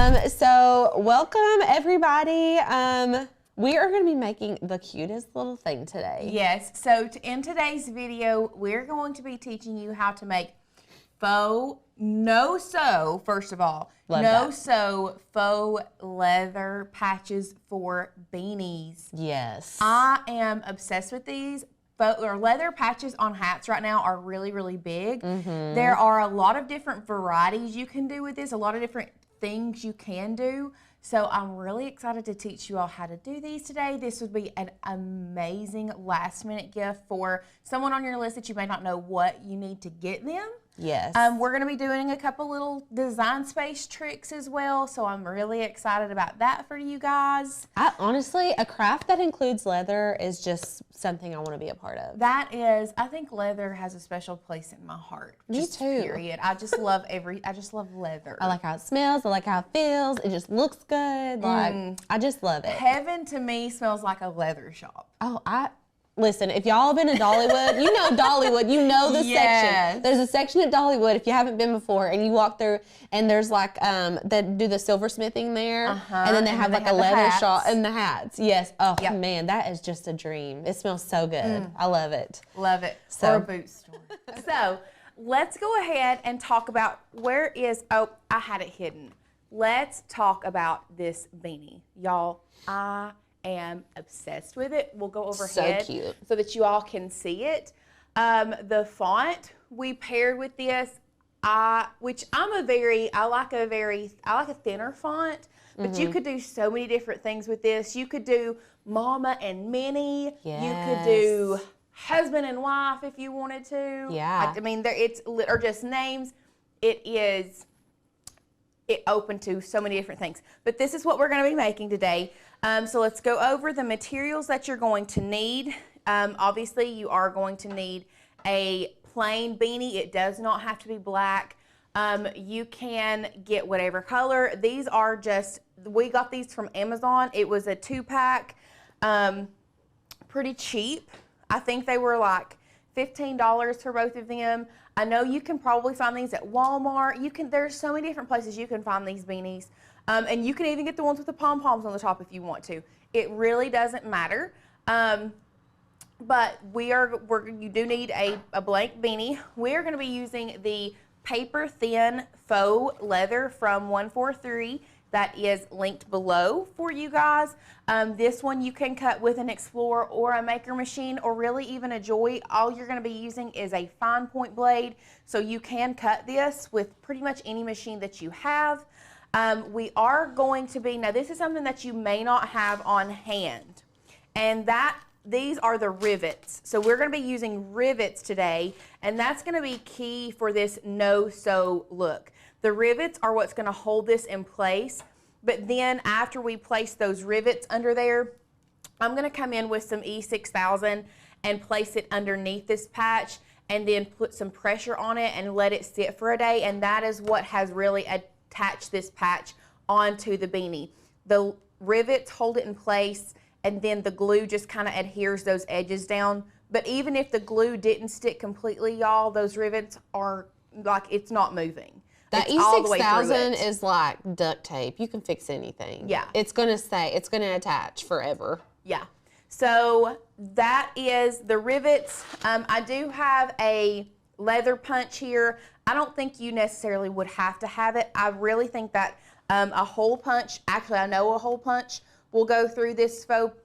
So welcome everybody. We are going to be making the cutest little thing today. Yes, so in today's video, we're going to be teaching you how to make faux, no-sew, first of all, no-sew faux leather patches for beanies. Yes. I am obsessed with these. Leather patches on hats right now are really, really big. There are a lot of different varieties you can do with this, a lot of different things you can do. So I'm really excited to teach you all how to do these today. This would be an amazing last minute gift for someone on your list that you may not know what you need to get them. Yes. We're going to be doing a couple little design space tricks as well, so I'm really excited about that for you guys. Honestly, a craft that includes leather is just something I want to be a part of. That is, I think leather has a special place in my heart. Me just too. Period. I just love leather. I like how it smells. I like how it feels. It just looks good. Like, I just love it. Heaven to me smells like a leather shop. Oh, listen, if y'all have been to Dollywood, you know Dollywood, you know the section. There's a section at Dollywood, if you haven't been before, and you walk through, and there's like, that do the silversmithing there, and then they have like a leather shop and the hats. Yes. Oh, man, that is just a dream. It smells so good. I love it. Love it. Or a boot store. So, let's go ahead and talk about I had it hidden. Let's talk about this beanie. Y'all, I am obsessed with it. We'll go overhead so cute so that you all can see it. The font we paired with this, I like a thinner font, but you could do so many different things with this. You could do Mama and Minnie. Yes. You could do husband and wife if you wanted to. Yeah. I mean, or just names. It open to so many different things. But this is what we're going to be making today. So let's go over the materials that you're going to need. Obviously, you are going to need a plain beanie. It does not have to be black. You can get whatever color. These are we got these from Amazon. It was a 2-pack, pretty cheap. I think they were like $15 for both of them. I know you can probably find these at Walmart. There's so many different places you can find these beanies. And you can even get the ones with the pom-poms on the top if you want to. It really doesn't matter. But you do need a blank beanie. We're going to be using the paper thin faux leather from 143. That is linked below for you guys. This one you can cut with an Explorer or a Maker Machine or really even a Joy. All you're going to be using is a fine point blade. So you can cut this with pretty much any machine that you have. We are going to be, now this is something that you may not have on hand. And these are the rivets. So we're going to be using rivets today. And that's going to be key for this no-sew look. The rivets are what's going to hold this in place. But then after we place those rivets under there, I'm going to come in with some E6000 and place it underneath this patch and then put some pressure on it and let it sit for a day. And that is what has really attached this patch onto the beanie. The rivets hold it in place and then the glue just kind of adheres those edges down. But even if the glue didn't stick completely, y'all, those rivets are like, it's not moving. That E6000 is like duct tape. You can fix anything. Yeah. It's going to stay. It's going to attach forever. Yeah. So that is the rivets. I do have a leather punch here. I don't think you necessarily would have to have it. I really think that a hole punch, actually I know a hole punch will go through this faux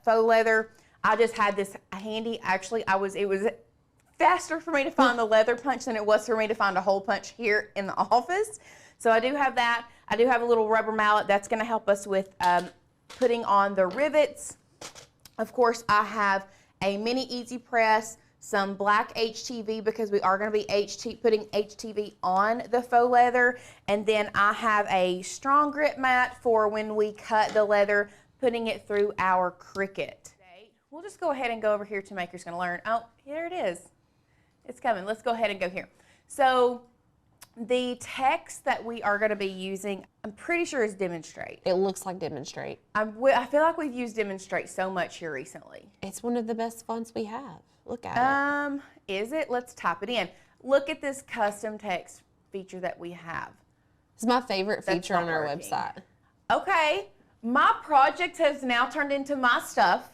leather. I just had this handy. Actually, it was faster for me to find the leather punch than it was for me to find a hole punch here in the office. So I do have that. I do have a little rubber mallet that's going to help us with putting on the rivets. Of course, I have a mini easy press, some black HTV because we are going to be putting HTV on the faux leather, and then I have a strong grip mat for when we cut the leather, putting it through our Cricut. We'll just go ahead and go over here to Maker's Gonna Learn. Oh, here it is. It's coming. Let's go ahead and go here. So the text that we are going to be using, I'm pretty sure is Demonstrate. It looks like Demonstrate. I feel like we've used Demonstrate so much here recently. It's one of the best fonts we have. Look at it. Is it? Let's type it in. Look at this custom text feature that we have. It's my favorite That's feature not on our working. website. Okay, my projects has now turned into my stuff.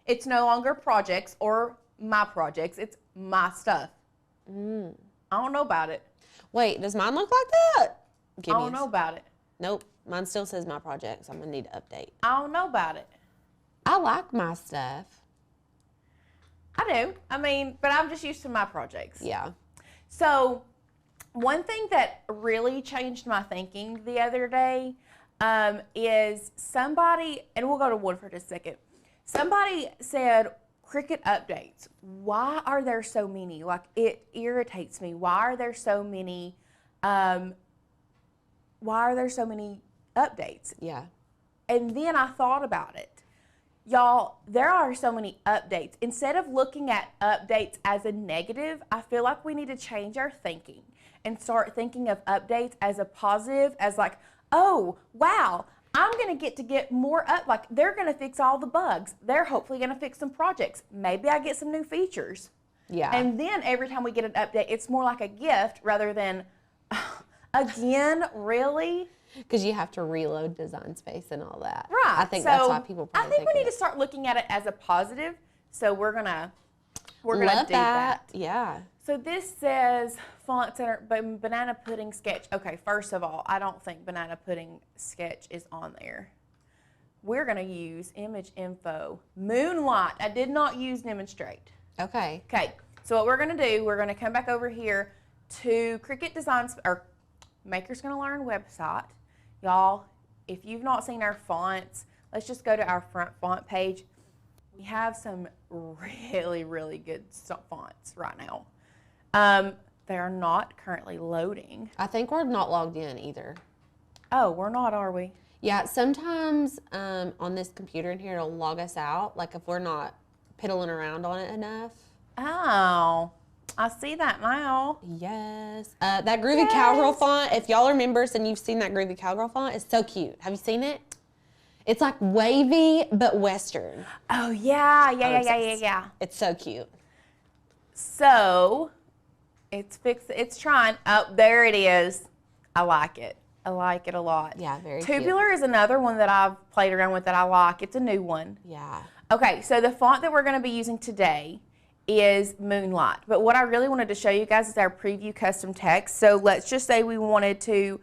It's no longer projects or my projects. It's my stuff. I don't know about it. Wait, does mine look like that? I don't know about it. Nope, mine still says my projects. I'm gonna need to update. I don't know about it. I like my stuff. I do. I mean, but I'm just used to my projects. Yeah. So one thing that really changed my thinking the other day is somebody, and we'll go to one for just a second. Somebody said, Cricut updates. Why are there so many? Like, it irritates me. Why are there so many updates? Yeah. And then I thought about it. Y'all, there are so many updates. Instead of looking at updates as a negative, I feel like we need to change our thinking and start thinking of updates as a positive, as like, oh, wow, I'm going to get more up. Like, they're going to fix all the bugs. They're hopefully going to fix some projects. Maybe I get some new features. Yeah. And then every time we get an update, it's more like a gift rather than, again, really? Because you have to reload Design Space and all that. Right. I think that's why people probably I think we need to start looking at it as a positive. So we're gonna Love do that. Yeah. So this says Font Center, but Banana Pudding Sketch. Okay, first of all, I don't think Banana Pudding Sketch is on there. We're gonna use Image Info. Moonlight. I did not use Demonstrate. Okay. Okay. So what we're gonna do, we're gonna come back over here to Cricut Designs or Maker's Gonna Learn website. Y'all, if you've not seen our fonts, let's just go to our front font page. We have some really, really good fonts right now. They are not currently loading. I think we're not logged in either. Oh, we're not, are we? Yeah, sometimes on this computer in here, it'll log us out, like if we're not piddling around on it enough. Oh, I see that now. Yes. That Groovy Cowgirl font, if y'all are members and you've seen that Groovy Cowgirl font, it's so cute. Have you seen it? It's like wavy, but Western. Oh, yeah. It's so cute. So, it's trying. Oh, there it is. I like it. I like it a lot. Yeah, very cute. Tubular is another one that I've played around with that I like. It's a new one. Yeah. Okay, so the font that we're going to be using today is Moonlight. But what I really wanted to show you guys is our preview custom text. So let's just say we wanted to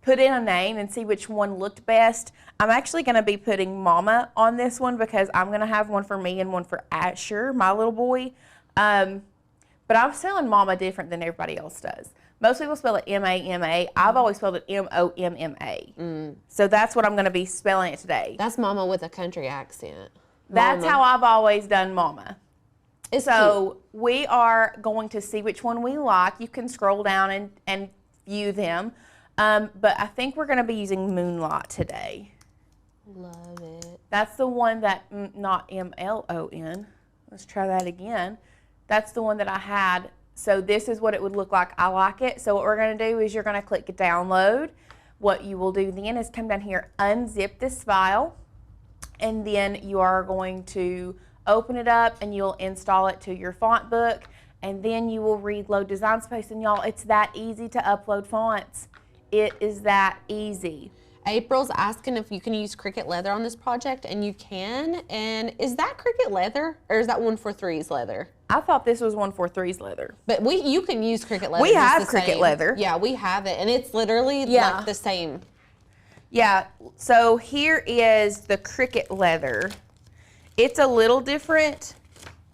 put in a name and see which one looked best. I'm actually going to be putting Mama on this one because I'm going to have one for me and one for Asher, my little boy. But I'm spelling Mama different than everybody else does. Most people spell it M-A-M-A. I've always spelled it M-O-M-M-A. So that's what I'm going to be spelling it today. That's Mama with a country accent. That's how I've always done Mama. It's so cute. We are going to see which one we like. You can scroll down and view them. But I think we're going to be using Moonlight today. Love it. That's the one that, not M-L-O-N. Let's try that again. That's the one that I had. So this is what it would look like. I like it. So what we're going to do is you're going to click download. What you will do then is come down here, unzip this file, and then you are going to open it up and you'll install it to your font book, and then you will reload Design Space. And y'all, it's that easy to upload fonts. It is that easy. April's asking if you can use Cricut leather on this project, and you can. And is that Cricut leather, or is that 143's leather? I thought this was 143's leather. But you can use Cricut leather. We have Cricut leather. Yeah, we have it, and it's literally like the same. Yeah, so here is the Cricut leather. It's a little different.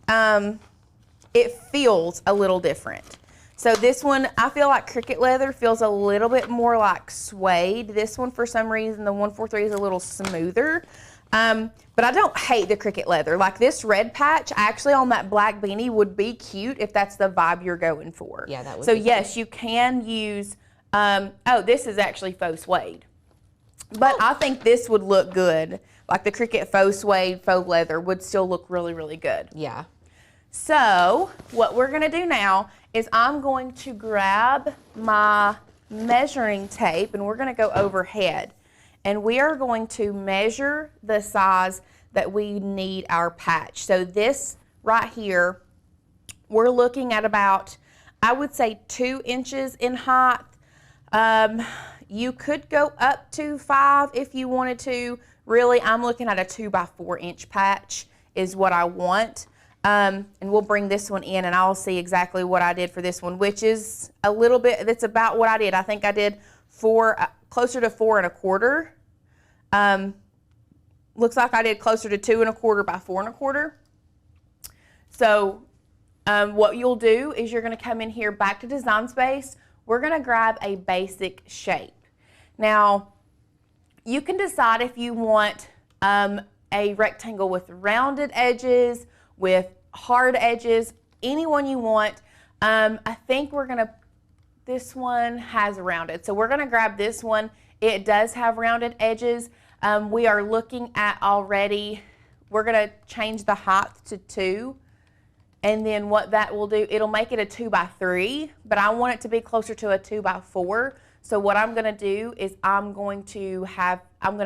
It feels a little different. So this one, I feel like Cricut leather feels a little bit more like suede. This one, for some reason, the 143 is a little smoother. But I don't hate the Cricut leather. Like this red patch, actually on that black beanie would be cute if that's the vibe you're going for. Yeah, that would so be yes, you can use, oh, this is actually faux suede. But I think this would look good. Like the Cricut faux suede, faux leather would still look really, really good. Yeah. So what we're gonna do now is I'm going to grab my measuring tape and we're gonna go overhead. And we are going to measure the size that we need our patch. So this right here, we're looking at about, I would say 2 inches in height. You could go up to 5 if you wanted to. Really, I'm looking at a 2 by 4 inch patch is what I want. And we'll bring this one in and I'll see exactly what I did for this one, which is a little bit, that's about what I did. I think I did closer to 4 1/4. Looks like I did closer to 2 1/4 by 4 1/4. So what you'll do is you're going to come in here back to Design Space. We're going to grab a basic shape. Now, you can decide if you want a rectangle with rounded edges, with hard edges, any one you want. I think we're going to, this one has rounded. So we're going to grab this one. It does have rounded edges. We are looking at already, we're going to change the height to 2. And then what that will do, it'll make it a 2 by 3, but I want it to be closer to a 2 by 4. So what I'm going to do is I'm going to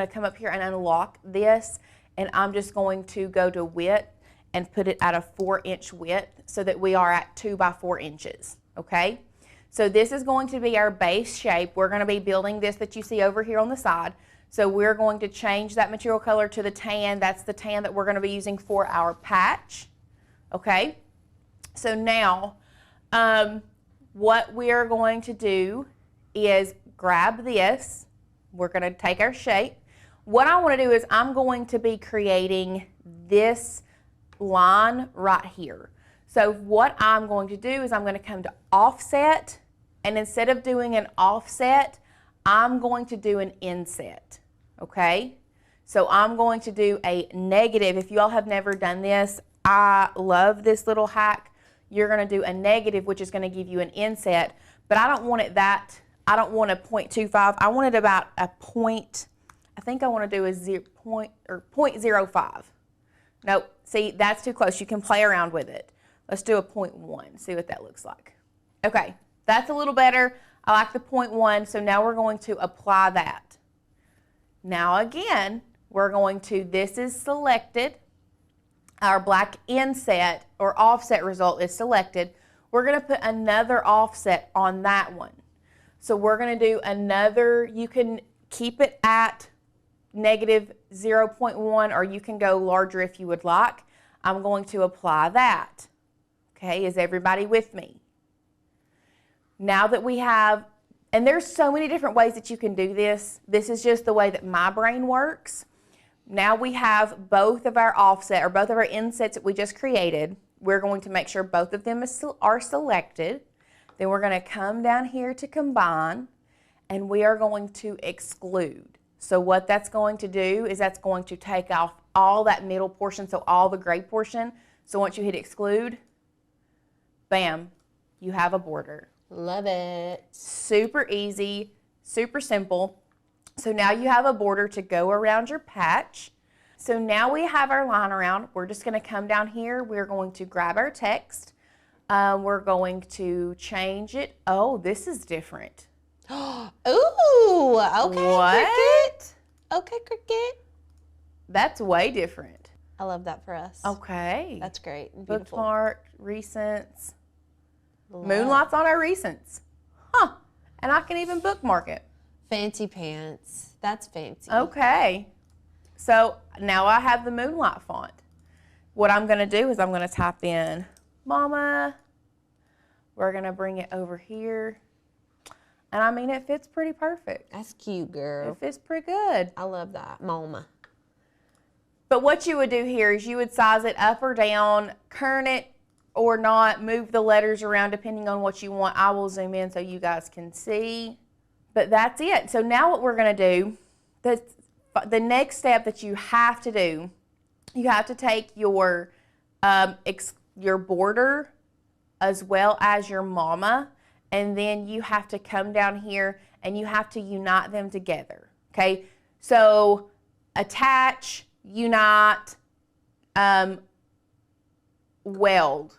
come up here and unlock this, and I'm just going to go to width and put it at a 4-inch width so that we are at 2 by 4 inches, okay? So this is going to be our base shape. We're going to be building this that you see over here on the side. So we're going to change that material color to the tan. That's the tan that we're going to be using for our patch, okay? So now what we're going to do is grab this. We're going to take our shape. What I want to do is I'm going to be creating this line right here. So what I'm going to do is I'm going to come to offset, and instead of doing an offset, I'm going to do an inset, okay? So I'm going to do a negative. If you all have never done this, I love this little hack. You're going to do a negative, which is going to give you an inset, but I don't want it that, I don't want a 0.25. I want it about a point, I think I want to do a 0.05. Nope, see, that's too close. You can play around with it. Let's do a 0.1, see what that looks like. Okay, that's a little better. I like the 0.1, so now we're going to apply that. Now again, we're going to, this is selected. Our black inset or offset result is selected. We're going to put another offset on that one. So we're going to do another, you can keep it at negative 0.1 or you can go larger if you would like. I'm going to apply that. Okay, is everybody with me? Now that we have, and there's so many different ways that you can do this. This is just the way that my brain works. Now we have both of our offset or both of our insets that we just created. We're going to make sure both of them are selected. Then we're going to come down here to combine, and we are going to exclude. So what that's going to do is that's going to take off all that middle portion, so all the gray portion. So once you hit exclude, bam, you have a border. Love it. Super easy, super simple. So now you have a border to go around your patch. So now we have our line around. We're just going to come down here. We're going to grab our text. We're going to change it. Oh, this is different. Ooh, okay, what? Cricut. Okay, Cricut. That's way different. I love that for us. Okay. That's great. And beautiful. Bookmark, recents. Love. Moonlight's on our recents. Huh. And I can even bookmark it. Fancy pants. That's fancy. Okay. So now I have the Moonlight font. What I'm going to do is I'm going to type in Mama. We're going to bring it over here. And I mean, it fits pretty perfect. That's cute, girl. It fits pretty good. I love that. Mama. But what you would do here is you would size it up or down, kern it or not, move the letters around depending on what you want. I will zoom in so you guys can see. But that's it. So now what we're going to do, the next step that you have to do, you have to take your border as well as your mama, and then you have to come down here and you have to unite them together. Okay? So attach, unite, weld.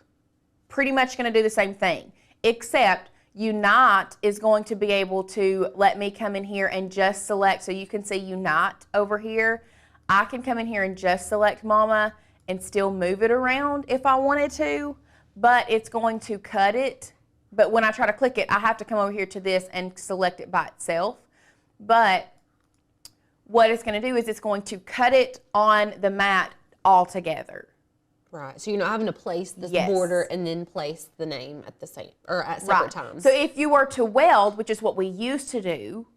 Pretty much going to do the same thing, except unite is going to be able to let me come in here and just select, so you can see unite over here. I can come in here and just select mama and still move it around if I wanted to, but it's going to cut it. But when I try to click it, I have to come over here to this and select it by itself. but what it's going to do is it's going to cut it on the mat all together. Right. So you're not having to place this Yes. border and then place the name at the same or at separate times. So if you were to weld, which is what we used to do,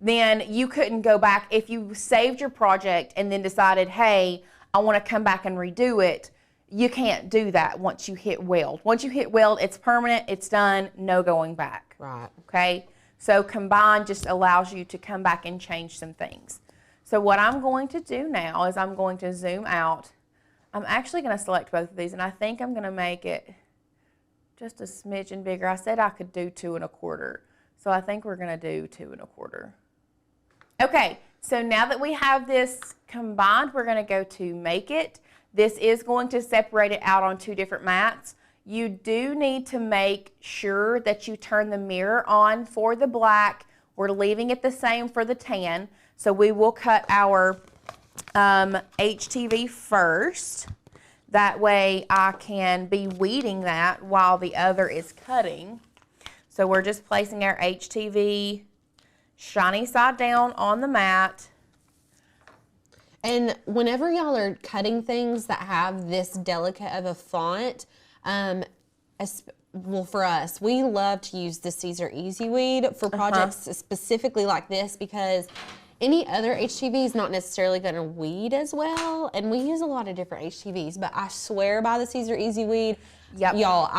then you couldn't go back. If you saved your project and then decided, hey, I want to come back and redo it, you can't do that once you hit weld. Once you hit weld, it's permanent, it's done, no going back. Right. Okay? So combine just allows you to come back and change some things. So what I'm going to do now is I'm going to zoom out. I'm actually going to select both of these, and I think I'm going to make it just a smidgen bigger. I said I could do 2 1/4, so I think we're going to do 2 1/4. Okay, so now that we have this combined, we're going to go to Make It. This is going to separate it out on 2 different mats. You do need to make sure that you turn the mirror on for the black. We're leaving it the same for the tan, so we will cut our HTV first. That way I can be weeding that while the other is cutting. So we're just placing our HTV shiny side down on the mat. And whenever y'all are cutting things that have this delicate of a font, well, for us, we love to use the Caesar Easy Weed for projects specifically like this because any other HTV is not necessarily going to weed as well, and we use a lot of different HTVs, but I swear by the Caesar Easy Weed. Yep. Y'all,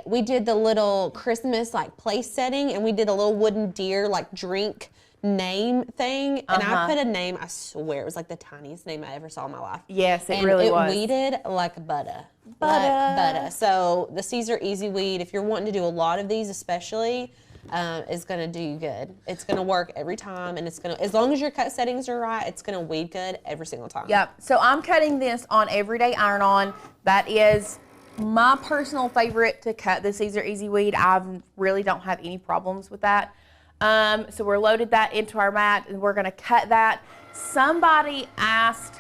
we did the little Christmas like place setting, and we did a little wooden deer like drink name thing, and I put a name, I swear it was like the tiniest name I ever saw in my life. Yes, it really was. And it weeded like butter. Butter. So the Caesar Easy Weed, if you're wanting to do a lot of these especially, is going to do you good. It's going to work every time, and it's going to, as long as your cut settings are right, it's going to weed good every single time. Yep. So I'm cutting this on Everyday Iron-On. That is my personal favorite to cut, the Caesar Easy Weed. I really don't have any problems with that. So we're loaded that into our mat, and we're going to cut that. Somebody asked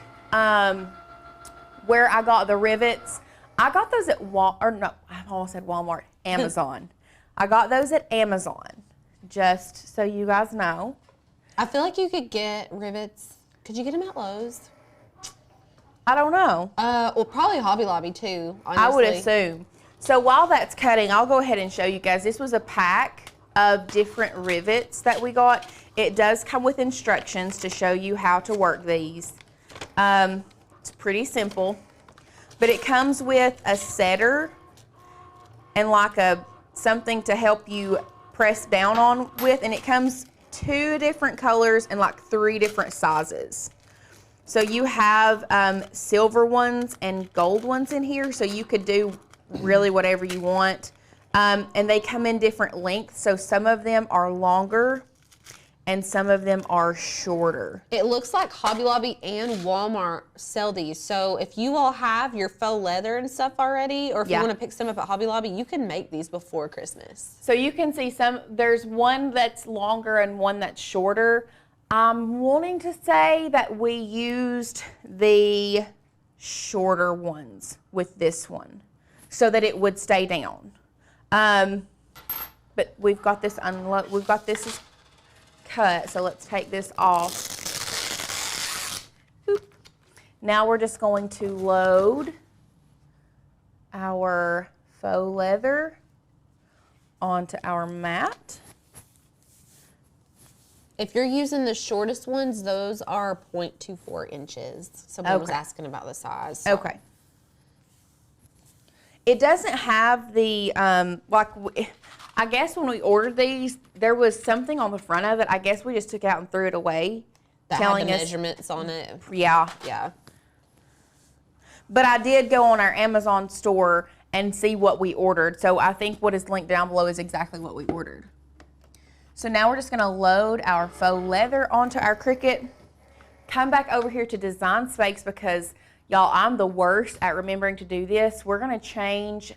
where I got the rivets. I got those at I almost said Walmart, Amazon. I got those at Amazon, just so you guys know. I feel like you could get rivets. Could you get them at Lowe's? I don't know. Well, probably Hobby Lobby too, honestly. I would assume. So while that's cutting, I'll go ahead and show you guys. This was a pack of different rivets that we got. It does come with instructions to show you how to work these. It's pretty simple, but it comes with a setter and like something to help you press down on with, and it comes 2 different colors and like 3 different sizes. So you have silver ones and gold ones in here, so you could do really whatever you want. And they come in different lengths, so some of them are longer and some of them are shorter. It looks like Hobby Lobby and Walmart sell these. So if you all have your faux leather and stuff already, or if you want to pick some up at Hobby Lobby, you can make these before Christmas. So you can see there's one that's longer and one that's shorter. I'm wanting to say that we used the shorter ones with this one so that it would stay down. But we've got this cut, so let's take this off. Boop. Now we're just going to load our faux leather onto our mat. If you're using the shortest ones, those are 0.24 inches. Someone was asking about the size. So. Okay. It doesn't have the, I guess when we ordered these, there was something on the front of it. I guess we just took it out and threw it away. That had the measurements on it. Yeah. Yeah. But I did go on our Amazon store and see what we ordered. So I think what is linked down below is exactly what we ordered. So now we're just going to load our faux leather onto our Cricut. Come back over here to Design Space because, y'all, I'm the worst at remembering to do this. We're going to change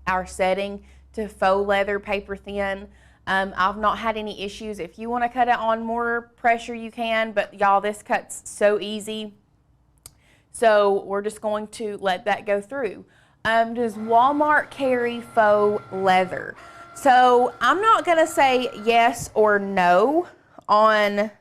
our setting to faux leather paper thin. I've not had any issues. If you want to cut it on more pressure, you can. But, y'all, this cuts so easy. So we're just going to let that go through. Does Walmart carry faux leather? So I'm not going to say yes or no on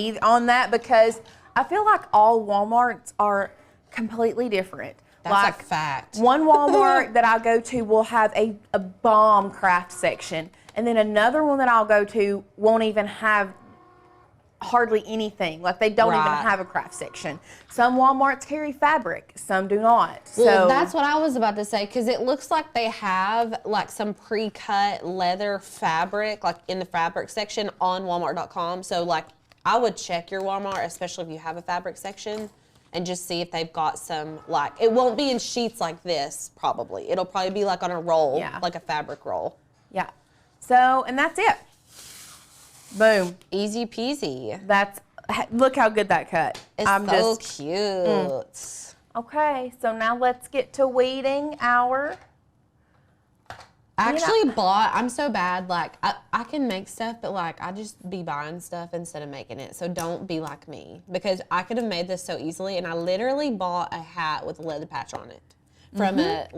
that because I feel like all Walmarts are completely different. That's like, a fact. One Walmart that I go to will have a bomb craft section, and then another one that I'll go to won't even have hardly anything. Like, they don't even have a craft section. Some Walmarts carry fabric, some do not. Well, so that's what I was about to say, because it looks like they have like some pre-cut leather fabric, like in the fabric section on Walmart.com. So like, I would check your Walmart, especially if you have a fabric section, and just see if they've got some, like, it won't be in sheets like this, probably. It'll probably be like on a roll, like a fabric roll. Yeah. So, and that's it. Boom. Easy peasy. Look how good that cut. It's cute. Okay, so now let's get to weeding our... I'm so bad, like, I can make stuff, but like, I just be buying stuff instead of making it. So don't be like me, because I could have made this so easily, and I literally bought a hat with a leather patch on it from a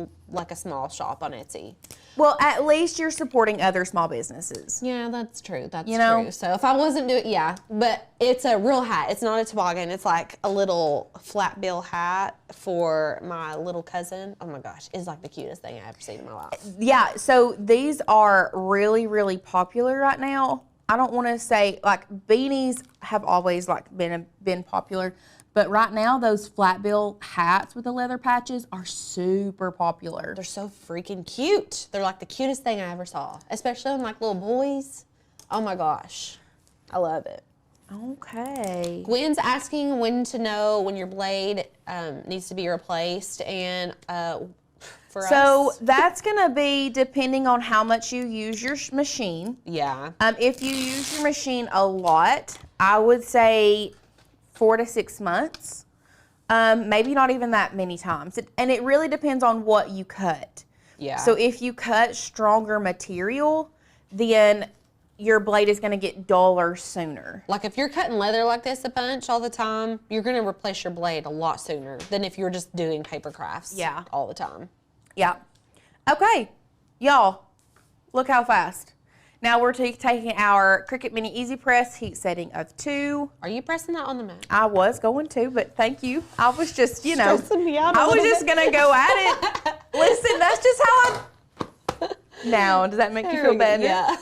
small shop on Etsy. Well, at least you're supporting other small businesses. Yeah, that's true. That's true. So if I wasn't doing, but it's a real hat. It's not a toboggan. It's like a little flat bill hat for my little cousin. Oh my gosh, it's like the cutest thing I've ever seen in my life. Yeah, so these are really, really popular right now. I don't want to say, like, beanies have always like been popular. But right now, those flat bill hats with the leather patches are super popular. They're so freaking cute. They're like the cutest thing I ever saw, especially on like little boys. Oh my gosh, I love it. Okay. Gwen's asking when to know when your blade needs to be replaced, and for us. So that's gonna be depending on how much you use your machine. Yeah. If you use your machine a lot, I would say 4 to 6 months, maybe not even that many times. And it really depends on what you cut. Yeah. So if you cut stronger material, then your blade is going to get duller sooner. Like if you're cutting leather like this a bunch all the time, you're going to replace your blade a lot sooner than if you're just doing paper crafts all the time. Yeah. Okay, y'all, look how fast. Now we're taking our Cricut Mini Easy Press heat setting of 2. Are you pressing that on the mat? I was going to, but thank you. I was just, stressing me out I was just going to go at it. Listen, that's just how Now, does that make you feel better? Yeah.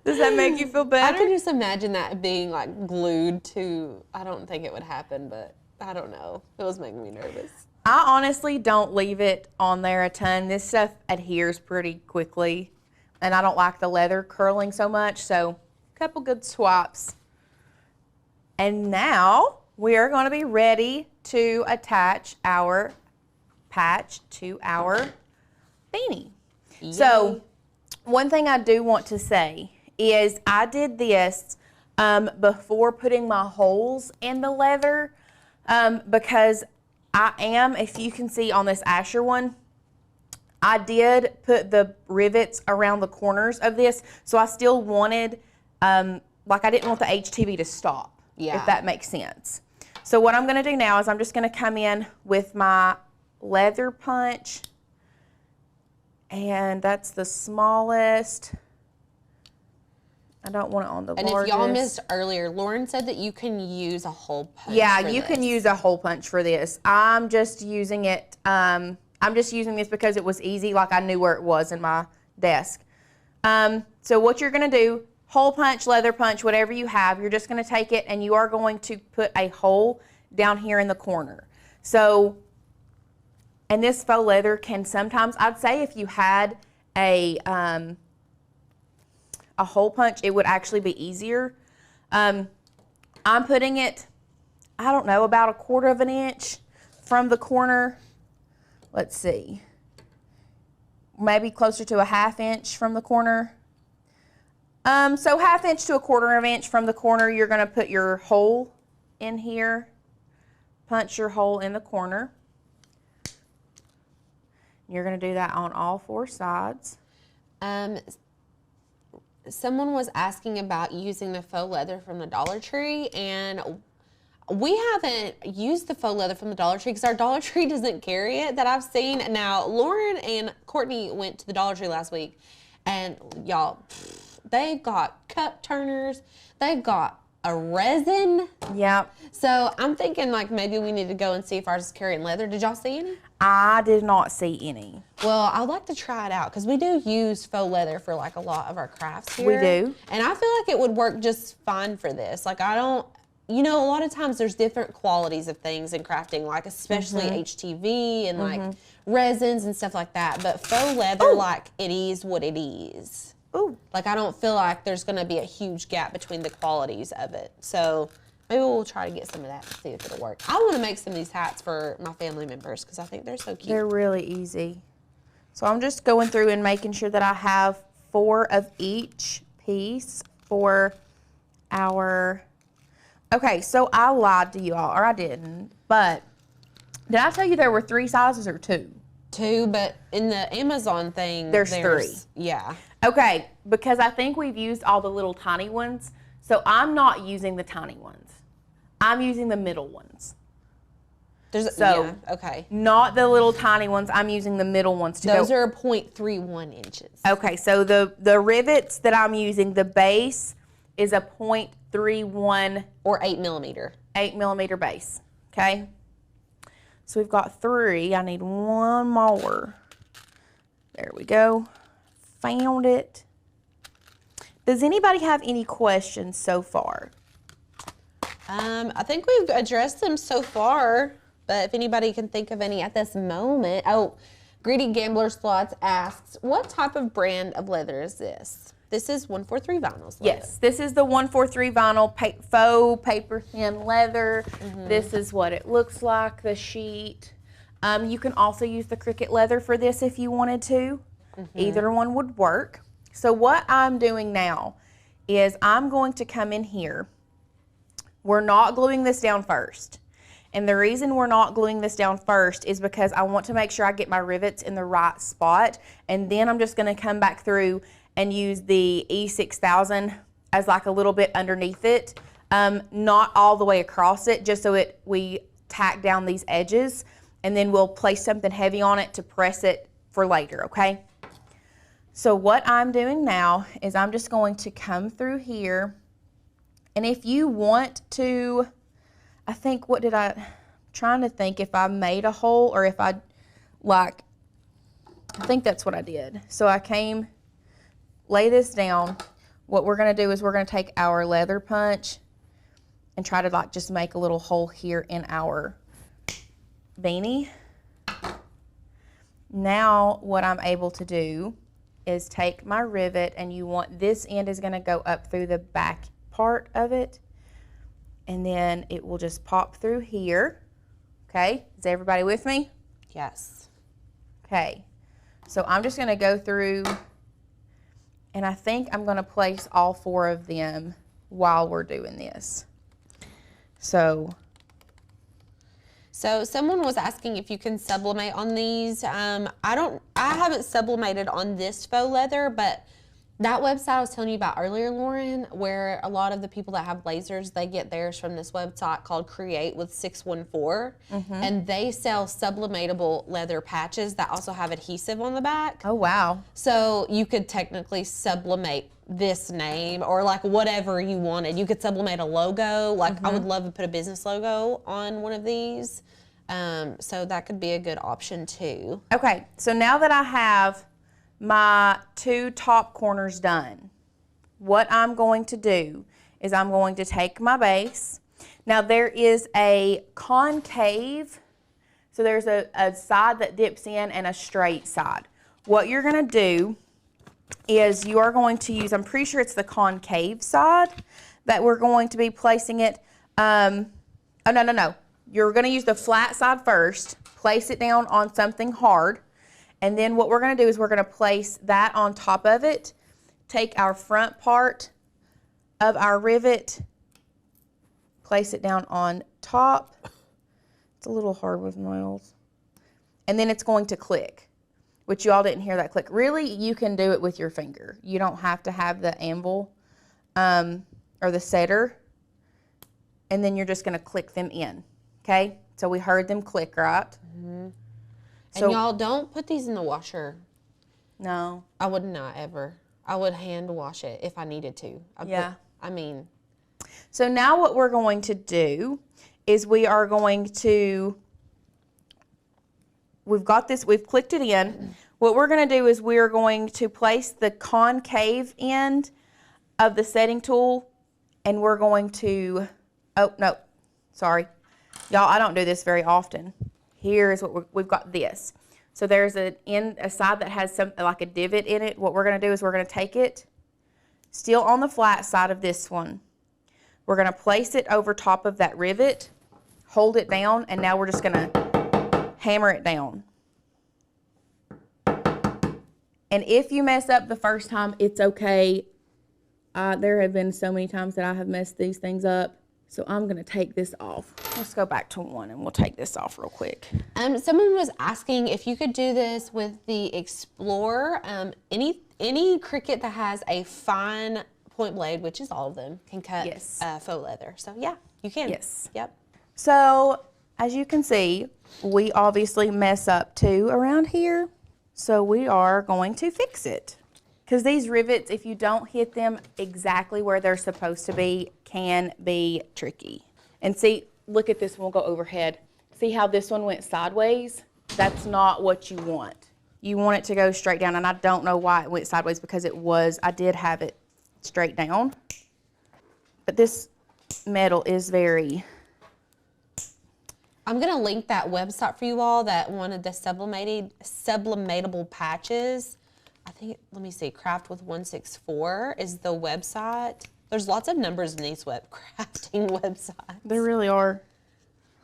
Does that make you feel better? I can just imagine that being like glued to, I don't think it would happen, but I don't know. It was making me nervous. I honestly don't leave it on there a ton. This stuff adheres pretty quickly. And I don't like the leather curling so much, so a couple good swaps. And now we are going to be ready to attach our patch to our beanie. Yay. So one thing I do want to say is I did this before putting my holes in the leather because I am, if you can see on this Asher one, I did put the rivets around the corners of this, so I still wanted, like I didn't want the HTV to stop, if that makes sense. So what I'm going to do now is I'm just going to come in with my leather punch, and that's the smallest. I don't want it on the largest. And if y'all missed earlier, Lauren said that you can use a hole punch Yeah, you can use a hole punch for this. I'm just using it, I'm just using this because it was easy, like I knew where it was in my desk. So what you're going to do, hole punch, leather punch, whatever you have, you're just going to take it and you are going to put a hole down here in the corner. So, and this faux leather can sometimes, I'd say if you had a hole punch, it would actually be easier. I'm putting it, I don't know, about 1/4 inch from the corner. Let's see, maybe closer to a 1/2 inch from the corner. So 1/2 inch to 1/4 inch from the corner, you're going to put your hole in here, punch your hole in the corner. You're going to do that on all 4 sides. Someone was asking about using the faux leather from the Dollar Tree, and we haven't used the faux leather from the Dollar Tree because our Dollar Tree doesn't carry it that I've seen. Now, Lauren and Courtney went to the Dollar Tree last week, and y'all, stuff. They've got cup turners. They've got a resin. Yep. So I'm thinking like maybe we need to go and see if ours is carrying leather. Did y'all see any? I did not see any. Well, I'd like to try it out because we do use faux leather for like a lot of our crafts here. We do. And I feel like it would work just fine for this. Like I don't, you know, a lot of times there's different qualities of things in crafting, like especially HTV and like resins and stuff like that. But faux leather, like it is what it is. Ooh. Like I don't feel like there's going to be a huge gap between the qualities of it. So maybe we'll try to get some of that and see if it'll work. I want to make some of these hats for my family members because I think they're so cute. They're really easy. So I'm just going through and making sure that I have 4 of each piece for our... Okay, so I lied to you all, or I didn't, but did I tell you there were 3 sizes or 2? 2, but in the Amazon thing, there's 3. Yeah. Okay, because I think we've used all the little tiny ones, so I'm not using the tiny ones. I'm using the middle ones. Yeah, okay. Not the little tiny ones. I'm using the middle ones to go. Those are 0.31 inches. Okay, so the rivets that I'm using, the base is a 0.31 or 8 millimeter. 8 millimeter base. Okay. So we've got 3. I need 1 more. There we go. Found it. Does anybody have any questions so far? I think we've addressed them so far, but if anybody can think of any at this moment. Oh, Greedy Gambler Slots asks, what type of brand of leather is this? This is 143 Vinyl's leather. Yes, this is the 143 vinyl faux paper thin leather. This is what it looks like, the sheet. You can also use the Cricut leather for this if you wanted to. Either one would work. So what I'm doing now is I'm going to come in here. We're not gluing this down first. And the reason we're not gluing this down first is because I want to make sure I get my rivets in the right spot. And then I'm just going to come back through and use the E6000 as like a little bit underneath it. Not all the way across it, just so we tack down these edges. And then we'll place something heavy on it to press it for later, okay? So what I'm doing now is I'm just going to come through here. And if you want to, I think, trying to think if I made a hole or if I think that's what I did. So I lay this down. What we're gonna do is we're gonna take our leather punch and try to just make a little hole here in our beanie. Now what I'm able to do is take my rivet, and this end is gonna go up through the back part of it, and then it will just pop through here. Okay, is everybody with me? Yes. Okay, so I'm just gonna go through, and I think I'm gonna place all 4 of them while we're doing this. So someone was asking if you can sublimate on these. I haven't sublimated on this faux leather, but that website I was telling you about earlier, Lauren, where a lot of the people that have lasers, they get theirs from this website called Create with 614, and they sell sublimatable leather patches that also have adhesive on the back. Oh, wow. So you could technically sublimate this name or like whatever you wanted. You could sublimate a logo. Like I would love to put a business logo on one of these. So that could be a good option too. Okay, so now that I have my 2 top corners done, what I'm going to do is I'm going to take my base. Now there is a concave, so there's a side that dips in and a straight side. What you're gonna do is you are going to use, I'm pretty sure it's the concave side that we're going to be placing it. Oh, no. You're gonna use the flat side first, place it down on something hard, and then what we're gonna do is we're gonna place that on top of it, take our front part of our rivet, place it down on top. It's a little hard with nails. And then it's going to click, which you all didn't hear that click. Really, you can do it with your finger. You don't have to have the anvil or the setter. And then you're just gonna click them in, okay? So we heard them click, right? So, and y'all don't put these in the washer. No. I would not ever. I would hand wash it if I needed to. So now what we're going to do is we've got this, we've clicked it in. What we're going to do is we're going to place the concave end of the setting tool, and we're going to, oh, no, sorry. Y'all, I don't do this very often. Here's what we've got this. So there's a side that has like a divot in it. What we're going to do is we're going to take it, still on the flat side of this one. We're going to place it over top of that rivet, hold it down, and now we're just going to hammer it down. And if you mess up the first time, it's okay. There have been so many times that I have messed these things up. So I'm going to take this off. Let's go back to one and we'll take this off real quick. Someone was asking if you could do this with the Explorer. Any Cricut that has a fine point blade, which is all of them, can cut faux leather. So yeah, you can. Yes. Yep. So as you can see, we obviously mess up too around here. So we are going to fix it. Because these rivets, if you don't hit them exactly where they're supposed to be, can be tricky. And see, look at this one, we'll go overhead. See how this one went sideways? That's not what you want. You want it to go straight down, and I don't know why it went sideways because I did have it straight down. But this metal is very... I'm going to link that website for you all, that one of the sublimatable patches. I think, let me see, Craft with 164 is the website. There's lots of numbers in these crafting websites. There really are.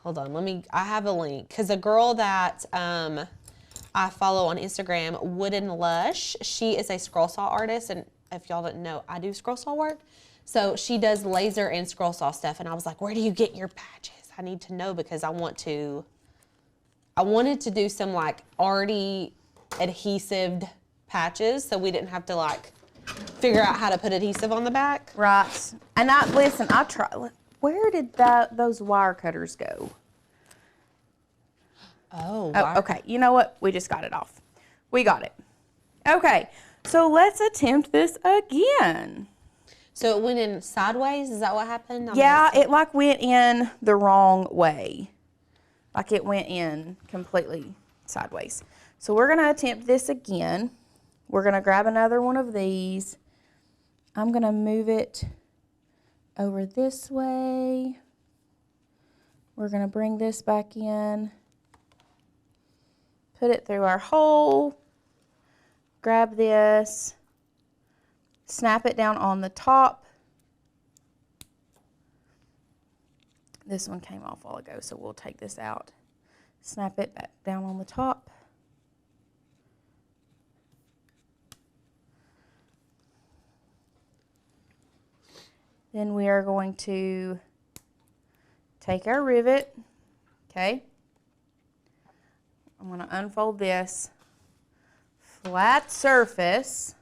Hold on, I have a link. Because a girl that I follow on Instagram, Wooden Lush, she is a scroll saw artist. And if y'all didn't know, I do scroll saw work. So she does laser and scroll saw stuff. And I was like, where do you get your patches? I need to know because I wanted to do some like already adhesived patches so we didn't have to like figure out how to put adhesive on the back. Right. And I tried. Where did those wire cutters go? Oh, okay. You know what? We just got it off. We got it. Okay. So let's attempt this again. So it went in sideways? Is that what happened? Yeah, it like went in the wrong way. Like it went in completely sideways. So we're going to attempt this again. We're going to grab another one of these. I'm going to move it over this way. We're going to bring this back in. Put it through our hole. Grab this. Snap it down on the top. This one came off a while ago, so we'll take this out. Snap it back down on the top. Then we are going to take our rivet, okay? I'm going to unfold this. Flat surface.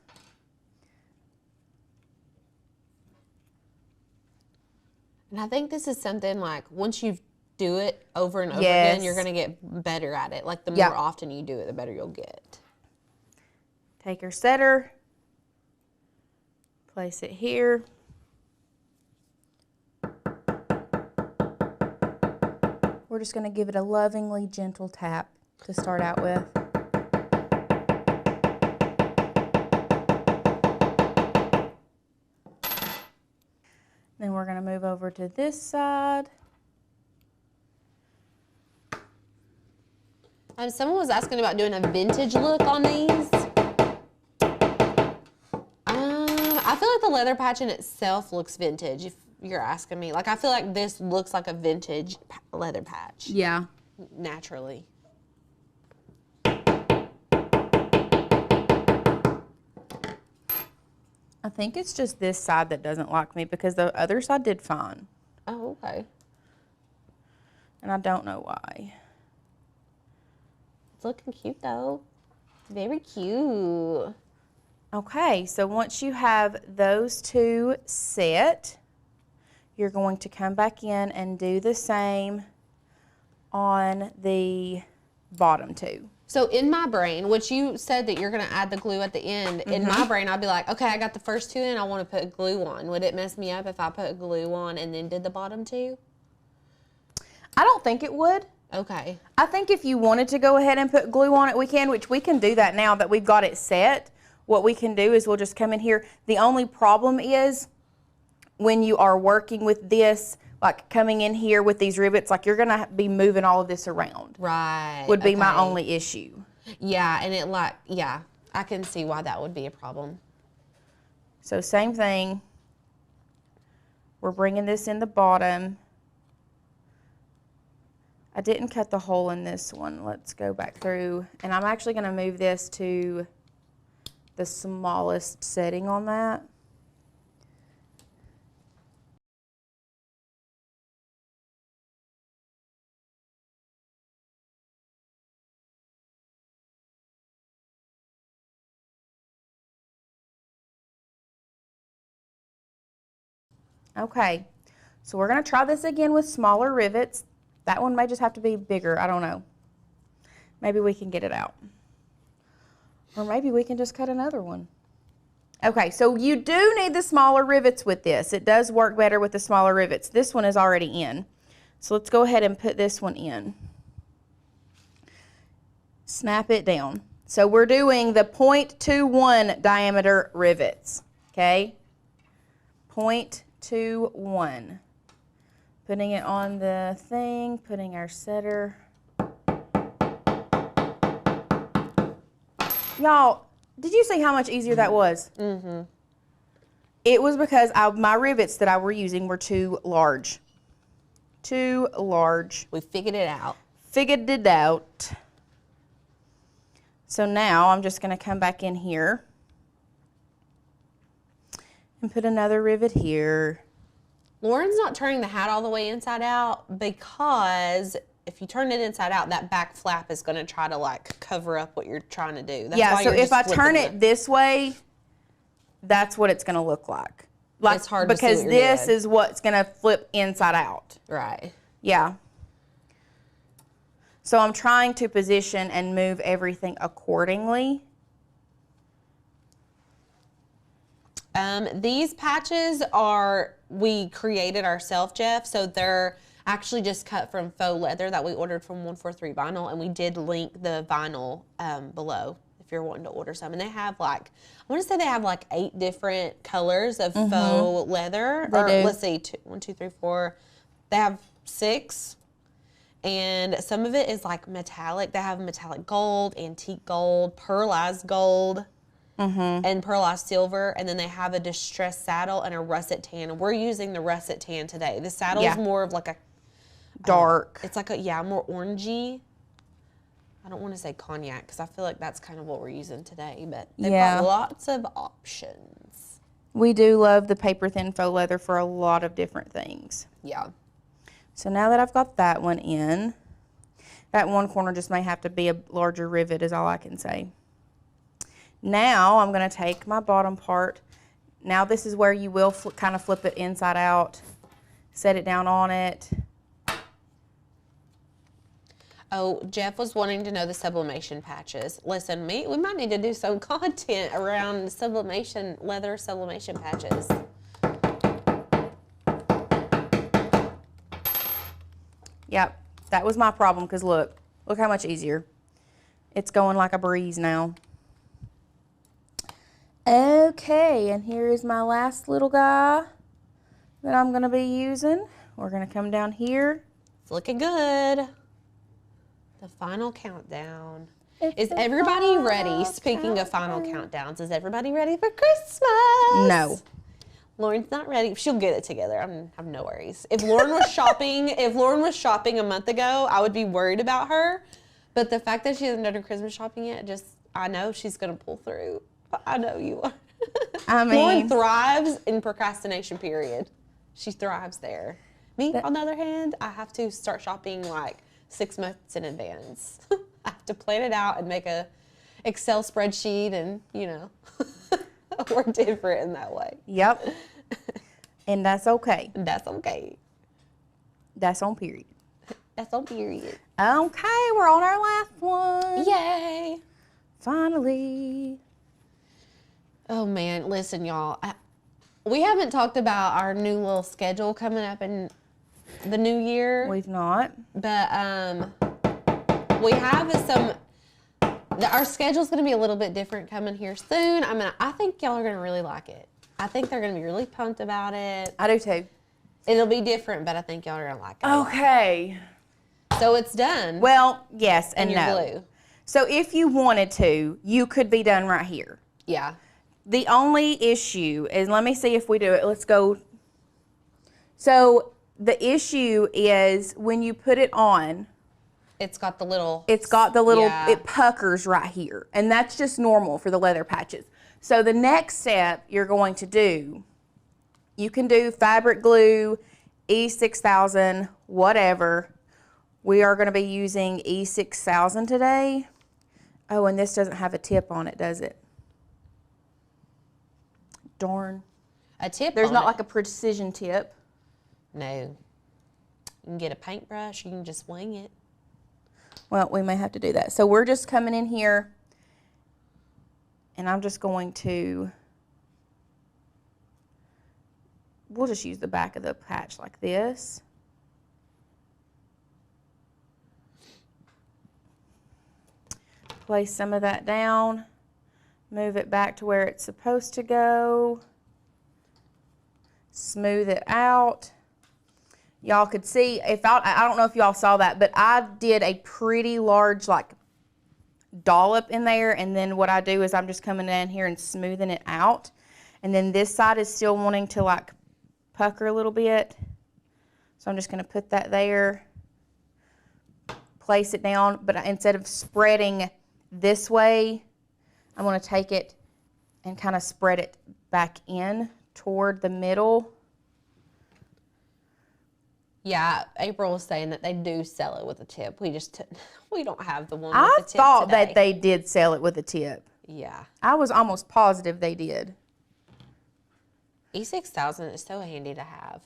And I think this is something like once you do it over and over again, you're going to get better at it. Like the more often you do it, the better you'll get. Take your setter, place it here. We're just going to give it a lovingly gentle tap to start out with. Then we're going to move over to this side. Someone was asking about doing a vintage look on these. I feel like the leather patch in itself looks vintage, if you're asking me. Like, I feel like this looks like a vintage leather patch. Yeah. Naturally. I think it's just this side that doesn't like me because the other side did fine. Oh, okay. And I don't know why. It's looking cute, though. Very cute. Okay, so once you have those two set, you're going to come back in and do the same on the bottom two. So in my brain, which you said that you're going to add the glue at the end, in my brain, I'd be like, okay, I got the first two in, I want to put glue on. Would it mess me up if I put glue on and then did the bottom two? I don't think it would. Okay. I think if you wanted to go ahead and put glue on it, we can, which we can do that now that we've got it set. What we can do is we'll just come in here. The only problem is when you are working with this, like coming in here with these rivets, like you're gonna be moving all of this around. Right. Would be my only issue. Yeah, and it like, yeah, I can see why that would be a problem. So same thing. We're bringing this in the bottom. I didn't cut the hole in this one. Let's go back through. And I'm actually gonna move this to the smallest setting on that. Okay, so we're gonna try this again with smaller rivets. That one may just have to be bigger, I don't know. Maybe we can get it out. Or maybe we can just cut another one. Okay, so you do need the smaller rivets with this. It does work better with the smaller rivets. This one is already in. So let's go ahead and put this one in. Snap it down. So we're doing the 0.21 diameter rivets, okay? 0.21. Putting it on the thing, putting our setter. Y'all, did you see how much easier that was? Mm-hmm. It was because my rivets that I were using were too large. Too large. We figured it out. Figured it out. So now I'm just going to come back in here and put another rivet here. Lauren's not turning the hat all the way inside out because if you turn it inside out, that back flap is going to try to like cover up what you're trying to do. That's yeah, why so you're if I just turn flipping it this way, that's what it's going to look like. Like, it's hard to see because what you're this doing. is what's going to flip inside out. Right. Yeah. So I'm trying to position and move everything accordingly. These patches we created ourselves, Jeff, so they're actually just cut from faux leather that we ordered from 143 Vinyl, and we did link the vinyl below if you're wanting to order some. And they have like, I want to say they have like 8 different colors of faux leather. Let's see, 1, 2, 3, 4. They have 6. And some of it is like metallic. They have metallic gold, antique gold, pearlized gold, and pearlized silver. And then they have a distressed saddle and a russet tan. And we're using the russet tan today. The saddle is more of like a dark. It's like more orangey. I don't want to say cognac because I feel like that's kind of what we're using today. But they've got lots of options. We do love the paper thin faux leather for a lot of different things. Yeah. So now that I've got that one in, that one corner just may have to be a larger rivet is all I can say. Now I'm going to take my bottom part. Now this is where you will kind of flip it inside out, set it down on it. Oh, Jeff was wanting to know the sublimation patches. Listen, we might need to do some content around sublimation, leather sublimation patches. Yep, that was my problem because look how much easier. It's going like a breeze now. Okay, and here is my last little guy that I'm going to be using. We're going to come down here. It's looking good. The final countdown. Is everybody ready? Speaking of final countdowns, is everybody ready for Christmas? No. Lauren's not ready. She'll get it together. I have no worries. If Lauren was shopping a month ago, I would be worried about her. But the fact that she hasn't done her Christmas shopping yet, I know she's gonna pull through. I know you are. I mean, Lauren thrives in procrastination period. She thrives there. Me, on the other hand, I have to start shopping like 6 months in advance. I have to plan it out and make a Excel spreadsheet, and we're different in that way. Yep. And that's okay. That's okay. That's on period. That's on period. Okay, we're on our last one. Yay. Finally. Oh man, listen y'all. We haven't talked about our new little schedule coming up in the new year. We've not. But we have our schedule's going to be a little bit different coming here soon. I think y'all are going to really like it. I think they're going to be really pumped about it. I do too. It'll be different, but I think y'all are going to like it. Okay. So it's done. Well, yes and no. Blue. So if you wanted to, you could be done right here. Yeah. The only issue is, let me see if we do it. Let's go. So the issue is when you put it on, it's got the little, yeah. It puckers right here. And that's just normal for the leather patches. So the next step you're going to do, you can do fabric glue, E6000, whatever. We are going to be using E6000 today. Oh, and this doesn't have a tip on it, does it? Darn. A tip There's on not it. like a precision tip. No. You can get a paintbrush. You can just wing it. Well, we may have to do that. So we're just coming in here, and I'm just going to, we'll just use the back of the patch like this. Place some of that down, move it back to where it's supposed to go, smooth it out. Y'all could see, I don't know if y'all saw that, but I did a pretty large like dollop in there, and then what I do is I'm just coming down here and smoothing it out. And then this side is still wanting to like pucker a little bit. So I'm just gonna put that there, place it down, but instead of spreading this way, I'm gonna take it and kind of spread it back in toward the middle. Yeah, April was saying that they do sell it with a tip. We don't have the one with I the tip thought today. that they did sell it with a tip. Yeah. I was almost positive they did. E6000 is so handy to have.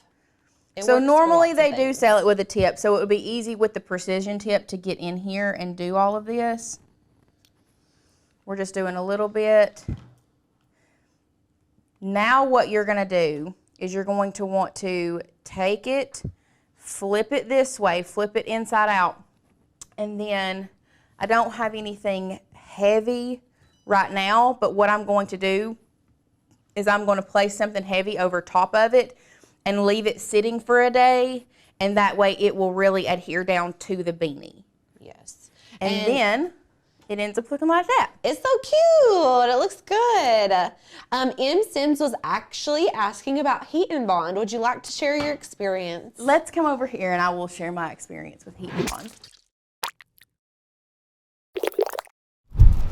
So normally they do sell it with a tip, so it would be easy with the precision tip to get in here and do all of this. We're just doing a little bit. Now what you're going to do is you're going to want to take it, flip it this way, flip it inside out, and then I don't have anything heavy right now, but what I'm going to do is I'm going to place something heavy over top of it and leave it sitting for a day, and that way it will really adhere down to the beanie. Yes. And then it ends up looking like that. It's so cute. It looks good. M. Sims was actually asking about heat and bond. Would you like to share your experience? Let's come over here and I will share my experience with heat and bond.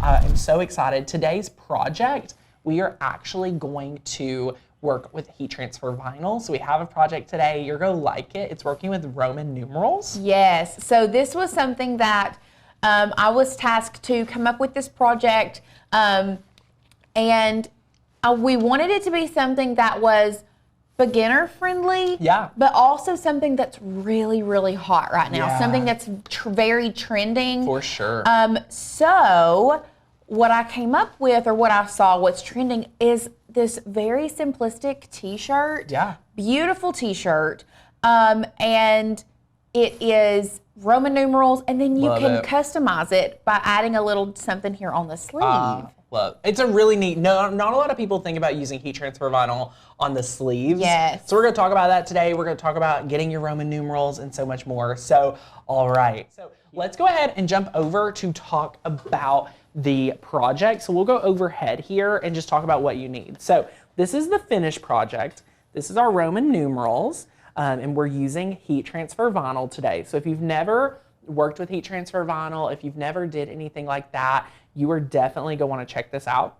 I'm so excited. Today's project, we are actually going to work with heat transfer vinyl. So we have a project today. You're going to like it. It's working with Roman numerals. Yes. So this was something that I was tasked to come up with this project, and we wanted it to be something that was beginner friendly, Yeah. but also something that's really, really hot right now, Yeah. something that's very trending. For sure. So what I came up with, or what I saw what's trending, is this very simplistic t-shirt. Yeah. Beautiful t-shirt, and it is Roman numerals, and then you Love can it. customize it by adding a little something here on the sleeve. Love. It's a really neat, not a lot of people think about using heat transfer vinyl on the sleeves. Yes. So we're gonna talk about that today. We're gonna talk about getting your Roman numerals and so much more. So, all right. So let's go ahead and jump over to talk about the project. So we'll go overhead here and just talk about what you need. So this is the finished project. This is our Roman numerals, and we're using heat transfer vinyl today. So if you've never worked with heat transfer vinyl, if you've never did anything like that, you are definitely going to want to check this out.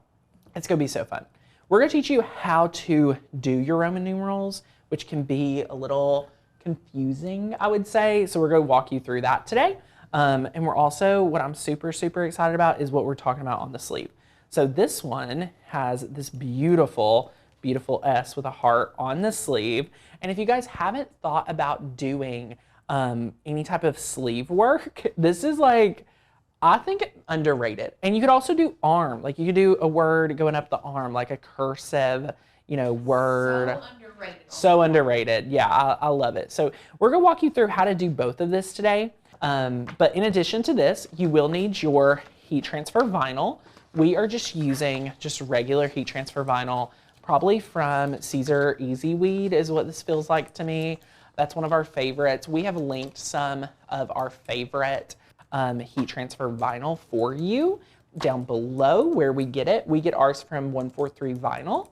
It's going to be so fun. We're going to teach you how to do your Roman numerals, which can be a little confusing, I would say. So we're going to walk you through that today. And we're also, what I'm super, super excited about is what we're talking about on the sleeve. So this one has this beautiful, beautiful S with a heart on the sleeve. And if you guys haven't thought about doing any type of sleeve work. This is like, I think underrated. And you could also do arm. Like you could do a word going up the arm, like a cursive, you know, word. So underrated. So underrated. Yeah, I love it. So we're gonna walk you through how to do both of this today. But in addition to this, you will need your heat transfer vinyl. We are just using just regular heat transfer vinyl, probably from Caesar Easy Weed is what this feels like to me. That's one of our favorites. We have linked some of our favorite heat transfer vinyl for you down below where we get it. We get ours from 143 Vinyl.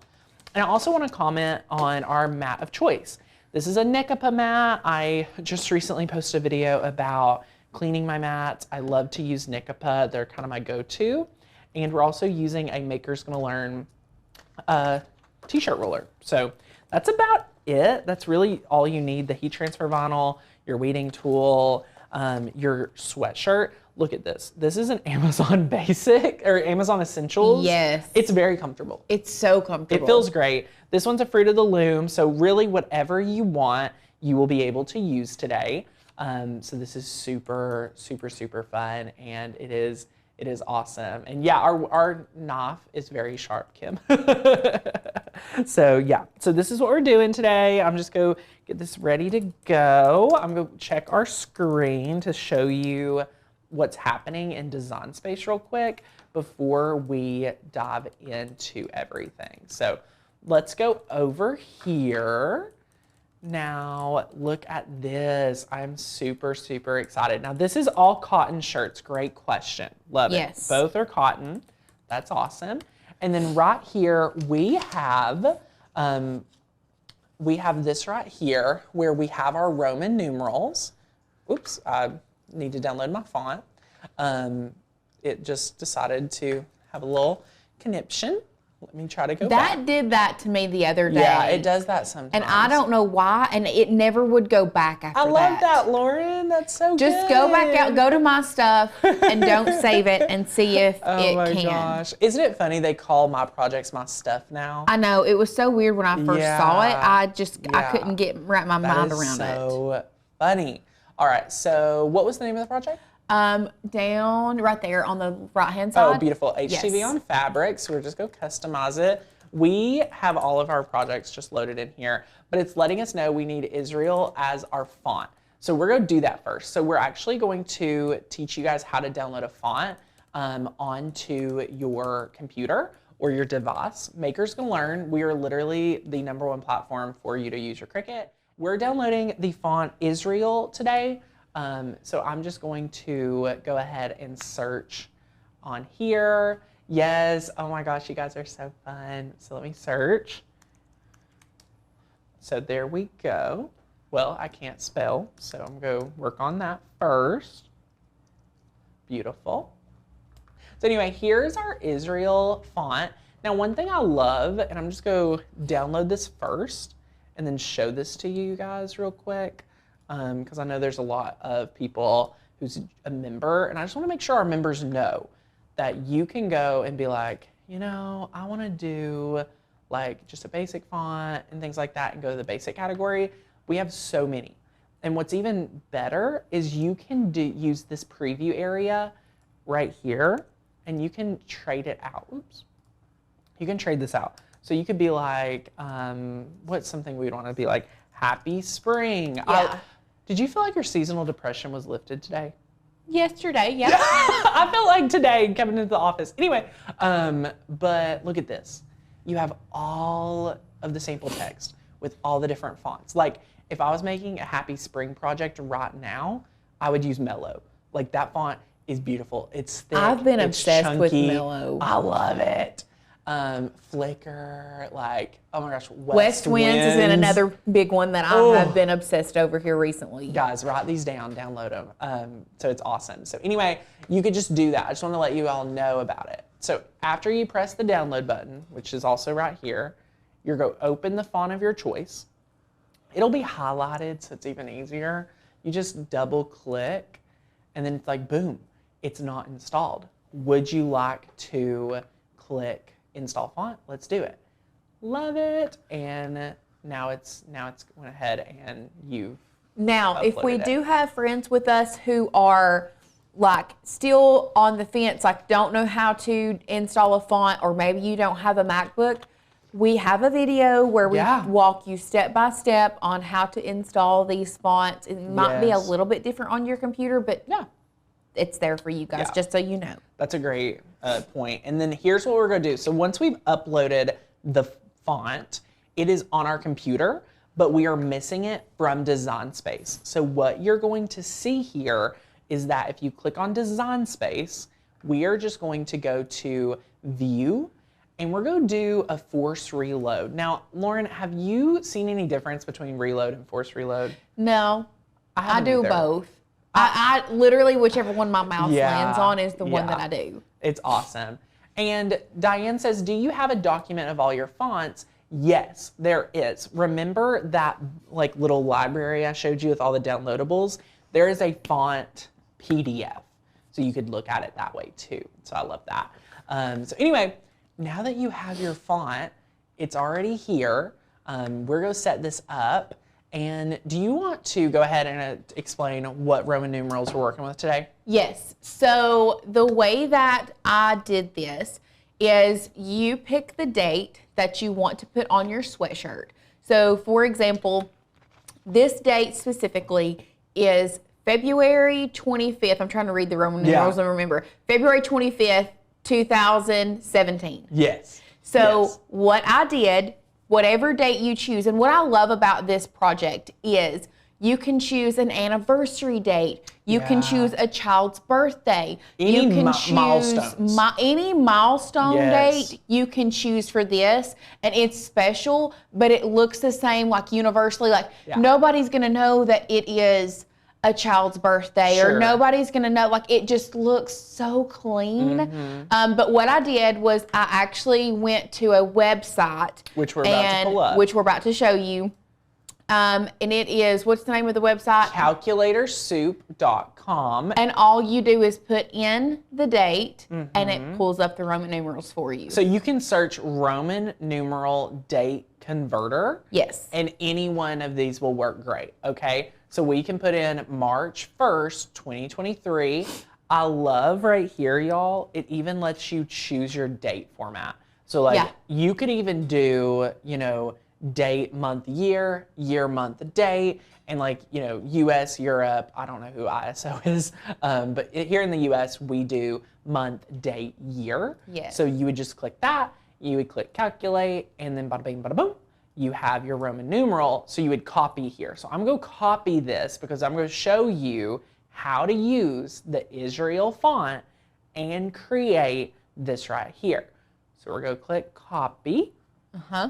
And I also want to comment on our mat of choice. This is a Nicopa mat. I just recently posted a video about cleaning my mats. I love to use Nicopa. They're kind of my go-to. And we're also using a Maker's Gonna Learn t-shirt roller. So that's about it. That's really all you need. The heat transfer vinyl, your weeding tool, your sweatshirt. Look at this. This is an Amazon Basic or Amazon Essentials. Yes. It's very comfortable. It's so comfortable. It feels great. This one's a Fruit of the Loom. So really whatever you want, you will be able to use today. So this is super, super, super fun. And it is awesome. And yeah, our knife is very sharp, Kim. So yeah, so this is what we're doing today. I'm just go get this ready to go. I'm gonna check our screen to show you what's happening in Design Space real quick before we dive into everything. So let's go over here. Now look at this. I'm super, super excited. Now this is all cotton shirts. Great question. Love it. Yes. Both are cotton. That's awesome. And then right here we have this right here where we have our Roman numerals. Oops, I need to download my font. It just decided to have a little conniption. Let me try to go back. That did that to me the other day. Yeah, it does that sometimes. And I don't know why, and it never would go back after that. I love that, Lauren. That's so good. Just go back out, go to my stuff, and don't save it, and see if Oh it my can. gosh. Isn't it funny they call my projects my stuff now? I know, it was so weird when I first saw it. I Yeah. couldn't wrap my mind around it. So funny. All right, so what was the name of the project? Down right there on the right-hand side. Oh, beautiful. HTV Yes. on fabric. So we're just going to customize it. We have all of our projects just loaded in here, but it's letting us know we need Israel as our font. So we're going to do that first. So we're actually going to teach you guys how to download a font onto your computer or your device. Maker's Gonna Learn. We are literally the #1 platform for you to use your Cricut. We're downloading the font Israel today. So I'm just going to go ahead and search on here. Yes, oh my gosh, you guys are so fun. So let me search. So there we go. Well, I can't spell, so I'm going to work on that first. Beautiful. So anyway, here's our Israel font. Now, one thing I love, and I'm just going to download this first and then show this to you guys real quick. Because I know there's a lot of people who's a member, and I just want to make sure our members know that you can go and be like, you know, I want to do like just a basic font and things like that and go to the basic category. We have so many. And what's even better is you can use this preview area right here and you can trade it out. Oops. You can trade this out. So you could be like, what's something we'd want to be like, happy spring. Yeah. Did you feel like your seasonal depression was lifted today? Yesterday, yeah. I felt like today coming into the office. Anyway, but look at this. You have all of the sample text with all the different fonts. Like if I was making a happy spring project right now, I would use Mellow. Like that font is beautiful. It's thick. I've been it's obsessed chunky. with Mellow. I love it. Flickr, like, oh my gosh, West Winds is in another big one that I have been obsessed over here recently. Guys, write these down, download them. So it's awesome. So anyway, you could just do that. I just want to let you all know about it. So after you press the download button, which is also right here, you're going to open the font of your choice. It'll be highlighted, so it's even easier. You just double click, and then it's like, boom, it's not installed. Would you like to click install font? Let's do it. Love it. And now it's went ahead and you've Now, if we uploaded it. do have friends with us who are like still on the fence, like don't know how to install a font, or maybe you don't have a MacBook, we have a video where we walk you step by step on how to install these fonts. It might be a little bit different on your computer, but it's there for you guys, just so you know. That's a great point. And then here's what we're going to do. So once we've uploaded the font, it is on our computer, but we are missing it from Design Space. So what you're going to see here is that if you click on Design Space, we are just going to go to View, and we're going to do a force reload. Now, Lauren, have you seen any difference between reload and force reload? No, I do both. I literally, whichever one my mouse lands on is the one that I do. It's awesome. And Diane says, do you have a document of all your fonts? Yes, there is. Remember that like little library I showed you with all the downloadables? There is a font PDF. So you could look at it that way too. So I love that. So anyway, now that you have your font, it's already here. We're going to set this up. And do you want to go ahead and explain what Roman numerals we're working with today? Yes. So the way that I did this is you pick the date that you want to put on your sweatshirt. So for example, this date specifically is February 25th. I'm trying to read the Roman numerals and remember. February 25th, 2017. Yes. So what I did, whatever date you choose, and what I love about this project is you can choose an anniversary date. You can choose a child's birthday. Any you can choose milestones. Any milestone date you can choose for this, and it's special, but it looks the same like universally. Like nobody's gonna know that it is a child's birthday, or nobody's gonna know. Like it just looks so clean. But what I did was I actually went to a website, which we're about to pull up, which we're about to show you. And it is, what's the name of the website? CalculatorSoup.com. And all you do is put in the date, and it pulls up the Roman numerals for you. So you can search Roman numeral date converter. Yes. And any one of these will work great, okay? So we can put in March 1st, 2023. I love right here, y'all, it even lets you choose your date format. So like you could even do, you know, date, month, year, year, month, date, and like, you know, US, Europe, I don't know who ISO is, but here in the US, we do month, date, year. Yes. So you would just click that, you would click calculate, and then bada bing, bada boom, you have your Roman numeral. So you would copy here. So I'm going to copy this because I'm going to show you how to use the Israel font and create this right here. So we're going to click copy.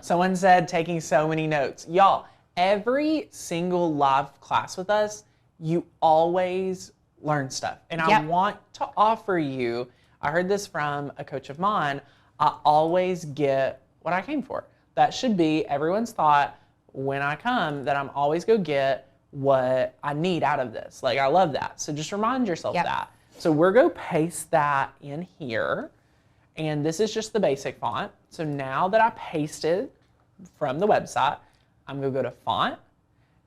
Someone said taking so many notes. Y'all, every single live class with us, you always learn stuff. And I want to offer you, I heard this from a coach of mine, I always get what I came for. That should be everyone's thought when I come, that I'm always go get what I need out of this. Like, I love that. So just remind yourself that. So we're going to paste that in here. And this is just the basic font. So now that I pasted from the website, I'm going to go to font,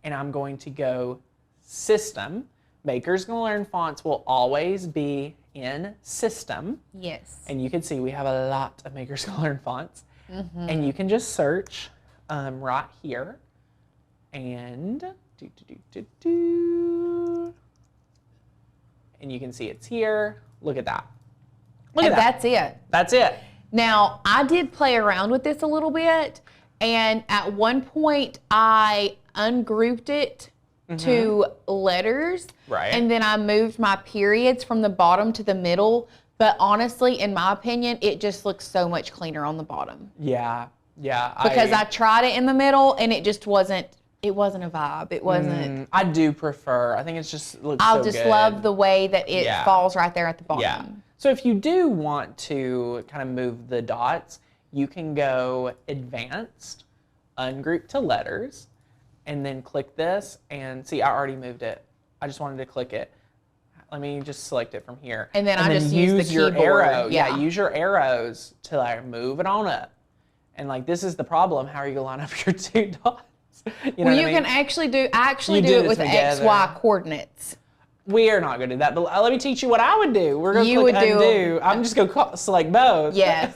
and I'm going to go system. Makers Gonna Learn fonts will always be in system. Yes. And you can see we have a lot of Makers Gonna Learn fonts. And you can just search right here. And and you can see it's here. Look at that. And that's it. That's it. Now, I did play around with this a little bit, and at one point I ungrouped it to letters, and then I moved my periods from the bottom to the middle. But honestly, in my opinion, it just looks so much cleaner on the bottom. Yeah, yeah. Because I tried it in the middle, and it just wasn't. It wasn't a vibe. It wasn't. I do prefer. I think it's just looks so good. I just love the way that it falls right there at the bottom. Yeah. So if you do want to kind of move the dots, you can go advanced, ungroup to letters, and then click this. And see, I already moved it. I just wanted to click it. Let me just select it from here. And then I just use the your keyboard. arrow. Yeah, use your arrows to like move it on up. And like this is the problem. How are you gonna line up your two dots? You know what I mean? can actually do You do do it this with together. XY coordinates. We are not going to do that, but let me teach you what I would do. We're going to You click would do- undo. I'm just going to select both. Yes.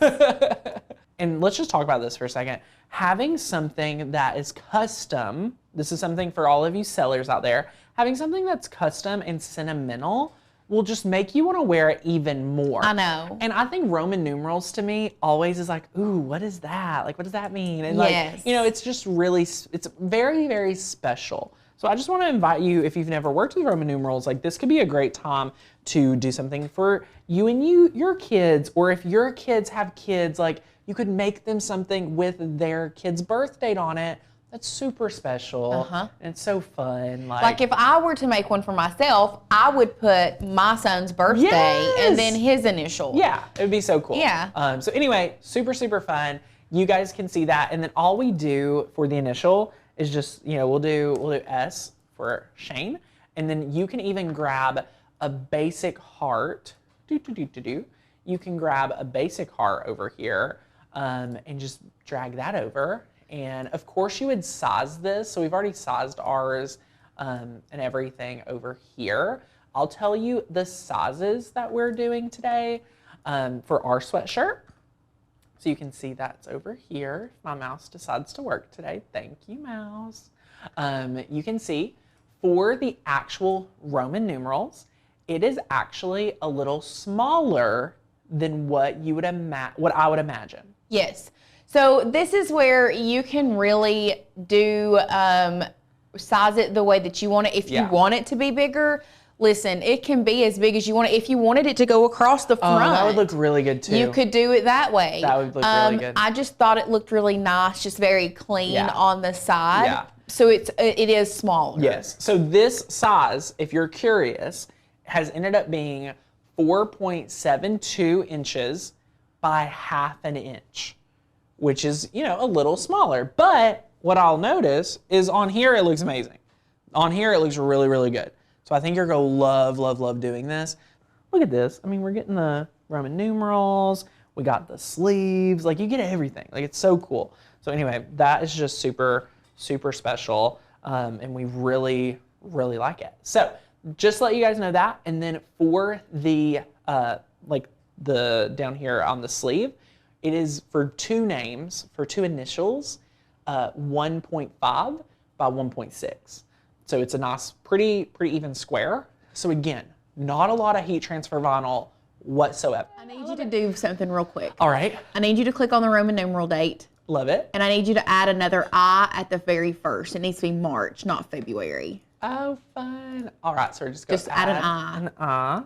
And let's just talk about this for a second. Having something that is custom, this is something for all of you sellers out there, having something that's custom and sentimental will just make you want to wear it even more. I know. And I think Roman numerals to me always is like, ooh, what is that? Like, what does that mean? And Yes. like, you know, it's just really, it's very, very special. So I just want to invite you, if you've never worked with Roman numerals, like this could be a great time to do something for you and your kids, or if your kids have kids, like you could make them something with their kid's birth date on it. That's super special. And it's so fun. Like if I were to make one for myself, I would put my son's birthday and then his initial. Yeah, it would be so cool. Yeah. So anyway, super, super fun. You guys can see that. And then all we do for the initial is just, you know, we'll do S for Shane. And then you can even grab a basic heart. You can grab a basic heart over here and just drag that over. And of course you would size this. So we've already sized ours and everything over here. I'll tell you the sizes that we're doing today for our sweatshirt. So you can see that's over here. If my mouse decides to work today, thank you, mouse. You can see for the actual Roman numerals, it is actually a little smaller than what you would what I would imagine. Yes. So this is where you can really do size it the way that you want it. If you want it to be bigger, listen, it can be as big as you want it. If you wanted it to go across the front, that would look really good too. you could do it that way. That would look really good. I just thought it looked really nice, just very clean on the side. Yeah. So it is smaller. Yes. So this size, if you're curious, has ended up being 4.72 inches by half an inch, which is, you know, a little smaller. But what I'll notice is on here, it looks amazing. On here, it looks really, really good. So I think you're going to love, love, love doing this. Look at this. I mean, we're getting the Roman numerals. We got the sleeves. Like, you get everything. Like, it's so cool. So anyway, that is just super, super special. And we really, really like it. So just to let you guys know that. And then for the, down here on the sleeve, it is for two names, for two initials, 1.5 by 1.6. So it's a nice, pretty even square. So again, not a lot of heat transfer vinyl whatsoever. I need you to do something real quick. All right. I need you to click on the Roman numeral date. Love it. And I need you to add another I at the very first. It needs to be March, not February. Oh, fun. All right, so we're just going to add an I. An I.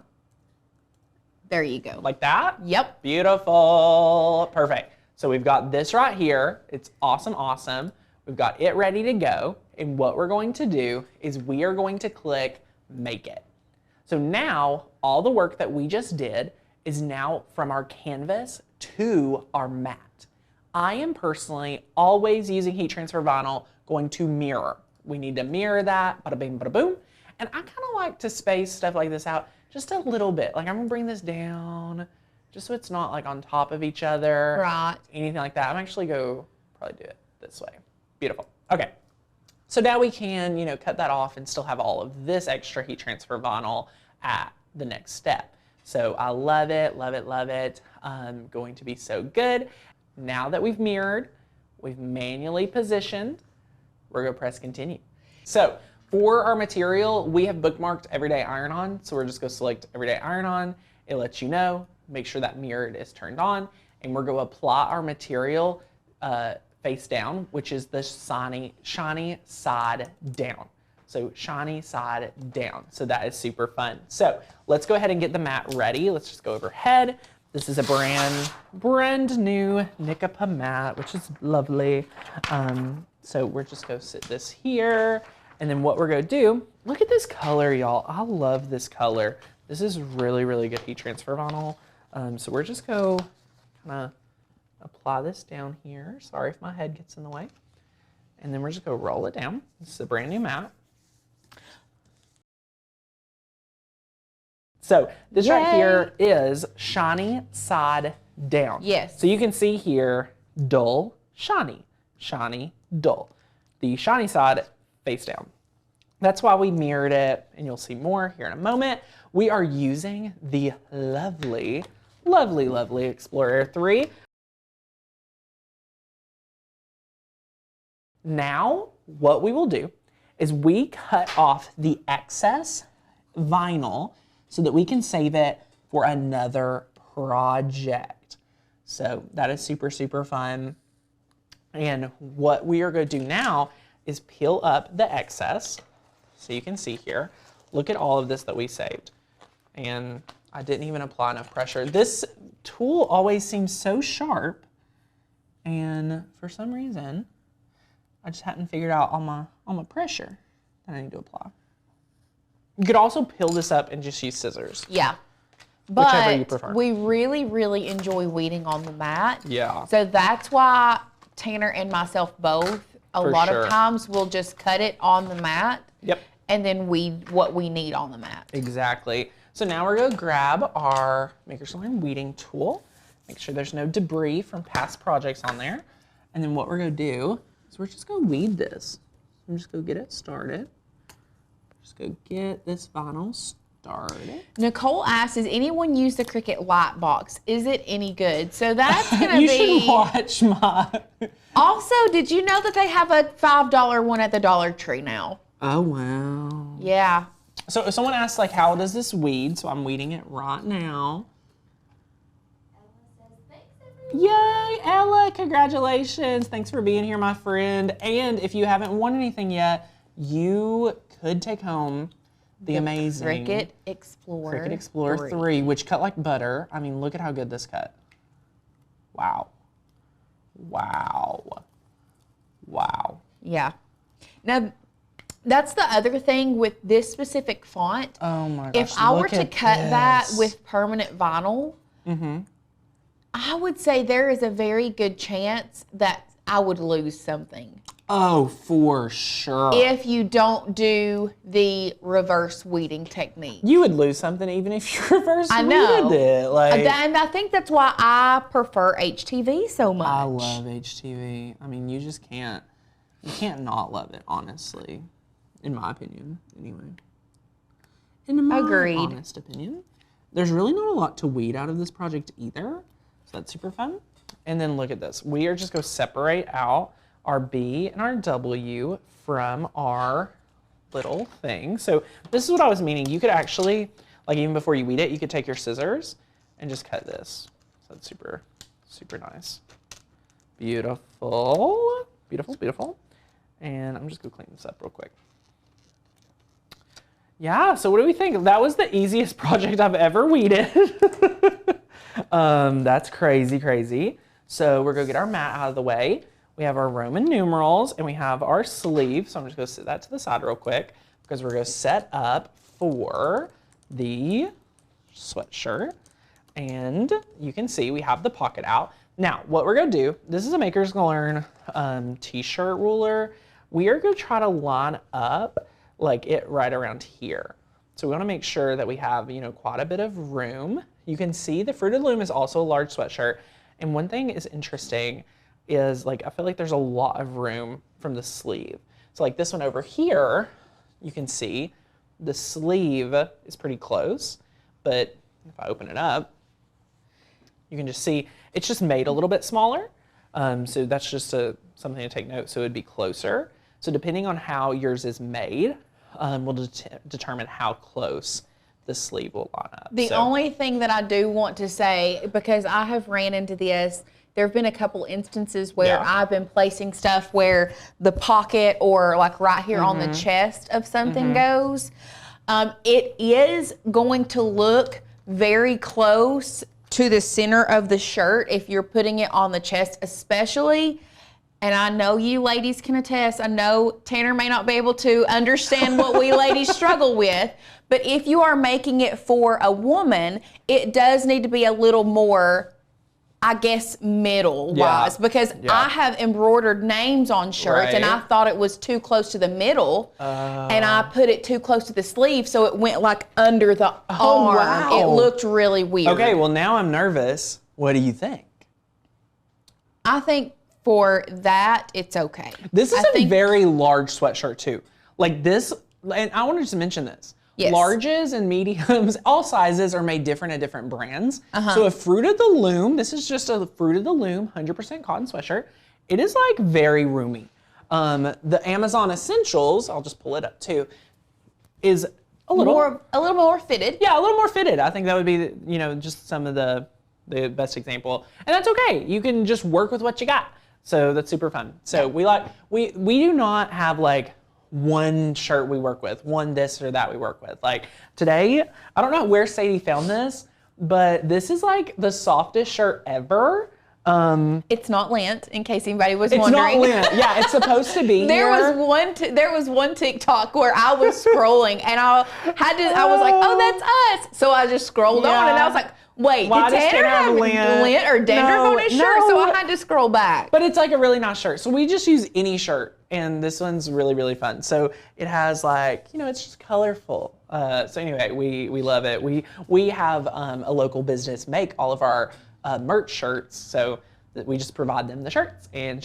There you go. Like that? Yep. Beautiful. Perfect. So we've got this right here. It's awesome, awesome. We've got it ready to go. And what we're going to do is we are going to click Make It. So now all the work that we just did is now from our canvas to our mat. I am personally always using heat transfer vinyl going to mirror. We need to mirror that, bada bing, bada boom. And I kind of like to space stuff like this out just a little bit. Like I'm gonna bring this down just so it's not like on top of each other. Right. Anything like that. I'm actually probably do it this way. Beautiful. Okay. So now we can, you know, cut that off and still have all of this extra heat transfer vinyl at the next step. So I love it, love it, love it. Going to be so good. Now that we've mirrored, we've manually positioned, we're gonna press continue. So for our material, we have bookmarked Everyday Iron On. So we're just gonna select Everyday Iron On. It lets you know, make sure that mirrored is turned on, and we're gonna apply our material face down, which is the shiny side down. So shiny side down. So that is super fun. So let's go ahead and get the mat ready. Let's just go overhead. This is a brand new Nicopa mat, which is lovely. So we're just gonna sit this here. And then what we're gonna do, look at this color, y'all. I love this color. This is really, really good heat transfer vinyl. So we're just gonna kind of apply this down here. Sorry if my head gets in the way. And then we're just gonna roll it down. This is a brand new mat. So this right here is shiny side down. Yes. So you can see here, dull, shiny, shiny, dull. the shiny side face down. That's why we mirrored it, and you'll see more here in a moment. We are using the lovely, lovely, lovely Explorer 3. Now, what we will do is we cut off the excess vinyl so that we can save it for another project. So that is super, super fun. And what we are going to do now is peel up the excess. So you can see here, look at all of this that we saved. And I didn't even apply enough pressure. This tool always seems so sharp. And for some reason, I just hadn't figured out all my pressure that I need to apply. You could also peel this up and just use scissors. Yeah. Whichever you But prefer. we really, really enjoy weeding on the mat. Yeah. So that's why Tanner and myself both, a For lot sure. of times we'll just cut it on the mat. Yep. And then weed what we need on the mat. Exactly. So now we're gonna grab our Maker's Learn weeding tool. Make sure there's no debris from past projects on there. And then what we're gonna do is we're just gonna weed this. I'm just gonna get it started. Just go get this vinyl started. Nicole asked, does anyone use the Cricut light box? Is it any good? So that's gonna You be. should watch my. Also, did you know that they have a $5 one at the Dollar Tree now? Oh wow. Yeah. So someone asked like, how does this weed? So I'm weeding it right now. Yay, Ella, congratulations. Thanks for being here, my friend. And if you haven't won anything yet, you could take home the amazing Cricut Explorer 3, which cut like butter. I mean, look at how good this cut. Wow. Wow. Wow. Yeah. Now, that's the other thing with this specific font. Oh my gosh. If I were look to at cut that this. with permanent vinyl, I would say there is a very good chance that I would lose something. Oh, for sure. If you don't do the reverse weeding technique. You would lose something even if you reverse I know. weeded it. Like, And I think that's why I prefer HTV so much. I love HTV. I mean, you just can't. You can't not love it, honestly. In my opinion, anyway. In my Agreed. honest opinion. There's really not a lot to weed out of this project either. So that's super fun. And then look at this. We are just going to separate out our B and our W from our little thing. So this is what I was meaning. You could actually, like even before you weed it, you could take your scissors and just cut this. So that's super, super nice. Beautiful. Beautiful, beautiful. And I'm just going to clean this up real quick. Yeah, so what do we think? That was the easiest project I've ever weeded. That's crazy, crazy. So we're going to get our mat out of the way. We have our Roman numerals and we have our sleeve. So I'm just going to set that to the side real quick because we're going to set up for the sweatshirt. And you can see we have the pocket out. Now, what we're going to do, this is a Maker's Learn t-shirt ruler. We are going to try to line up like it right around here. So we want to make sure that we have, you know, quite a bit of room. You can see the Fruited Loom is also a large sweatshirt. And one thing is interesting is like, I feel like there's a lot of room from the sleeve. So like this one over here, you can see the sleeve is pretty close, but if I open it up, you can just see it's just made a little bit smaller. So that's just something to take note. So it'd be closer. So depending on how yours is made, will determine how close the sleeve will line up. The only thing that I do want to say, because I have ran into this, there have been a couple instances where I've been placing stuff where the pocket or like right here on the chest of something goes. It is going to look very close to the center of the shirt if you're putting it on the chest especially. And I know you ladies can attest. I know Tanner may not be able to understand what we ladies struggle with, but if you are making it for a woman, it does need to be a little more, I guess, middle-wise, because I have embroidered names on shirts, and I thought it was too close to the middle, and I put it too close to the sleeve, so it went like under the arm. Wow. It looked really weird. Okay, well now I'm nervous. What do you think? I think for that, it's okay. This is a very large sweatshirt too. Like this, and I wanted to mention this. Yes. Larges and mediums, all sizes are made different at different brands. So a Fruit of the Loom, this is just a Fruit of the Loom 100% cotton sweatshirt. It is like very roomy. The Amazon Essentials, I'll just pull it up too, is a little more fitted. Yeah, a little more fitted. I think that would be, you know, just some of the best example. And that's okay. You can just work with what you got. So that's super fun. So we do not have like one shirt we work with, one this or that we work with. Like today, I don't know where Sadie found this, but this is like the softest shirt ever. It's not lint, in case anybody was wondering. It's not lint. Yeah, it's supposed to be. There was one TikTok where I was scrolling and I was like, oh, that's us. So I just scrolled on and I was like, wait, did Tanner have lint or dandruff on his shirt? So I had to scroll back. But it's like a really nice shirt. So we just use any shirt, and this one's really, really fun. So it has like, you know, it's just colorful. So anyway, we love it. We have a local business make all of our merch shirts, so that we just provide them the shirts, and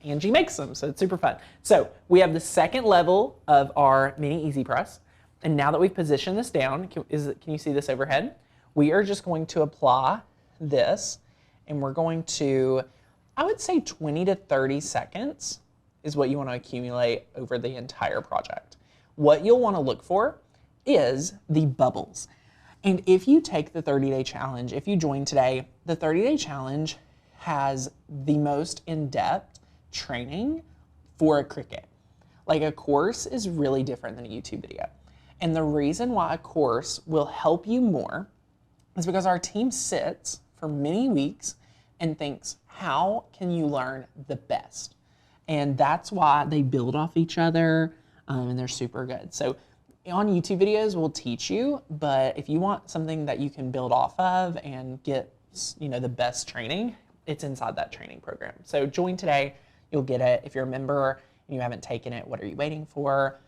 Angie makes them, so it's super fun. So we have the second level of our mini Easy Press, and now that we've positioned this down, can you see this overhead? We are just going to apply this, and we're going to, I would say 20 to 30 seconds is what you want to accumulate over the entire project. What you'll want to look for is the bubbles. And if you take the 30-day challenge, if you join today, the 30-day challenge has the most in-depth training for a Cricut. Like a course is really different than a YouTube video. And the reason why a course will help you more is because our team sits for many weeks and thinks, how can you learn the best? And that's why they build off each other, and they're super good. So on YouTube videos, we'll teach you, but if you want something that you can build off of and get, you know, the best training, it's inside that training program. So join today, you'll get it. If you're a member and you haven't taken it, what are you waiting for?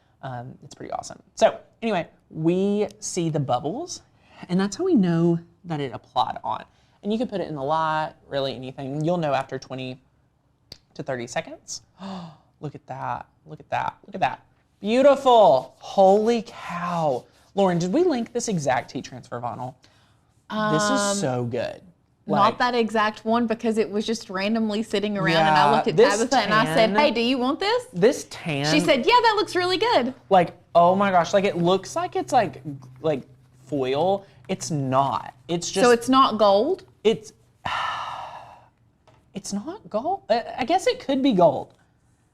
It's pretty awesome. So anyway, we see the bubbles, and that's how we know that it applied on. And you can put it in the light, really anything. You'll know after 20 to 30 seconds. Oh, look at that, look at that, look at that. Beautiful. Holy cow. Lauren, did we link this exact heat transfer vinyl? This is so good. Not that exact one, because it was just randomly sitting around, and I looked at Tabitha and I said, hey, do you want this? This tan. She said, yeah, that looks really good. Like, oh my gosh, like it looks like it's like foil. It's not. It's just. So it's not gold? It's not gold. I guess it could be gold.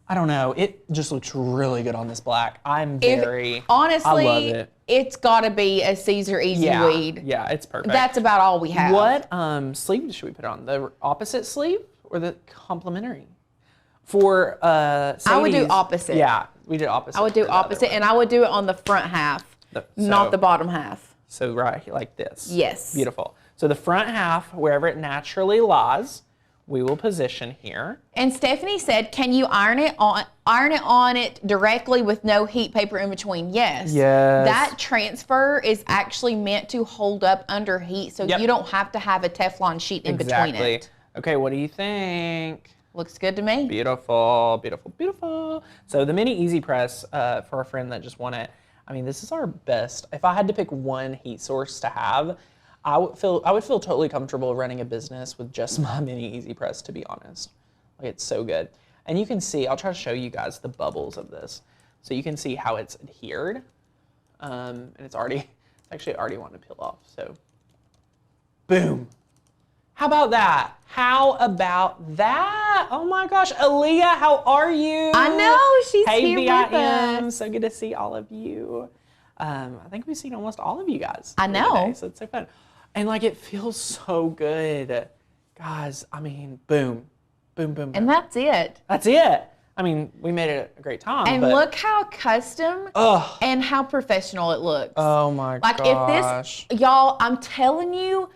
I don't know. It just looks really good on this black. Honestly, I love it. It's got to be a Caesar Easy Weed. Yeah, it's perfect. That's about all we have. What sleeve should we put on? The opposite sleeve or the complementary? For Sadie's, I would do opposite. Yeah, we did opposite. I would do opposite, and I would do it on the front half, not the bottom half. So right like this. Yes. Beautiful. So the front half, wherever it naturally lies, we will position here. And Stephanie said, can you iron it on it directly with no heat paper in between? Yes. Yes. That transfer is actually meant to hold up under heat, so you don't have to have a Teflon sheet in between it. Okay, what do you think? Looks good to me. Beautiful, beautiful, beautiful. So the mini Easy Press, for a friend that just won it, I mean, this is our best. If I had to pick one heat source to have, I would feel totally comfortable running a business with just my mini Easy Press, to be honest. Like, it's so good. And you can see, I'll try to show you guys the bubbles of this. So you can see how it's adhered. And it's actually already wanting to peel off, so. Boom. How about that? How about that? Oh my gosh, Aaliyah, how are you? I know, she's here with BIM. us. So good to see all of you. I think we've seen almost all of you guys. I know. Today, so it's so fun. And like, it feels so good. Guys, I mean, boom, boom, boom, boom. And that's it. That's it. I mean, we made it a great time. And look how custom and how professional it looks. Oh my gosh. Like if this, y'all, I'm telling you,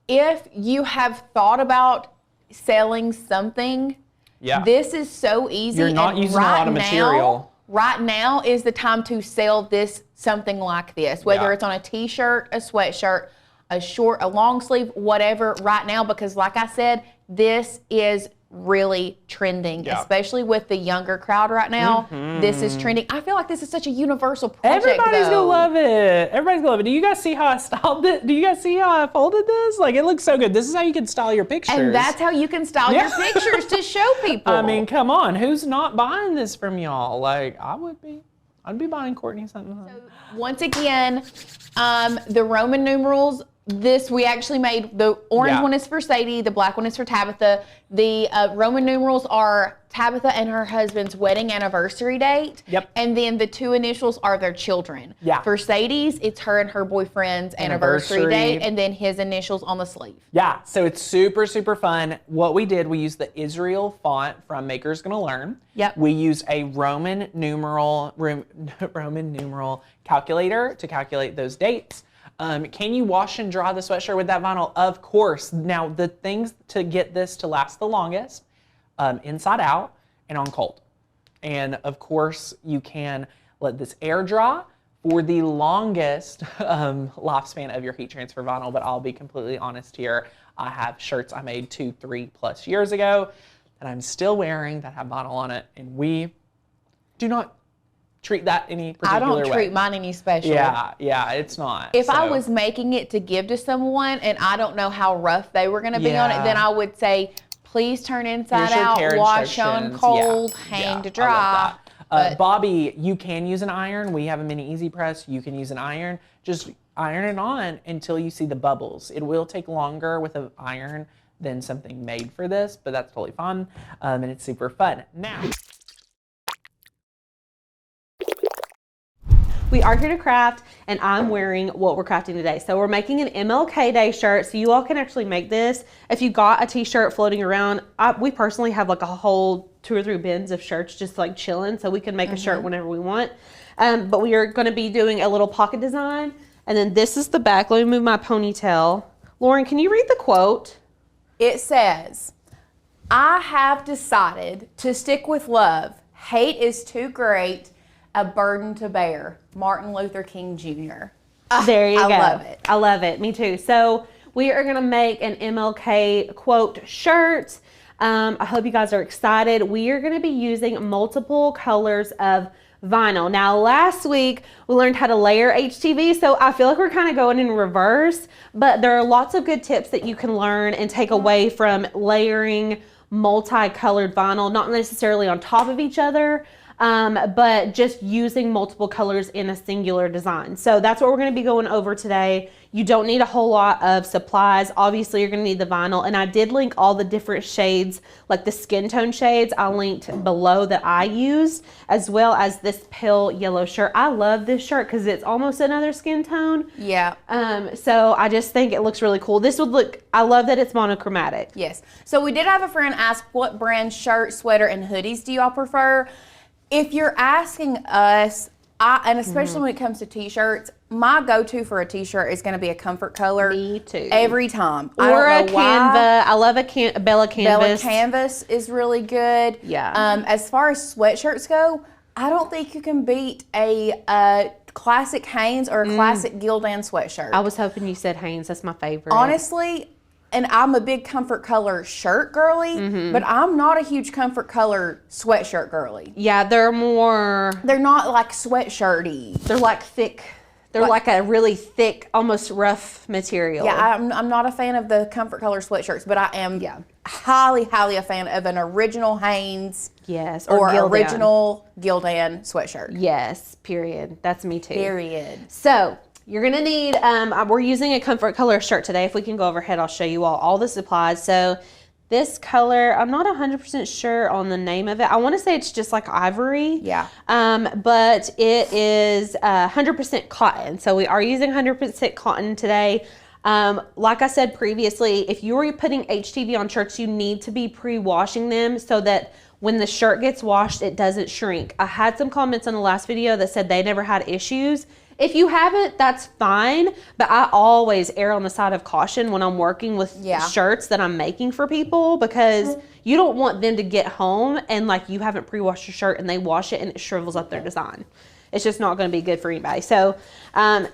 if you have thought about selling something, this is so easy. You're not using a lot of material. Right now is the time to sell something like this, whether it's on a t-shirt, a sweatshirt, a long sleeve, whatever, right now, because like I said, this is really trending, especially with the younger crowd right now. This is trending. I feel like this is such a universal project. Everybody's gonna love it. Everybody's gonna love it. Do you guys see how I styled it? Do you guys see how I folded this? Like, it looks so good. This is how you can style your pictures. And that's how you can style your pictures to show people. I mean, come on. Who's not buying this from y'all? Like, I would be. I'd be buying Courtney something. So, once again, the Roman numerals, this we actually made. The orange one is for Sadie, the black one is for Tabitha. The Roman numerals are Tabitha and her husband's wedding anniversary date. Yep. And then the 2 initials are their children. Yeah. For Sadie's, it's her and her boyfriend's anniversary date, and then his initials on the sleeve. Yeah, so it's super, super fun. What we did, we used the Israel font from Maker's Gonna Learn. Yep. We use a Roman numeral calculator to calculate those dates. Can you wash and dry the sweatshirt with that vinyl? Of course. Now, the things to get this to last the longest, inside out and on cold. And of course, you can let this air dry for the longest lifespan of your heat transfer vinyl, but I'll be completely honest here. I have shirts I made 2-3+ years ago that I'm still wearing that have vinyl on it, and we do not treat that any particular way. I don't treat mine any special. Yeah, it's not. If I was making it to give to someone and I don't know how rough they were going to be on it, then I would say, please turn inside out, wash on cold, hang to dry. Bobby, you can use an iron. We have a mini easy press. You can use an iron. Just iron it on until you see the bubbles. It will take longer with an iron than something made for this, but that's totally fun, and it's super fun. Now, we are here to craft, and I'm wearing what we're crafting today. So we're making an MLK Day shirt, so you all can actually make this. If you got a t-shirt floating around, we personally have like a whole 2 or 3 bins of shirts just like chilling, so we can make a shirt whenever we want. But we are gonna be doing a little pocket design, and then this is the back. Let me move my ponytail. Lauren, can you read the quote? It says, I have decided to stick with love. Hate is too great, a burden to bear. Martin Luther King Jr. There you go. I love it. I love it. Me too. So we are going to make an MLK quote shirt. I hope you guys are excited. We are going to be using multiple colors of vinyl. Now, last week we learned how to layer HTV, so I feel like we're kind of going in reverse, but there are lots of good tips that you can learn and take away from layering multicolored vinyl, not necessarily on top of each other, but just using multiple colors in a singular design. So that's what we're going to be going over today. You don't need a whole lot of supplies. Obviously, you're going to need the vinyl, and I did link all the different shades, like the skin tone shades I linked below that I used, as well as this pale yellow shirt. I love this shirt because it's almost another skin tone. Yeah. So I just think it looks really cool. This would look, I love that it's monochromatic. Yes. So we did have a friend ask, what brand shirt, sweater, and hoodies do y'all prefer? If you're asking us, and especially when it comes to t-shirts, my go-to for a t-shirt is going to be a comfort color. Me too. Every time. Or a Canva. I love a Bella Canvas. Bella Canvas is really good. Yeah. As far as sweatshirts go, I don't think you can beat a classic Hanes or a classic Gildan sweatshirt. I was hoping you said Hanes. That's my favorite. Honestly, and I'm a big comfort color shirt girly, but I'm not a huge comfort color sweatshirt girly. Yeah, they're not like sweatshirty. They're like thick. They're like a really thick, almost rough material. Yeah, I'm not a fan of the comfort color sweatshirts, but I am highly, highly a fan of an original Hanes. Yes, or Gildan. Original Gildan sweatshirt. Yes, period. That's me too. Period. So you're gonna need, we're using a comfort color shirt today. If we can go overhead, I'll show you all the supplies. So this color, I'm not 100% sure on the name of it. I want to say it's just like ivory. Yeah. But it is 100% cotton. So we are using 100% cotton today. Like I said previously, if you are putting HTV on shirts, you need to be pre-washing them so that when the shirt gets washed, it doesn't shrink. I had some comments on the last video that said they never had issues. If you haven't, that's fine, but I always err on the side of caution when I'm working with shirts that I'm making for people, because you don't want them to get home and like you haven't pre-washed your shirt and they wash it and it shrivels up their design. It's just not going to be good for anybody. So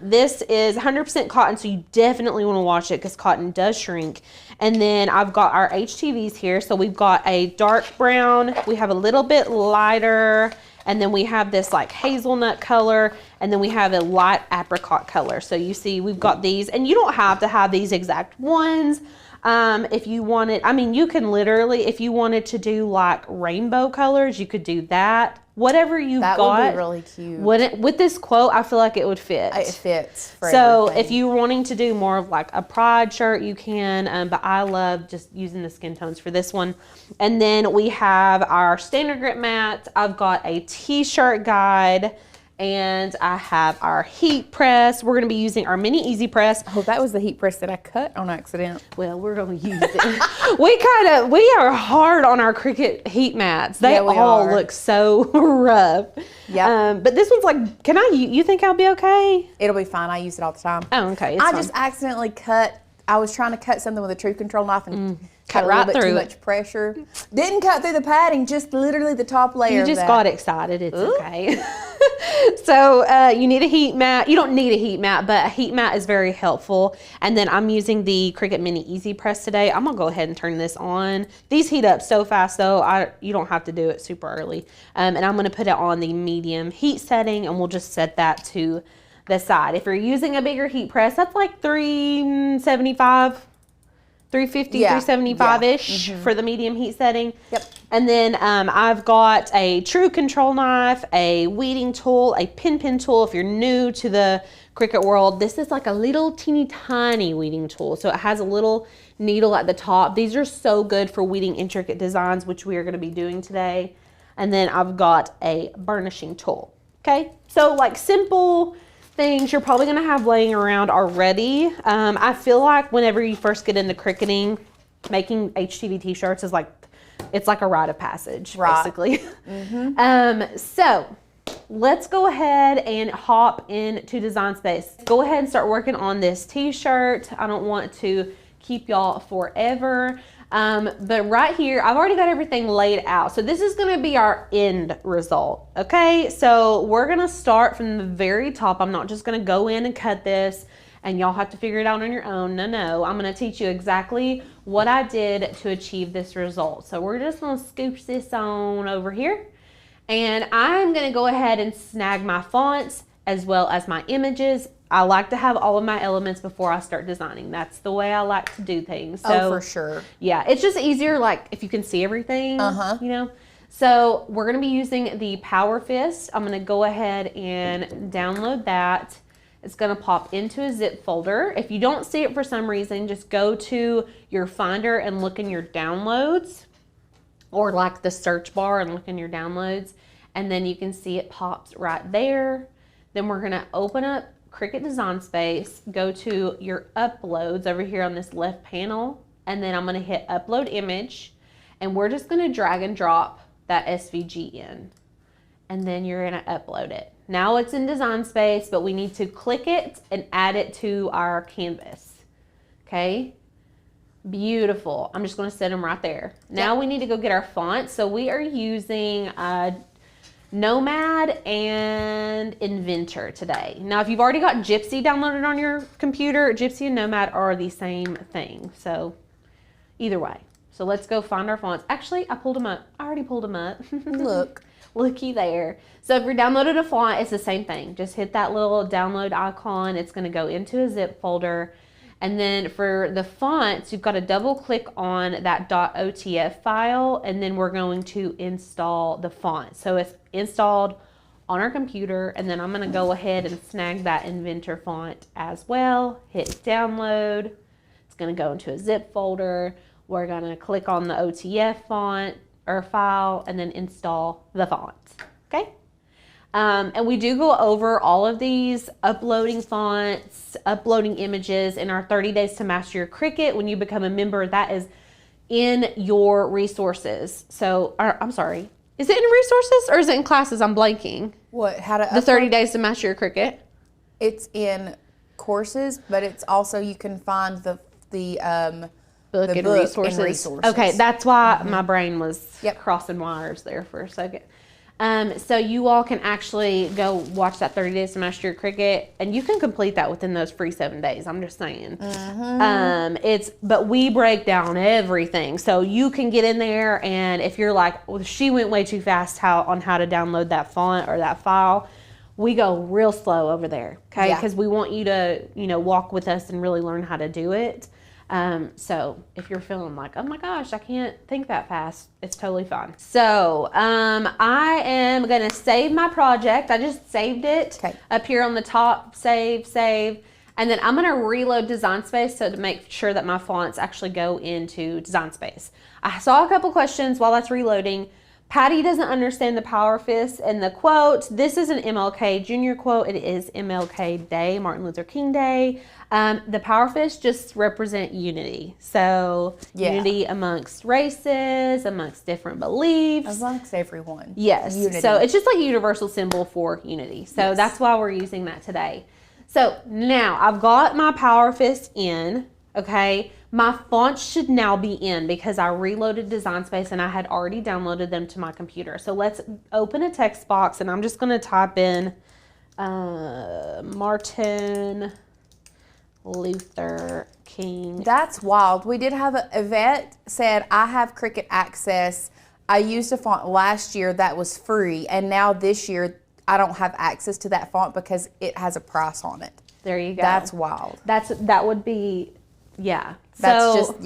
this is 100% cotton, so you definitely want to wash it because cotton does shrink. And then I've got our HTVs here. So we've got a dark brown, we have a little bit lighter, and then we have this like hazelnut color, and then we have a light apricot color. So you see we've got these, and you don't have to have these exact ones. If you wanted, I mean, you can literally, if you wanted to do like rainbow colors, you could do that. Whatever you've got. That would be really cute. With this quote, I feel like it would fit. It fits for So everything. if you're wanting to do more of like a pride shirt, you can, but I love just using the skin tones for this one. And then we have our standard grip mats. I've got a t-shirt guide, and I have our heat press. We're going to be using our mini easy press. Oh, that was the heat press that I cut on accident. Well, we're going to use it. we are hard on our Cricut heat mats. They all look so rough. Yeah. But this one's like, you think I'll be okay? It'll be fine. I use it all the time. Oh, okay. It's I fine. just accidentally cut. I was trying to cut something with a true control knife and cut cut a right little bit through too it. much pressure. Didn't cut through the padding, just literally the top layer. You of just that. got excited. It's okay. So you need a heat mat. You don't need a heat mat, but a heat mat is very helpful. And then I'm using the Cricut Mini Easy Press today. I'm gonna go ahead and turn this on. These heat up so fast though, you don't have to do it super early. And I'm gonna put it on the medium heat setting, and we'll just set that to the side. If you're using a bigger heat press, that's like 375. 350, Yeah. 375-ish for the medium heat setting. Yep. And then I've got a true control knife, a weeding tool, a pin tool. If you're new to the Cricut world, this is like a little teeny tiny weeding tool. So it has a little needle at the top. These are so good for weeding intricate designs, which we are going to be doing today. And then I've got a burnishing tool. Okay, so like simple things you're probably going to have laying around already. I feel like whenever you first get into cricketing, making HTV t-shirts is like, it's like a rite of passage, basically. So let's go ahead and hop into Design Space. Go ahead and start working on this t-shirt. I don't want to keep y'all forever. But right here, I've already got everything laid out. So this is gonna be our end result, okay? So we're gonna start from the very top. I'm not just gonna go in and cut this and y'all have to figure it out on your own. No, I'm gonna teach you exactly what I did to achieve this result. So we're just gonna scoop this on over here. And I'm gonna go ahead and snag my fonts as well as my images. I like to have all of my elements before I start designing. That's the way I like to do things. So, for sure. Yeah, it's just easier like if you can see everything, you know. So we're gonna be using the Power Fist. I'm gonna go ahead and download that. It's gonna pop into a zip folder. If you don't see it for some reason, just go to your Finder and look in your downloads, or like the search bar and look in your downloads, and then you can see it pops right there. Then we're gonna open up Cricut Design Space, go to your uploads over here on this left panel, and then I'm gonna hit upload image, and we're just gonna drag and drop that SVG in, and then you're gonna upload it. Now it's in Design Space, but we need to click it and add it to our canvas, okay? Beautiful. I'm just gonna set them right there. Now we need to go get our font. So we are using Nomad and Inventor today. Now, if you've already got Gypsy downloaded on your computer, Gypsy and Nomad are the same thing. So either way. So let's go find our fonts. Actually, I pulled them up. I already pulled them up. Look. Looky there. So if you're downloaded a font, it's the same thing. Just hit that little download icon. It's gonna go into a zip folder. And then for the fonts, you've got to double click on that .otf file, and then we're going to install the font. So it's installed on our computer, and then I'm going to go ahead and snag that Inventor font as well. Hit download. It's going to go into a zip folder. We're going to click on the OTF font or file and then install the font. Okay? And we do go over all of these uploading fonts, uploading images in our 30 Days to Master Your Cricut. When you become a member, that is in your resources. So, I'm sorry, is it in resources or is it in classes? I'm blanking. What? How to The 30 Days to Master Your Cricut. It's in courses, but it's also, you can find the Book the and book resources. and resources. Okay, that's why my brain was crossing wires there for a second. So you all can actually go watch that 30 Days to Master Your Cricut, and you can complete that within those free 7 days. I'm just saying. But we break down everything, so you can get in there, and if you're like, well, she went way too fast on how to download that font or that file, we go real slow over there, okay? Because we want you to, walk with us and really learn how to do it. So if you're feeling like, oh my gosh, I can't think that fast, it's totally fine. So I am going to save my project. I just saved it up here on the top, save. And then I'm going to reload Design Space to make sure that my fonts actually go into Design Space. I saw a couple questions while that's reloading. Patty doesn't understand the power fist and the quote. This is an MLK Jr. quote. It is MLK Day, Martin Luther King Day. The power fist just represent unity. So unity amongst races, amongst different beliefs. Amongst everyone. Yes. Unity. So it's just like a universal symbol for unity. So that's why we're using that today. So now I've got my power fist in, okay? My fonts should now be in because I reloaded Design Space and I had already downloaded them to my computer. So let's open a text box and I'm just going to type in Martin Luther King. That's wild. We did have Yvette said, I have Cricut access. I used a font last year that was free, and now this year I don't have access to that font because it has a price on it. There you go. That's wild. That would be, yeah. That's so,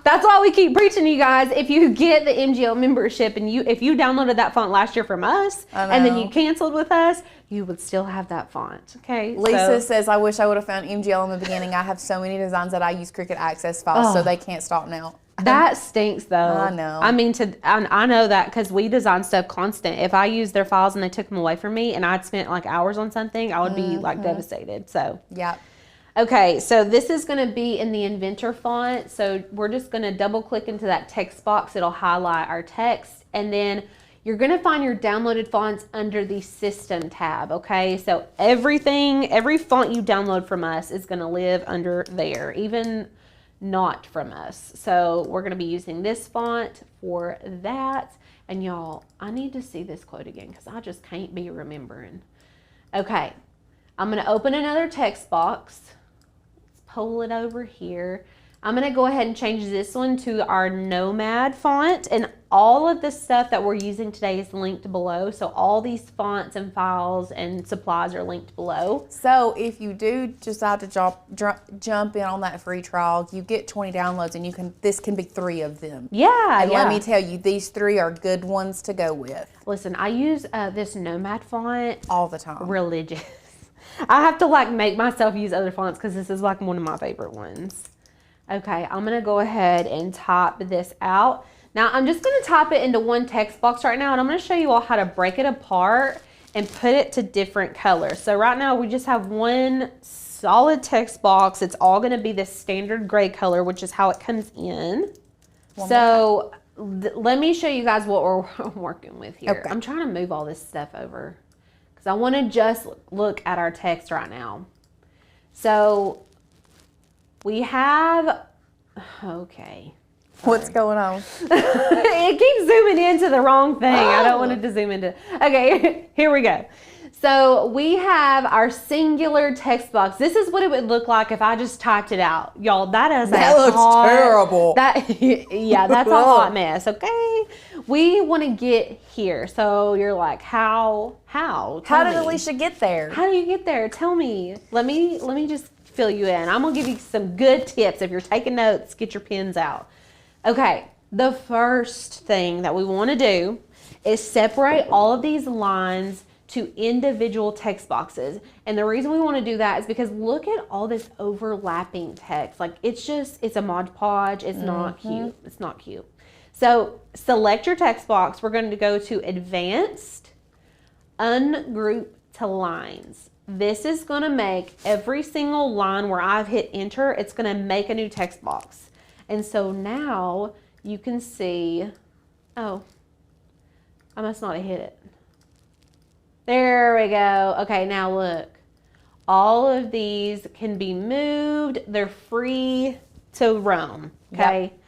that's why we keep preaching, you guys. If you get the MGL membership and if you downloaded that font last year from us and then you canceled with us, you would still have that font. Okay. Lisa says, I wish I would have found MGL in the beginning. I have so many designs that I use Cricut Access files, so they can't stop now. That stinks, though. I know. I mean, I know that because we design stuff constant. If I used their files and they took them away from me and I'd spent like hours on something, I would be like devastated. So. Yep. Okay, so this is going to be in the Inventor font. So we're just going to double click into that text box. It'll highlight our text. And then you're going to find your downloaded fonts under the System tab, okay? So every font you download from us is going to live under there, even not from us. So we're going to be using this font for that. And y'all, I need to see this quote again because I just can't be remembering. Okay, I'm going to open another text box. Pull it over here. I'm going to go ahead and change this one to our Nomad font, and all of the stuff that we're using today is linked below. So all these fonts and files and supplies are linked below. So if you do decide to jump in on that free trial, you get 20 downloads, and this can be 3 of them. Yeah, and let me tell you, these 3 are good ones to go with. Listen, I use this Nomad font all the time. Religious. I have to like make myself use other fonts because this is like one of my favorite ones. Okay, I'm going to go ahead and type this out. Now I'm just going to type it into one text box right now, and I'm going to show you all how to break it apart and put it to different colors. So right now we just have one solid text box. It's all going to be the standard gray color, which is how it comes in. So let me show you guys what we're working with here. Okay. I'm trying to move all this stuff over. I want to just look at our text right now. So we have, okay. What's going on? It keeps zooming into the wrong thing. I don't want it to zoom into, okay, here we go. So we have our singular text box. This is what it would look like if I just typed it out. Y'all, that looks terrible. Yeah, that's a hot mess, okay? We want to get here. So you're like, how? How did Alicia get there? How do you get there? Tell me. Let me just fill you in. I'm going to give you some good tips. If you're taking notes, get your pens out. Okay, the first thing that we want to do is separate all of these lines to individual text boxes. And the reason we want to do that is because look at all this overlapping text. Like it's a Mod Podge. It's not cute. It's not cute. So select your text box. We're going to go to Advanced, Ungroup to Lines. This is going to make every single line where I've hit enter, it's going to make a new text box. And so now you can see, oh, I must not have hit it. There we go. Okay, now look. All of these can be moved. They're free to roam, okay? Yep.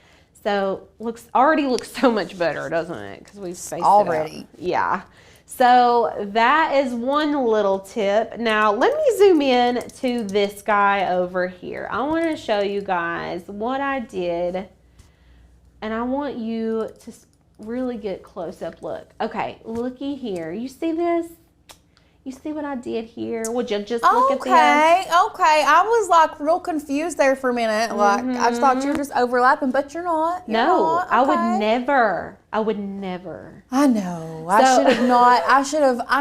So already looks so much better, doesn't it? Because we've spaced already. it out. Yeah. So that is one little tip. Now let me zoom in to this guy over here. I want to show you guys what I did, and I want you to really get close up look. Okay, looky here. You see this? You see what I did here? Would you just look at this? Okay. I was like real confused there for a minute. Like I just thought you were just overlapping, but you're not. No, not. I would never. I would never. I know. I should have not. I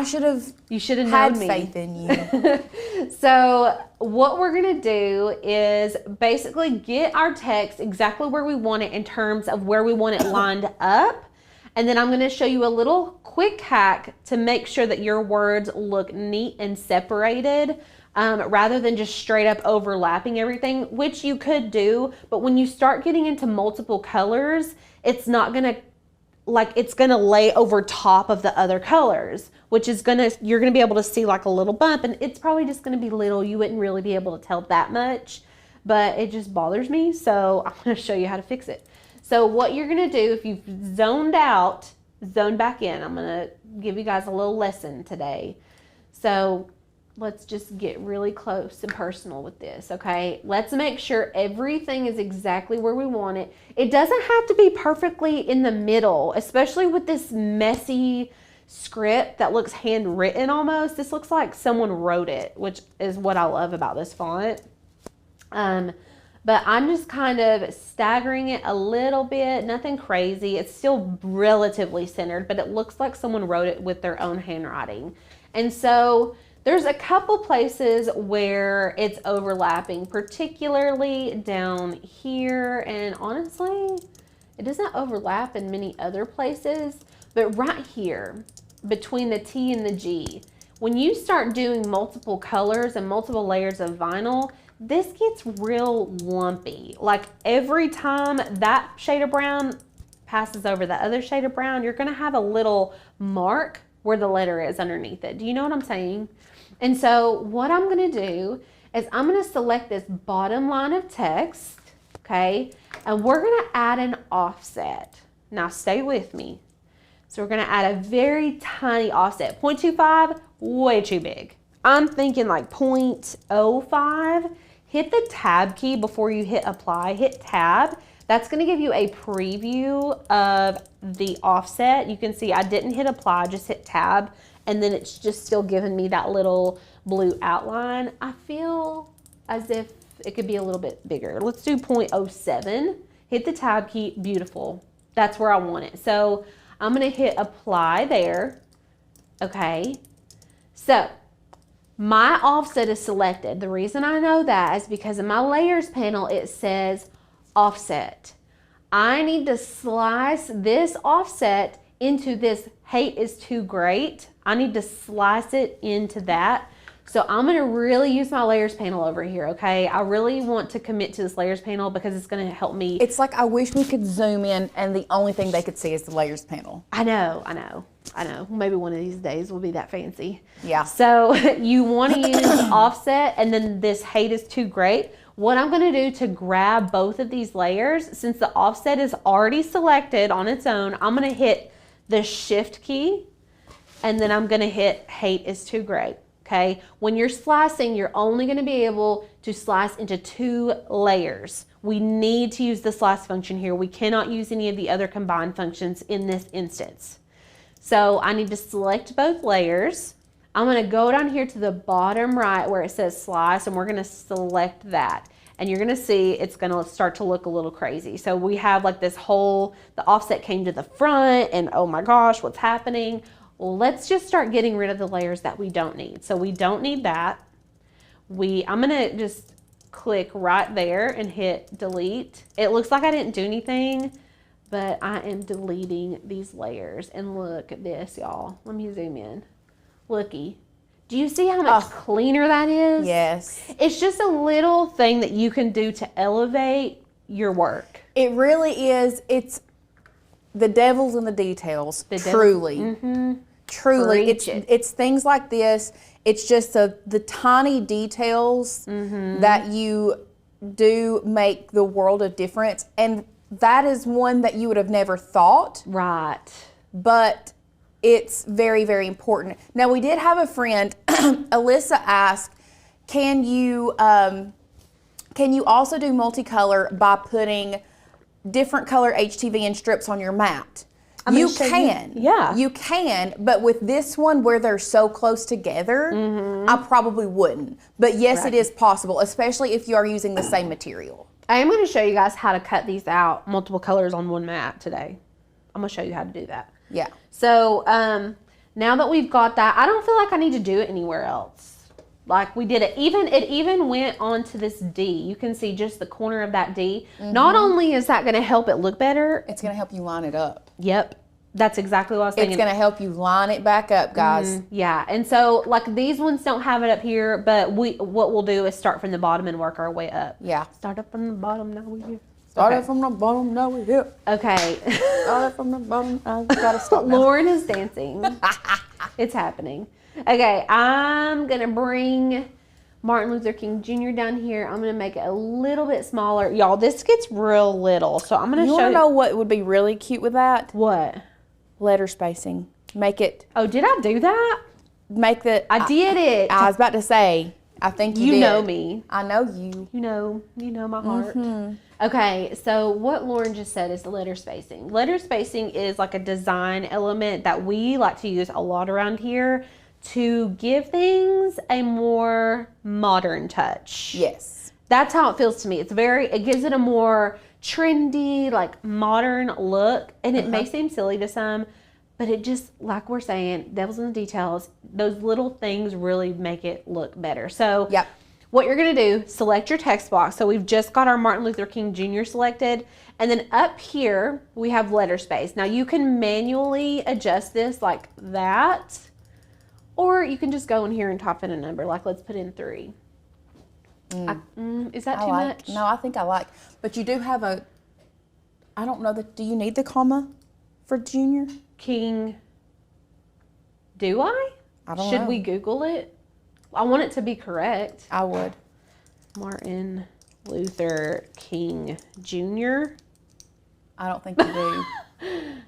should have. You should have had known me. faith in you. So what we're gonna do is basically get our text exactly where we want it in terms of where we want it lined up. And then I'm going to show you a little quick hack to make sure that your words look neat and separated rather than just straight up overlapping everything, which you could do. But when you start getting into multiple colors, it's not going to, it's going to lay over top of the other colors, which is you're going to be able to see like a little bump, and it's probably just going to be little. You wouldn't really be able to tell that much, but it just bothers me. So I'm going to show you how to fix it. So what you're gonna do, if you've zoned out, zone back in. I'm gonna give you guys a little lesson today. So let's just get really close and personal with this, okay? Let's make sure everything is exactly where we want it. It doesn't have to be perfectly in the middle, especially with this messy script that looks handwritten almost. This looks like someone wrote it, which is what I love about this font. But I'm just kind of staggering it a little bit, nothing crazy. It's still relatively centered, but it looks like someone wrote it with their own handwriting. And so there's a couple places where it's overlapping, particularly down here. And honestly, it doesn't overlap in many other places, but right here between the T and the G, when you start doing multiple colors and multiple layers of vinyl, this gets real lumpy. Like every time that shade of brown passes over the other shade of brown, you're gonna have a little mark where the letter is underneath it. Do you know what I'm saying? And so what I'm gonna do is I'm gonna select this bottom line of text, okay? And we're gonna add an offset. Now stay with me. So we're gonna add a very tiny offset. 0.25, way too big. I'm thinking like 0.05. Hit the tab key before you hit apply. Hit tab. That's going to give you a preview of the offset. You can see I didn't hit apply, just hit tab, and then it's just still giving me that little blue outline. I feel as if it could be a little bit bigger. Let's do 0.07. Hit the tab key. Beautiful. That's where I want it. So I'm going to hit apply there. Okay. So my offset is selected. The reason I know that is because in my layers panel, it says offset. I need to slice this offset into this hate is too great. I need to slice it into that. So I'm gonna really use my layers panel over here, okay? I really want to commit to this layers panel because it's gonna help me. It's like I wish we could zoom in and the only thing they could see is the layers panel. I know. Maybe one of these days will be that fancy. Yeah. So you wanna use offset and then this hate is too great. What I'm gonna do to grab both of these layers, since the offset is already selected on its own, I'm gonna hit the shift key and then I'm gonna hit hate is too great. Okay, when you're slicing, you're only going to be able to slice into 2 layers. We need to use the slice function here. We cannot use any of the other combined functions in this instance. So I need to select both layers. I'm going to go down here to the bottom right where it says slice, and we're going to select that. And you're going to see it's going to start to look a little crazy. So we have like this whole, the offset came to the front, and oh my gosh, what's happening? Well, let's just start getting rid of the layers that we don't need. So we don't need that. I'm gonna just click right there and hit delete. It looks like I didn't do anything, but I am deleting these layers. And look at this, y'all. Let me zoom in. Looky. Do you see how much cleaner that is? Yes. It's just a little thing that you can do to elevate your work. It really is. It's the devil's in the details. Truly. Mm-hmm. Truly. It's things like this. It's just the tiny details that you do make the world of difference. And that is one that you would have never thought. Right. But it's very, very important. Now, we did have a friend, Alyssa, ask, can you also do multicolor by putting different color HTV and strips on your mat? You can. Yeah. You can, but with this one where they're so close together, I probably wouldn't. But yes, it is possible, especially if you are using the same material. I am going to show you guys how to cut these out, multiple colors on one mat today. I'm going to show you how to do that. Yeah. So now that we've got that, I don't feel like I need to do it anywhere else. Like we did it. It even went onto this D. You can see just the corner of that D. Not only is that going to help it look better. It's going to help you line it up. Yep. That's exactly what I was thinking. It's going to help you line it back up, guys. Yeah. And so like these ones don't have it up here, but what we'll do is start from the bottom and work our way up. Yeah. Start up from the bottom, now we're here. Started from the bottom, now we're here. Okay. Started from the bottom, I gotta stop now. Lauren is dancing. It's happening. Okay, I'm gonna bring Martin Luther King Jr. down here. I'm gonna make it a little bit smaller. Y'all, this gets real little, so I'm gonna show you. You wanna know what would be really cute with that? What? Letter spacing. Make it. Oh, did I do that? Make the. I did it. I was about to say, I think you did. You know me. I know you. You know my heart. Okay, so what Lauren just said is the letter spacing. Letter spacing is like a design element that we like to use a lot around here to give things a more modern touch. Yes. That's how it feels to me. It gives it a more trendy, like modern look, and it may seem silly to some, but it just, like we're saying, devil's in the details. Those little things really make it look better. So yep. What you're going to do, select your text box. So we've just got our Martin Luther King Jr. selected. And then up here, we have letter space. Now you can manually adjust this like that, or you can just go in here and type in a number. Like let's put in 3. Is that too much? No, I think I like. But you do have a, I don't know, do you need the comma for Junior? King. Do I? I don't know. Should we Google it? I want it to be correct. I would. Martin Luther King Jr. I don't think you do.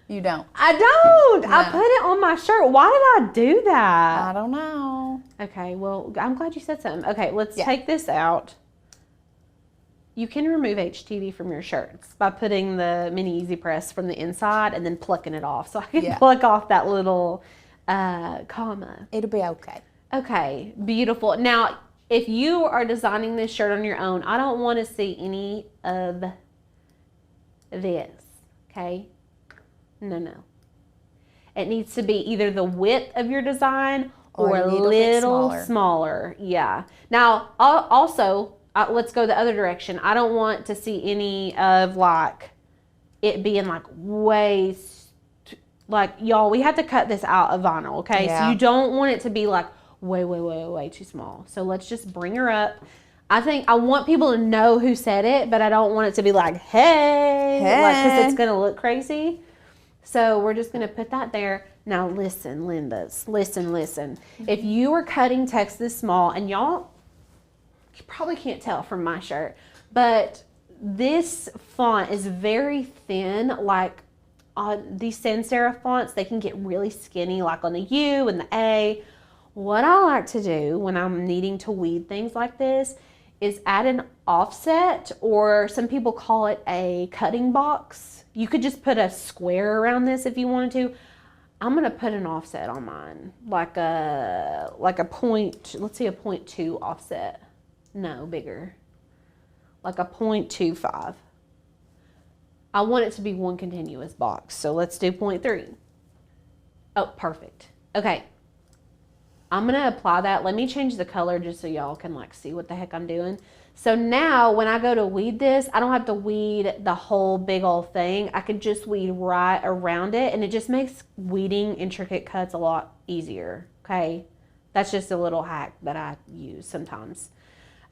You don't. I don't. No. I put it on my shirt. Why did I do that? I don't know. Okay, well, I'm glad you said something. Okay, let's take this out. You can remove HTV from your shirts by putting the mini easy press from the inside and then plucking it off. So I can pluck off that little comma. It'll be okay. Okay, beautiful. Now, if you are designing this shirt on your own, I don't want to see any of this, okay? No. It needs to be either the width of your design or a little smaller. Yeah. Now, also, let's go the other direction. I don't want to see any of like it being like way, like y'all, we had to cut this out of vinyl, okay? Yeah. So you don't want it to be like way too small. So let's just bring her up. I want people to know who said it, but I don't want it to be like, hey. Like, because it's going to look crazy. So we're just going to put that there. Now listen, Lindas, listen. If you are cutting text this small, and y'all you probably can't tell from my shirt, but this font is very thin. Like on these sans serif fonts, they can get really skinny, like on the U and the A. What I like to do when I'm needing to weed things like this is add an offset, or some people call it a cutting box. You could just put a square around this if you wanted to. I'm gonna put an offset on mine, like a point, let's see, a 0.2 offset. No, bigger, like a 0.25. I want it to be one continuous box, so let's do 0.3. Oh, perfect. Okay. I'm going to apply that. Let me change the color just so y'all can like see what the heck I'm doing. So now when I go to weed this, I don't have to weed the whole big old thing. I can just weed right around it, and it just makes weeding intricate cuts a lot easier. Okay. That's just a little hack that I use sometimes.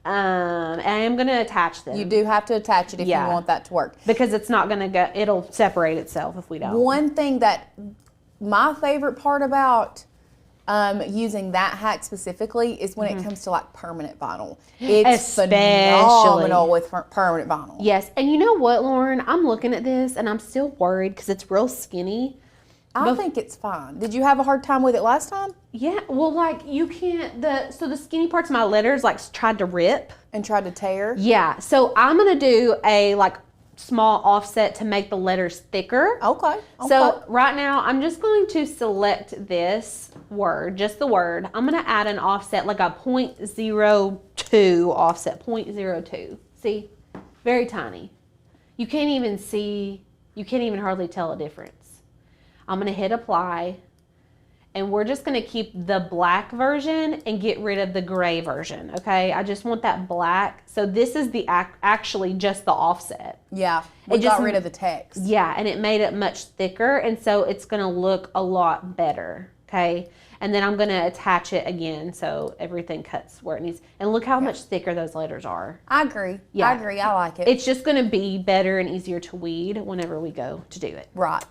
And I am going to attach them. You do have to attach it if you want that to work. Because it's not going to go, it'll separate itself if we don't. One thing that my favorite part about using that hack specifically is when it comes to like permanent vinyl. It's Especially. phenomenal with permanent vinyl. Yes, and you know what, Lauren? I'm looking at this and I'm still worried because it's real skinny. I think it's fine. Did you have a hard time with it last time? Yeah, well, like you can't, so the skinny parts of my letters like tried to rip. And tried to tear? Yeah, so I'm going to do a like small offset to make the letters thicker. Okay. So right now I'm just going to select this word, just the word. I'm going to add an offset like a 0.02 offset, 0.02. See? Very tiny. You can't even see, you can't even hardly tell a difference. I'm going to hit apply, and we're just going to keep the black version and get rid of the gray version, okay? I just want that black. So this is the actually just the offset. Yeah, we got rid of the text. Yeah, and it made it much thicker, and so it's going to look a lot better, okay? And then I'm going to attach it again so everything cuts where it needs. And look how much thicker those letters are. I agree. Yeah. I agree. I like it. It's just going to be better and easier to weed whenever we go to do it. Right.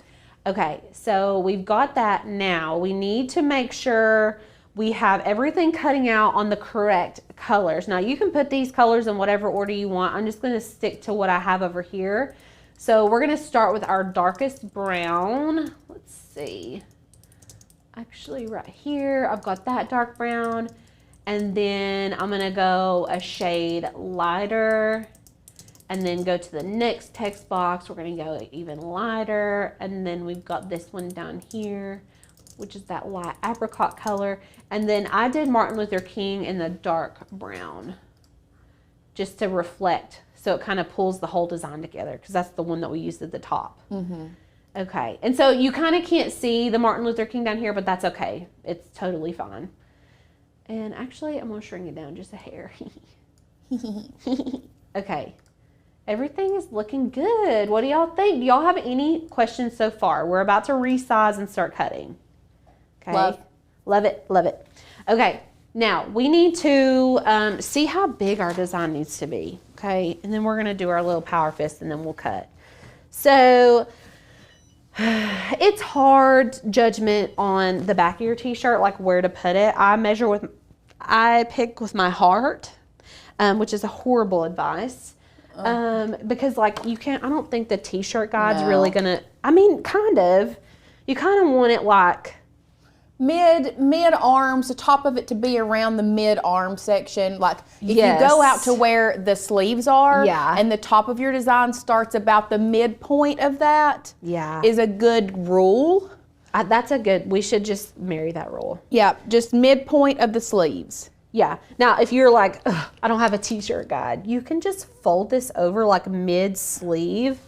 Okay, so we've got that now. We need to make sure we have everything cutting out on the correct colors. Now you can put these colors in whatever order you want. I'm just gonna stick to what I have over here. So we're gonna start with our darkest brown. Let's see. Actually right here, I've got that dark brown. And then I'm gonna go a shade lighter, and then go to the next text box. We're gonna go even lighter. And then we've got this one down here, which is that light apricot color. And then I did Martin Luther King in the dark brown, just to reflect. So it kind of pulls the whole design together, because that's the one that we used at the top. Okay, and so you kind of can't see the Martin Luther King down here, but that's okay. It's totally fine. And actually, I'm gonna shrink it down just a hair. Okay. Everything is looking good. What do y'all think? Do y'all have any questions so far? We're about to resize and start cutting. Okay. Love it. Love it. Okay. Now we need to see how big our design needs to be. Okay. And then we're going to do our little power fist and then we'll cut. So it's hard judgment on the back of your t-shirt, like where to put it. I pick with my heart, which is a horrible advice. Because like you can't, I don't think the t-shirt guide's really gonna, I mean, kind of, you kind of want it like mid arms, the top of it to be around the mid arm section. Like if you go out to where the sleeves are, and the top of your design starts about the midpoint of that, is a good rule. That's a good, we should just marry that rule. Yeah, just midpoint of the sleeves. Yeah. Now, if you're like, I don't have a t-shirt guide, you can just fold this over like mid-sleeve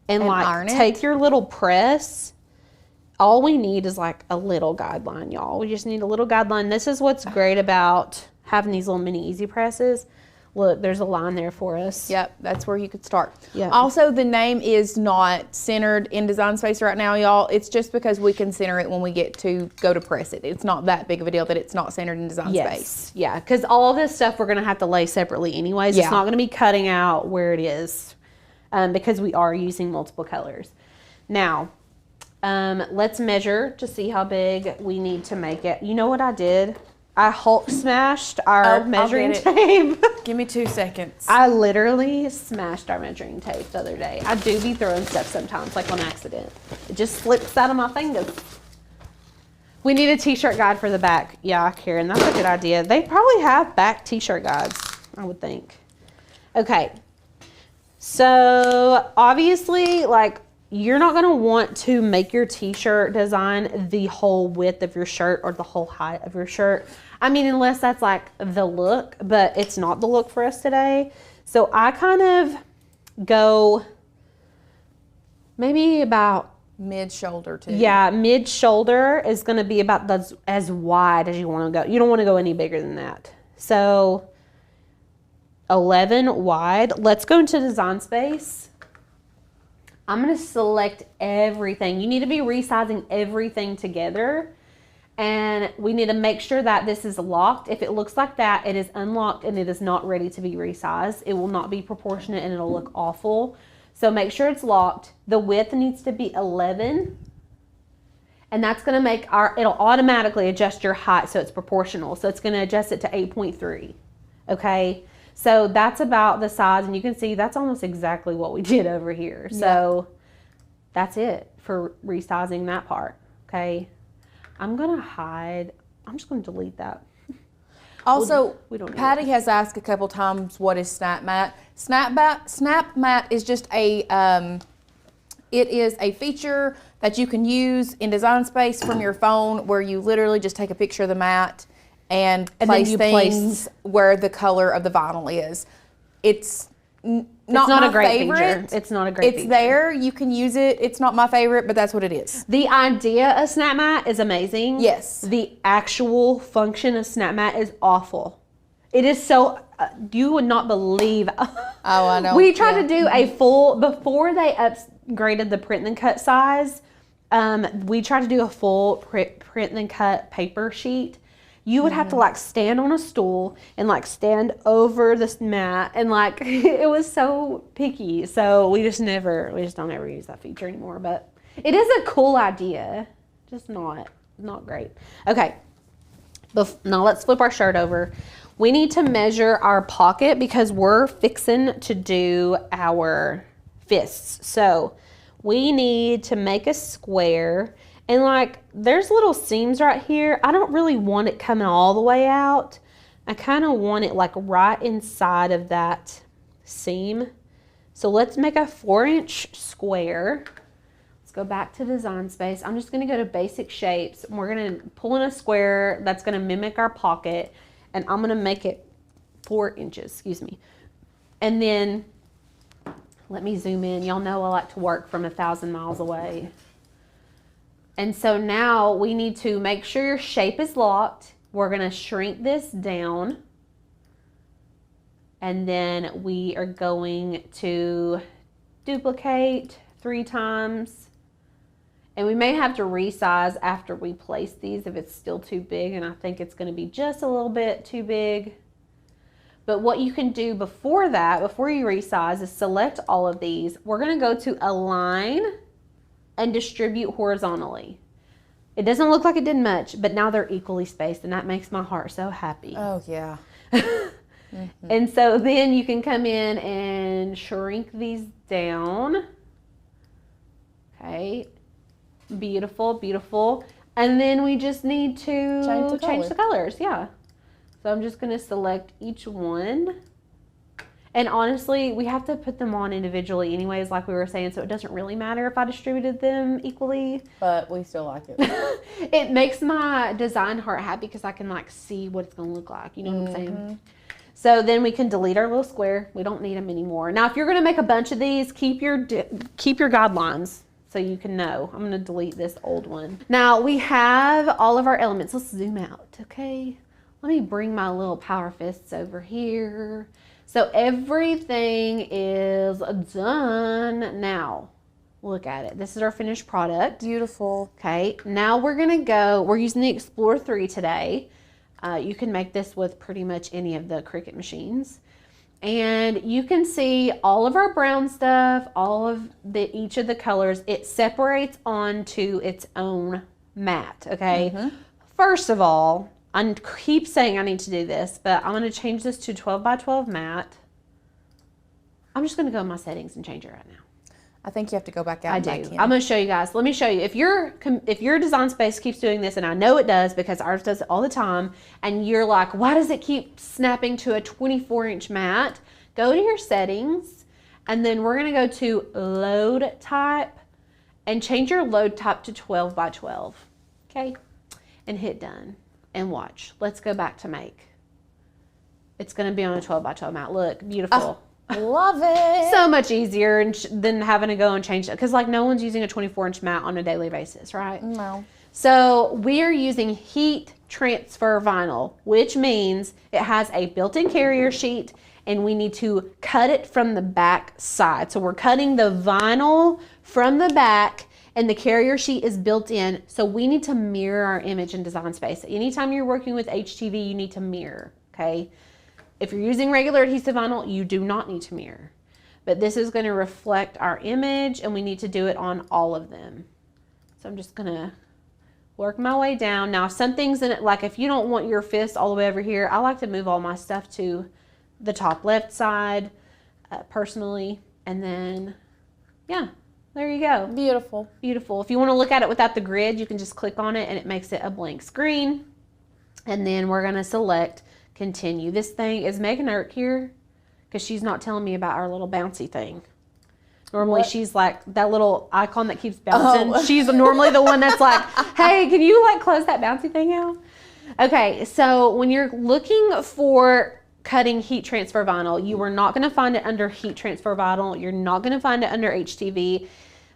and like take your little press. All we need is like a little guideline, y'all. We just need a little guideline. This is what's great about having these little mini easy presses. Look, there's a line there for us. Yep, that's where you could start. Yep. Also, the name is not centered in Design Space right now, y'all. It's just because we can center it when we get to go to press it. It's not that big of a deal that it's not centered in Design Space. Yeah, because all of this stuff we're going to have to lay separately anyways. It's not going to be cutting out where it is because we are using multiple colors. Now, let's measure to see how big we need to make it. You know what I did? I Hulk smashed our measuring tape. Give me 2 seconds. I literally smashed our measuring tape the other day. I do be throwing stuff sometimes, like on accident. It just slips out of my fingers. We need a t-shirt guide for the back. Yeah, Karen, that's a good idea. They probably have back t-shirt guides, I would think. Okay. So obviously, like, you're not going to want to make your t-shirt design the whole width of your shirt or the whole height of your shirt. I mean, unless that's like the look, but it's not the look for us today. So I kind of go maybe about mid-shoulder too. Yeah, mid-shoulder is going to be about as wide as you want to go. You don't want to go any bigger than that. So 11 wide. Let's go into Design Space. I'm going to select everything. You need to be resizing everything together. And we need to make sure that this is locked. If it looks like that, it is unlocked and it is not ready to be resized. It will not be proportionate and it'll look awful. So make sure it's locked. The width needs to be 11. And that's gonna make it'll automatically adjust your height so it's proportional. So it's gonna adjust it to 8.3, okay? So that's about the size, and you can see that's almost exactly what we did over here. Yeah. So that's it for resizing that part, okay? I'm just gonna delete that. Also, we don't Patty has asked a couple times, what is Snap Mat? Snap Mat is just it is a feature that you can use in Design Space from your phone, where you literally just take a picture of the mat and place things where the color of the vinyl is. It's not a great favorite. Feature. It's not a great feature. It's there. You can use it. It's not my favorite, but that's what it is. The idea of Snap Mat is amazing. Yes. The actual function of Snap Mat is awful. It is so, you would not believe. Oh, I know. We tried to do a full, before they upgraded the print and cut size, we tried to do a full print and cut paper sheet. You would have to like stand on a stool and like stand over this mat, and like it was so picky. So we just don't ever use that feature anymore. But it is a cool idea, just not great. Okay, now let's flip our shirt over. We need to measure our pocket because we're fixing to do our fists. So we need to make a square. And like, there's little seams right here. I don't really want it coming all the way out. I kind of want it like right inside of that seam. So let's make a 4-inch square. Let's go back to Design Space. I'm just gonna go to basic shapes. We're gonna pull in a square that's gonna mimic our pocket, and I'm gonna make it 4 inches, excuse me. And then, let me zoom in. Y'all know I like to work from 1,000 miles away. And so now we need to make sure your shape is locked. We're gonna shrink this down. And then we are going to duplicate 3 times. And we may have to resize after we place these if it's still too big, and I think it's gonna be just a little bit too big. But what you can do before that, before you resize, is select all of these. We're gonna go to Align and Distribute horizontally. It doesn't look like it did much, but now they're equally spaced, and that makes my heart so happy. Oh yeah. And so then you can come in and shrink these down. Okay, beautiful, beautiful. And then we just need to change the colors, yeah. So I'm just gonna select each one. And honestly, we have to put them on individually anyways, like we were saying, so it doesn't really matter if I distributed them equally. But we still like it. It makes my design heart happy because I can like see what it's gonna look like, you know what I'm saying? So then we can delete our little square. We don't need them anymore. Now, if you're gonna make a bunch of these, keep your guidelines so you can know. I'm gonna delete this old one. Now we have all of our elements. Let's zoom out, okay? Let me bring my little power fists over here. So everything is done now. Look at it. This is our finished product. Beautiful. Okay, now we're using the Explore 3 today. You can make this with pretty much any of the Cricut machines. And you can see all of our brown stuff, each of the colors, it separates onto its own mat, okay? First of all, I keep saying I need to do this, but I'm going to change this to 12 by 12 mat. I'm just going to go in my settings and change it right now. I think you have to go back out and back in. I'm going to show you guys. Let me show you. If your Design Space keeps doing this, and I know it does because ours does it all the time, and you're like, why does it keep snapping to a 24-inch mat? Go to your settings, and then we're going to go to Load Type and change your load type to 12 by 12. Okay? And hit Done. And watch. Let's go back to make. It's going to be on a 12 by 12 mat. Look, beautiful. Love it. So much easier than having to go and change it. Because like no one's using a 24-inch mat on a daily basis, right? No. So we're using heat transfer vinyl, which means it has a built-in carrier sheet, and we need to cut it from the back side. So we're cutting the vinyl from the back, and the carrier sheet is built in, so we need to mirror our image in Design Space. Anytime you're working with HTV, you need to mirror, okay? If you're using regular adhesive vinyl, you do not need to mirror. But this is gonna reflect our image, and we need to do it on all of them. So I'm just gonna work my way down. Now, some things in it, like if you don't want your fist all the way over here, I like to move all my stuff to the top left side, personally. And then, yeah, there you go. Beautiful. Beautiful. If you want to look at it without the grid, you can just click on it and it makes it a blank screen. And then we're going to select continue. This thing is Megan Irk here because she's not telling me about our little bouncy thing. Normally she's like that little icon that keeps bouncing. Oh. She's normally the one that's like, hey, can you like close that bouncy thing out? Okay, so when you're looking for cutting heat transfer vinyl, you are not going to find it under heat transfer vinyl. You're not going to find it under HTV.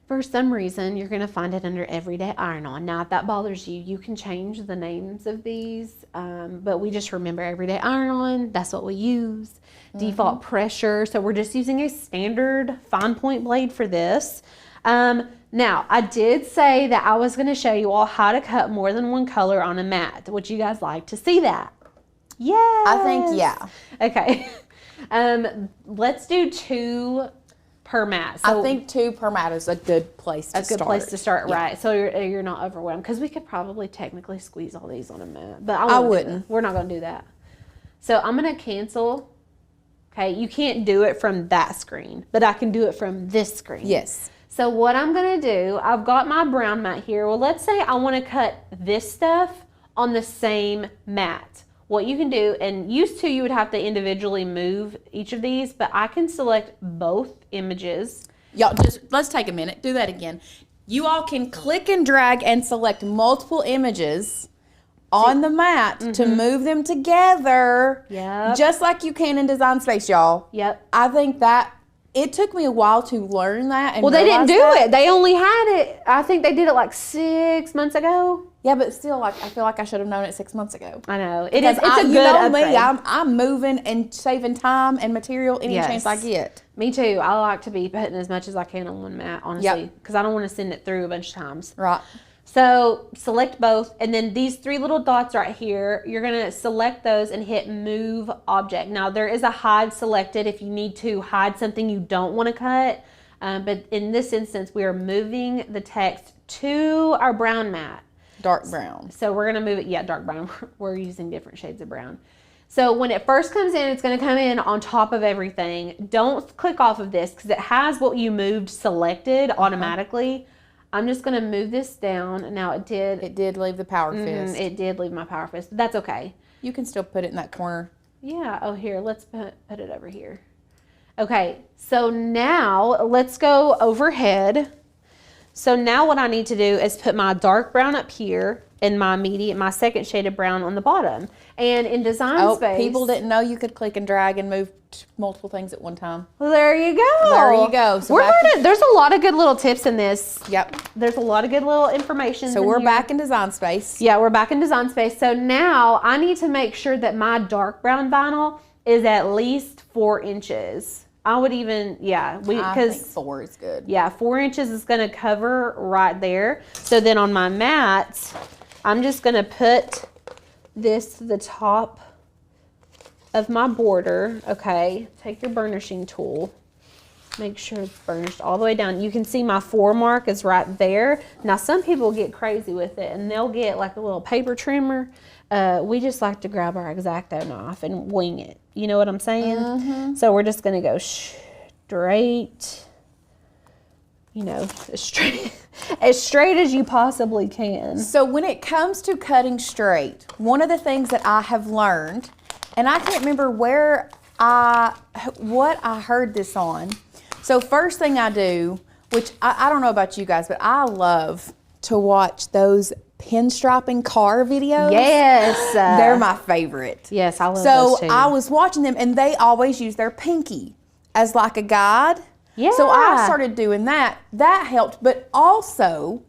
For some reason, you're going to find it under everyday iron-on. Now, if that bothers you, you can change the names of these, but we just remember everyday iron-on. That's what we use. Default pressure. So we're just using a standard fine point blade for this. Now, I did say that I was going to show you all how to cut more than one color on a mat. Would you guys like to see that? Yes. I think, yeah. Okay. Let's do 2 per mat. So I think 2 per mat is a good place to start. A good place to start, yeah. right. So you're not overwhelmed. Because we could probably technically squeeze all these on a mat. But I wouldn't. We're not going to do that. So I'm going to cancel. Okay, you can't do it from that screen, but I can do it from this screen. Yes. So what I'm going to do, I've got my brown mat here. Well, let's say I want to cut this stuff on the same mat. What you can do, and used to you would have to individually move each of these, but I can select both images. Y'all, just let's take a minute. Do that again. You all can click and drag and select multiple images on the mat to move them together. Yep. Just like you can in Design Space, y'all. Yep. I think that it took me a while to learn that. And well, they didn't do that. it. They only had it. I think they did it like 6 months ago. Yeah, but still, like I feel like I should have known it 6 months ago. I know. It is. It's a good you know upgrade. me. I'm moving and saving time and material any chance I get. Me too. I like to be putting as much as I can on one mat, honestly, because I don't want to send it through a bunch of times. Right. So select both, and then these 3 little dots right here, you're going to select those and hit move object. Now there is a hide selected if you need to hide something you don't want to cut, but in this instance we are moving the text to our brown mat. Dark brown. So we're going to move it, dark brown. We're using different shades of brown. So when it first comes in, it's going to come in on top of everything. Don't click off of this because it has what you moved selected automatically. I'm just going to move this down. Now it did leave the power fist. It did leave my power fist, but that's okay. You can still put it in that corner. Yeah. Oh, here, let's put it over here. Okay. So now let's go overhead. So now what I need to do is put my dark brown up here and my second shade of brown on the bottom. And in Design Space. People didn't know you could click and drag and move multiple things at one time. Well, there you go. There you go. So there's a lot of good little tips in this. Yep. There's a lot of good little information. So we're back in Design Space. Yeah, we're back in Design Space. So now I need to make sure that my dark brown vinyl is at least 4 inches. I would even, I think 4 is good. Yeah, 4 inches is going to cover right there. So then on my mat, I'm just going to put this to the top of my border. Okay, take your burnishing tool. Make sure it's burnished all the way down. You can see my 4 mark is right there. Now some people get crazy with it and they'll get like a little paper trimmer. We just like to grab our X-Acto knife and wing it. You know what I'm saying? So we're just going to go straight, as straight as you possibly can. So when it comes to cutting straight, one of the things that I have learned, and I can't remember what I heard this on. So first thing I do, which I don't know about you guys, but I love to watch those pinstriping car videos. Yes. They're my favorite. Yes, I love those too. So I was watching them and they always use their pinky as like a guide. Yeah. So I started doing that. That helped. But also,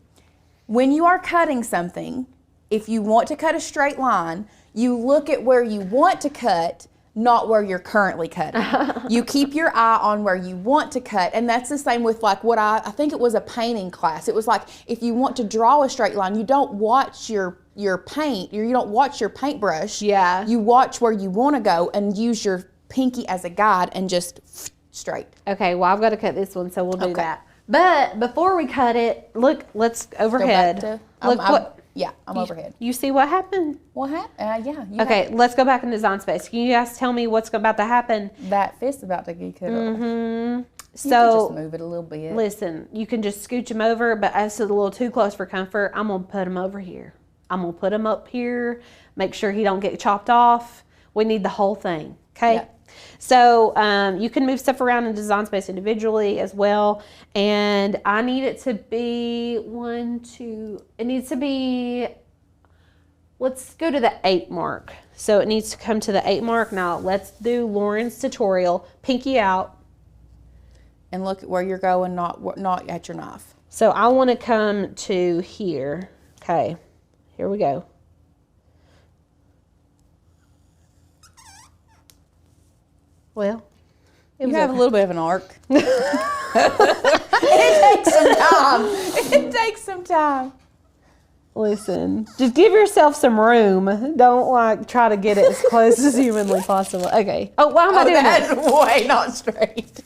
when you are cutting something, if you want to cut a straight line, you look at where you want to cut, not where you're currently cutting. You keep your eye on where you want to cut, and that's the same with like what I think it was a painting class. It was like if you want to draw a straight line, you don't watch your paint, you don't watch your paintbrush. Yeah. You watch where you want to go and use your pinky as a guide and just straight. Okay, well I've got to cut this one, so we'll do that. But before we cut it, look, let's overhead. Go back to, look what. Yeah, I'm overhead. You see what happened? What happened? Yeah. Okay, let's go back in design space. Can you guys tell me what's about to happen? That fist's about to get cut off. You So can just move it a little bit. listen, you can just scooch them over, but as it's a little too close for comfort, I'm gonna put them over here. I'm gonna put him up here, make sure he don't get chopped off. We need the whole thing, okay? Yep. So you can move stuff around in design space individually as well. And I need it to be it needs to be, let's go to the 8 mark. So it needs to come to the 8 mark. Now let's do Lauren's tutorial. Pinky out. And look at where you're going, not at your knife. So I want to come to here. Okay, here we go. Well, You have a little bit of an arc. It takes some time. It takes some time. Listen, just give yourself some room. Don't like try to get it as close as humanly possible. Okay. Oh, why am I doing That's that? way not straight.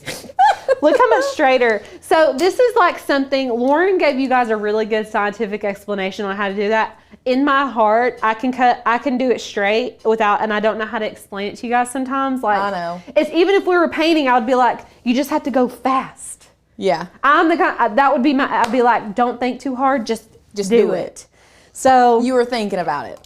Look how much straighter. So this is like something, Lauren gave you guys a really good scientific explanation on how to do that. In my heart, I can do it straight without, and I don't know how to explain it to you guys sometimes. Like, I know. It's even if we were painting, I would be like, you just have to go fast. Yeah. I'm the guy, that would be I'd be like, don't think too hard, just do it. So You were thinking about it.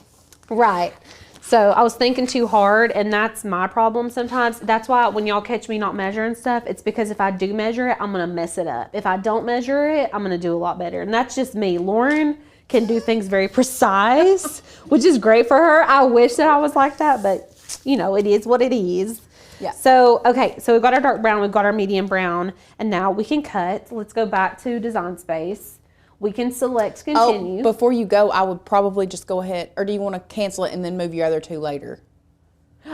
right. So I was thinking too hard, and that's my problem sometimes. That's why when y'all catch me not measuring stuff, it's because if I do measure it, I'm going to mess it up. If I don't measure it, I'm going to do a lot better. And that's just me. Lauren can do things very precise, which is great for her. I wish that I was like that, but you know, it is what it is. Yeah. So, okay, so we've got our dark brown, we've got our medium brown, and now we can cut. Let's go back to design space. We can select continue. Oh, before you go, I would probably just go ahead, or do you want to cancel it and then move your other two later?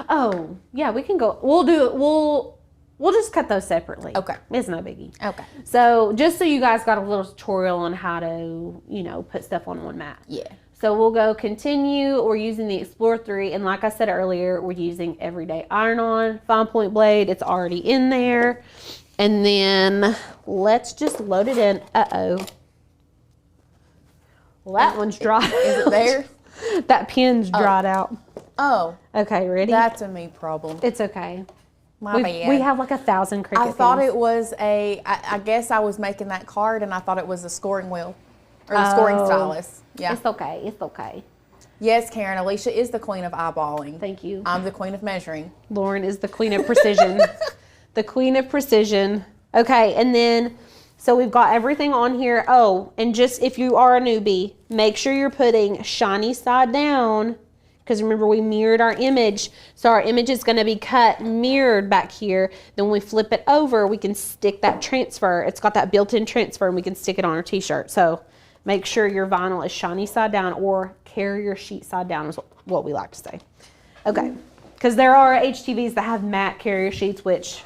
Oh, yeah, we can go. We'll do it. We'll just cut those separately. Okay. It's no biggie. Okay. So just so you guys got a little tutorial on how to, you know, put stuff on one mat. Yeah. So we'll go continue. We're using the Explorer 3. And like I said earlier, we're using everyday iron-on, fine point blade. It's already in there. And then let's just load it in. Uh-oh. Well, that one's dry. Is it there? That pin's dried out. Oh. Okay, ready? That's a me problem. It's okay. My bad. We have like 1,000 Cricut I thought pins. it was I guess I was making that card and I thought it was a scoring wheel. Or the scoring stylus. Yeah. It's okay. It's okay. Yes, Karen, Alicia is the queen of eyeballing. Thank you. I'm the queen of measuring. Lauren is the queen of precision. The queen of precision. Okay, and then, so we've got everything on here. Oh, and just if you are a newbie, make sure you're putting shiny side down, because remember we mirrored our image. So our image is gonna be cut mirrored back here. Then when we flip it over, we can stick that transfer. It's got that built-in transfer and we can stick it on our t-shirt. So make sure your vinyl is shiny side down or carrier sheet side down is what we like to say. Okay, because there are HTVs that have matte carrier sheets, which,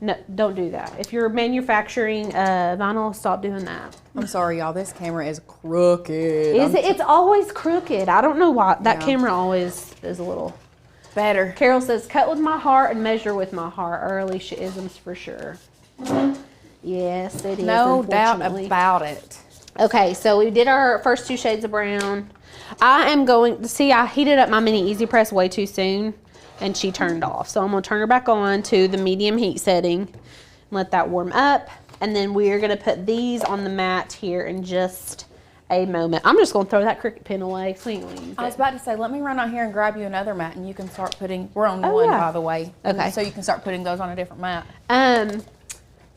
no, don't do that. If you're manufacturing vinyl, stop doing that. I'm sorry, y'all. This camera is crooked. It's always crooked. I don't know why. That Yeah. camera always is a little. Better. Carol says, cut with my heart and measure with my heart. Or Alicia isms for sure. Yes, it is. No doubt unfortunately. about it. Okay, so we did our first 2 shades of brown. I am going to see, I heated up my mini easy press way too soon and she turned off. So I'm going to turn her back on to the medium heat setting and let that warm up. And then we're going to put these on the mat here in just a moment. I'm just going to throw that Cricut pen away. So we ain't gonna use I was it. about to say, let me run out here and grab you another mat and you can start putting, we're on Oh, one, yeah. by the way. Okay. So you can start putting those on a different mat.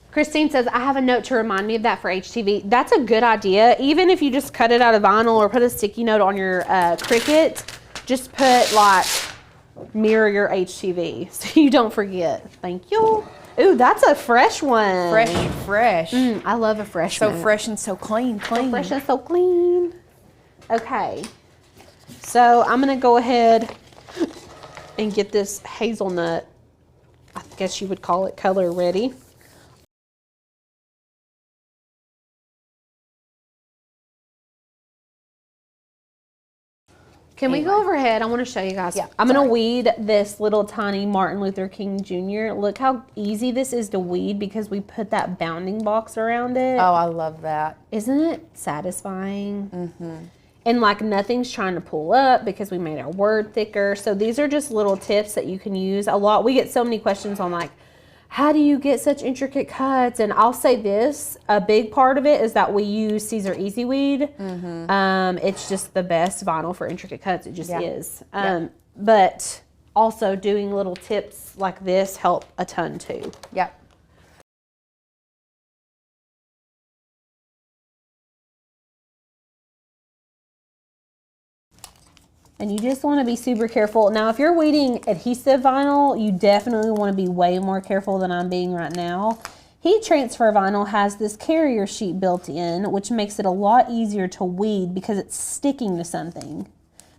Christine says, I have a note to remind me of that for HTV. That's a good idea. Even if you just cut it out of vinyl or put a sticky note on your Cricut, just put like mirror your HTV so you don't forget. Thank you. Ooh, that's a fresh one. Fresh. I love a fresh So one. fresh and so clean. So fresh and so clean. Okay. So I'm going to go ahead and get this hazelnut, I guess you would call it, color ready. Can we go overhead? I want to show you guys. Yeah, I'm going to sorry. weed this little tiny Martin Luther King Jr. Look how easy this is to weed because we put that bounding box around it. Oh, I love that. Isn't it satisfying? Mm-hmm. And like nothing's trying to pull up because we made our word thicker. So these are just little tips that you can use a lot. We get so many questions on like, how do you get such intricate cuts? And I'll say this, a big part of it is that we use Caesar Easy Weed. It's just the best vinyl for intricate cuts. It just is. But also doing little tips like this help a ton too. Yep. And you just want to be super careful. Now, if you're weeding adhesive vinyl, you definitely want to be way more careful than I'm being right now. Heat transfer vinyl has this carrier sheet built in, which makes it a lot easier to weed because it's sticking to something.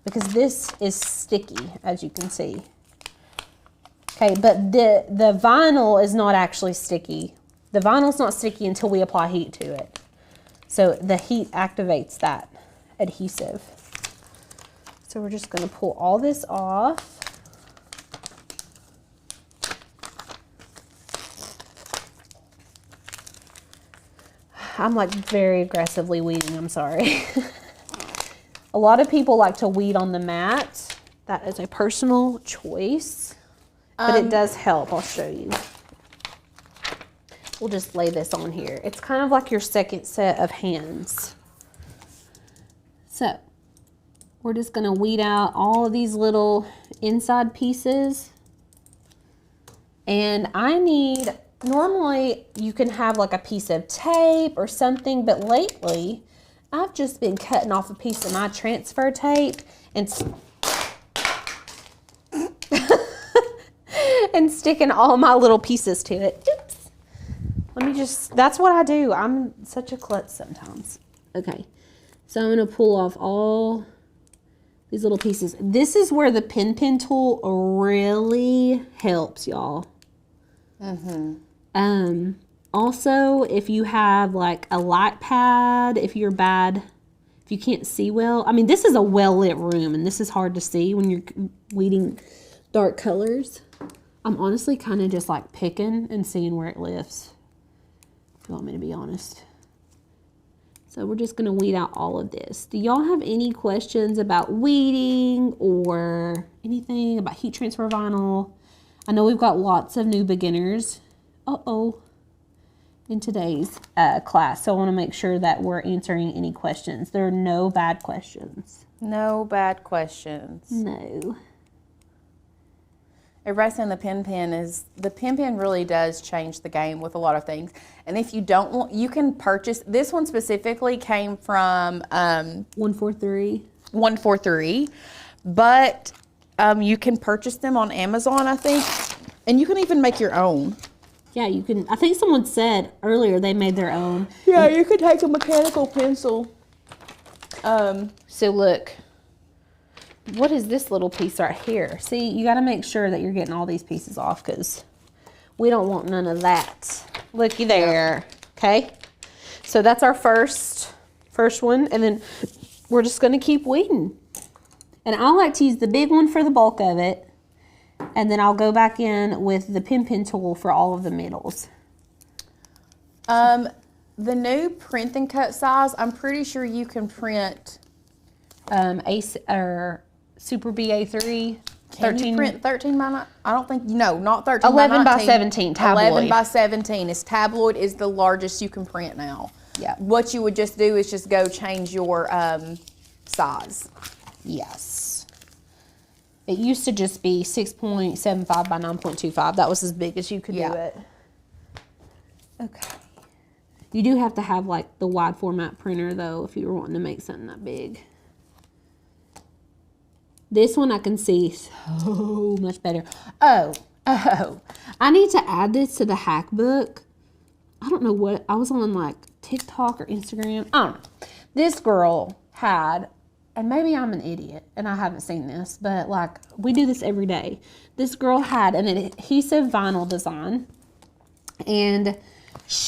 Because this is sticky, as you can see. Okay, but the vinyl is not actually sticky. The vinyl's not sticky until we apply heat to it. So the heat activates that adhesive. So we're just going to pull all this off. I'm like very aggressively weeding, I'm sorry. A lot of people like to weed on the mat. That is a personal choice, but it does help. I'll show you. We'll just lay this on here. It's kind of like your second set of hands. So we're just going to weed out all of these little inside pieces. And I need, normally you can have like a piece of tape or something, but lately I've just been cutting off a piece of my transfer tape and and sticking all my little pieces to it. Oops. Let me just, that's what I do. I'm such a klutz sometimes. Okay, so I'm going to pull off all these little pieces. This is where the pin tool really helps, y'all. Also, if you have like a light pad, if you can't see well. I mean, this is a well-lit room, and this is hard to see when you're weeding dark colors. I'm honestly kind of just like picking and seeing where it lifts, if you want me to be honest. So we're just going to weed out all of this. Do y'all have any questions about weeding or anything about heat transfer vinyl? I know we've got lots of new beginners in today's class, so I want to make sure that we're answering any questions. There are no bad questions. No bad questions. No. Everybody's saying the pen really does change the game with a lot of things. And if you don't want, you can purchase, this one specifically came from 143. 143, but you can purchase them on Amazon, I think, and you can even make your own. Yeah, you can. I think someone said earlier they made their own. Yeah, you could take a mechanical pencil. So look, what is this little piece right here? See, you got to make sure that you're getting all these pieces off because we don't want none of that. Looky there. Okay, so that's our first one, and then we're just going to keep weeding. And I like to use the big one for the bulk of it. And then I'll go back in with the pin tool for all of the middles. The new print and cut size, I'm pretty sure you can print Super BA3. Can 13, you print 13 by 9? I don't think, no, not 13 11 by 19. by 17 tabloid. 11 by 17 is tabloid is the largest you can print now. Yeah. What you would just do is just go change your size. Yes. It used to just be 6.75 by 9.25. That was as big as you could do it. Okay. You do have to have like the wide format printer though if you're wanting to make something that big. This one I can see so much better. Oh, I need to add this to the hack book. I don't know what, I was on like TikTok or Instagram. I don't know. This girl had, and maybe I'm an idiot and I haven't seen this, but like we do this every day. This girl had an adhesive vinyl design, and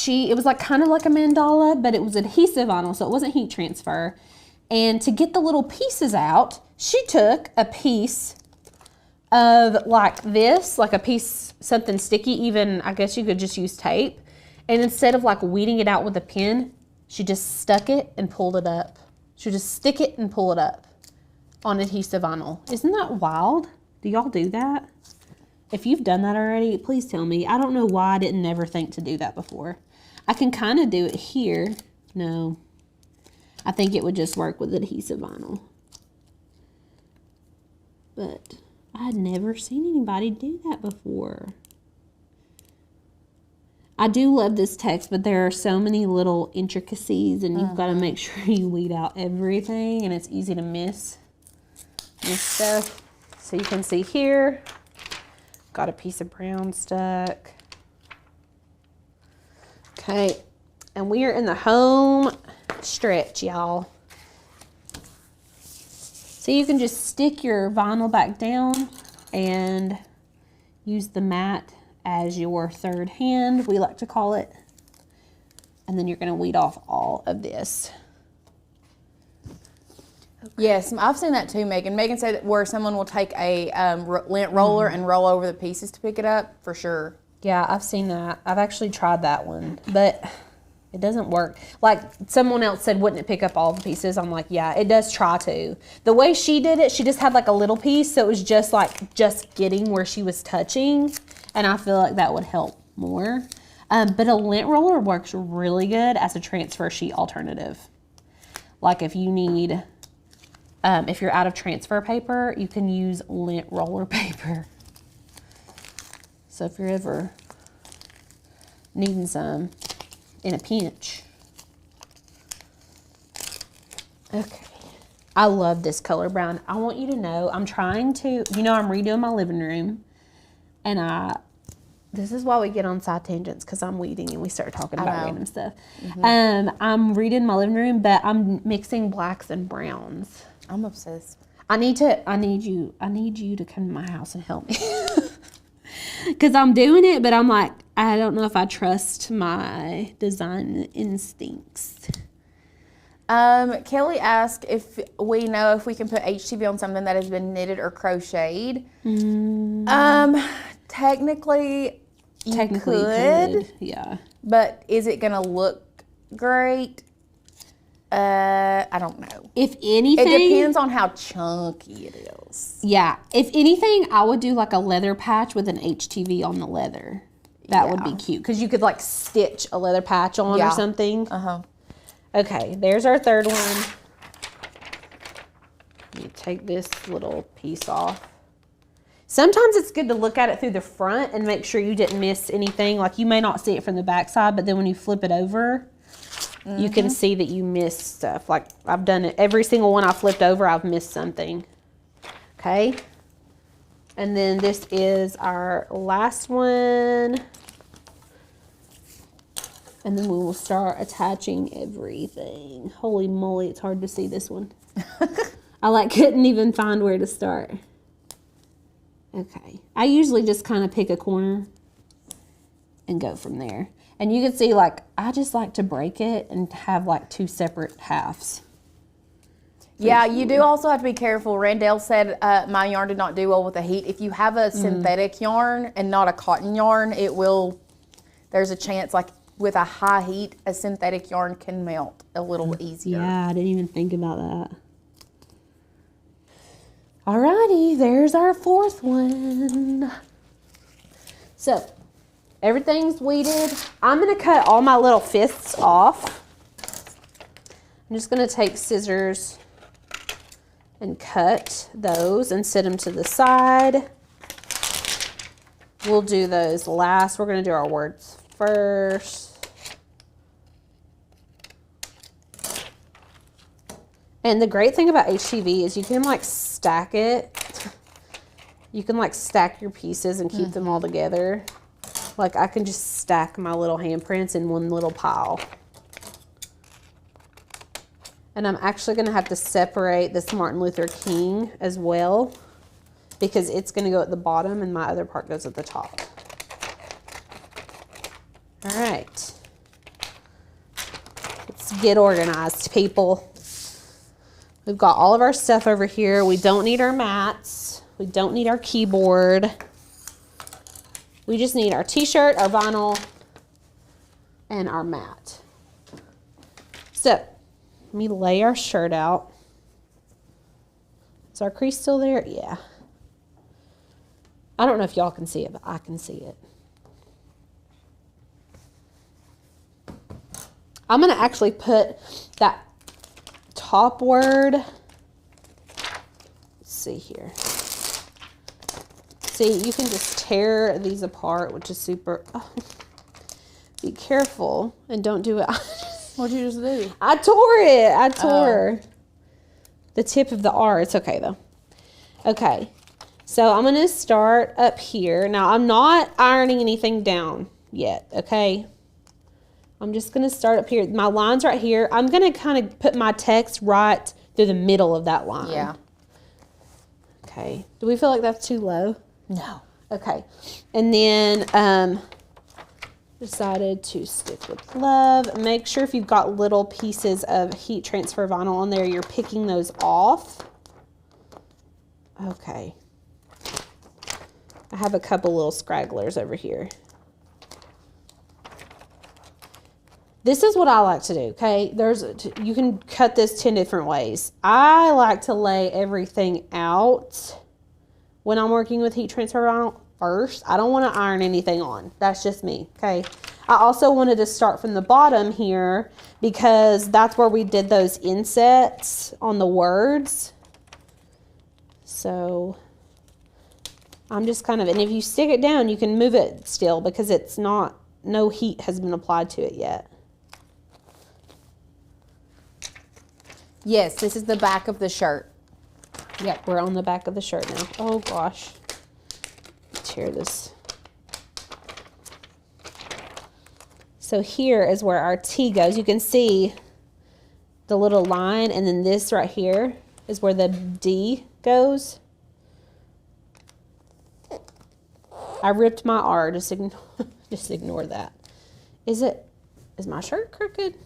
it was like kind of like a mandala, but it was adhesive vinyl, so it wasn't heat transfer. And to get the little pieces out, she took a piece of like this, like a piece, something sticky, even I guess you could just use tape. And instead of like weeding it out with a pin, she just stuck it and pulled it up. She'll just stick it and pull it up on adhesive vinyl. Isn't that wild? Do y'all do that? If you've done that already, please tell me. I don't know why I didn't never think to do that before. I can kind of do it here. No, I think it would just work with adhesive vinyl. But I had never seen anybody do that before. I do love this text, but there are so many little intricacies, and you've got to make sure you weed out everything, and it's easy to miss stuff. So you can see here, got a piece of brown stuck. Okay, and we are in the home stretch, y'all. So you can just stick your vinyl back down and use the mat as your third hand, we like to call it. And then you're going to weed off all of this. Okay. Yes, I've seen that too, Megan. Megan said that where someone will take a lint roller and roll over the pieces to pick it up, for sure. Yeah, I've seen that. I've actually tried that one, but it doesn't work. Like someone else said, wouldn't it pick up all the pieces? I'm like, yeah, it does try to. The way she did it, she just had like a little piece, so it was just like just getting where she was touching, and I feel like that would help more. But a lint roller works really good as a transfer sheet alternative. Like if you need, if you're out of transfer paper, you can use lint roller paper. So if you're ever needing some in a pinch. Okay. I love this color brown. I want you to know I'm trying to, I'm redoing my living room, and this is why we get on side tangents, because I'm weeding and we start talking about random stuff. I'm redoing my living room, but I'm mixing blacks and browns. I'm obsessed. I need you to come to my house and help me. Because I'm doing it, but I'm like, I don't know if I trust my design instincts. Kelly asked if we know if we can put HTV on something that has been knitted or crocheted. Technically, you could. Yeah. But is it going to look great? I don't know. If anything, it depends on how chunky it is. Yeah. If anything, I would do like a leather patch with an HTV on the leather. That would be cute, because you could like stitch a leather patch on or something. Okay, there's our third one. Let me take this little piece off. Sometimes it's good to look at it through the front and make sure you didn't miss anything. Like you may not see it from the back side, but then when you flip it over, you can see that you missed stuff. Like I've done it. Every single one I flipped over, I've missed something. Okay. And then this is our last one. And then we will start attaching everything. Holy moly, it's hard to see this one. I couldn't even find where to start. Okay. I usually just kind of pick a corner and go from there. And you can see, I just like to break it and have two separate halves. Yeah, you do also have to be careful. Randall said my yarn did not do well with the heat. If you have a synthetic yarn and not a cotton yarn, there's a chance with a high heat, a synthetic yarn can melt a little easier. Yeah, I didn't even think about that. Alrighty, there's our fourth one. So, everything's weeded. I'm going to cut all my little fists off. I'm just going to take scissors and cut those and set them to the side. We'll do those last. We're going to do our words first. And the great thing about HTV is you can stack it. You can stack your pieces and keep them all together. I can just stack my little handprints in one little pile. And I'm actually going to have to separate this Martin Luther King as well, because it's going to go at the bottom and my other part goes at the top. All right. Let's get organized, people. We've got all of our stuff over here. We don't need our mats. We don't need our keyboard. We just need our t-shirt, our vinyl, and our mat. So, Let me lay our shirt out. Is our crease still there? Yeah. I don't know if y'all can see it, but I can see it. I'm going to actually put that top word. Let's see here. See, you can just tear these apart, which is super. Oh, be careful and don't do it. What'd you just do? I tore it. I tore the tip of the R. It's okay though. Okay. So I'm going to start up here. Now I'm not ironing anything down yet. Okay. I'm just going to start up here. My line's right here. I'm going to kind of put my text right through the middle of that line. Yeah. Okay. Do we feel like that's too low? No. Okay. And then decided to stick with love. Make sure if you've got little pieces of heat transfer vinyl on there, you're picking those off. Okay. I have a couple little scragglers over here. This is what I like to do, okay? You can cut this 10 different ways. I like to lay everything out when I'm working with heat transfer vinyl first. I don't want to iron anything on. That's just me, okay? I also wanted to start from the bottom here because that's where we did those insets on the words. So I'm just kind of, and if you stick it down, you can move it still because it's not, no heat has been applied to it yet. Yes, this is the back of the shirt. Yep, we're on the back of the shirt now. Oh gosh. Tear this. So here is where our T goes. You can see the little line, and then this right here is where the D goes. I ripped my R, just ignore that. Is my shirt crooked?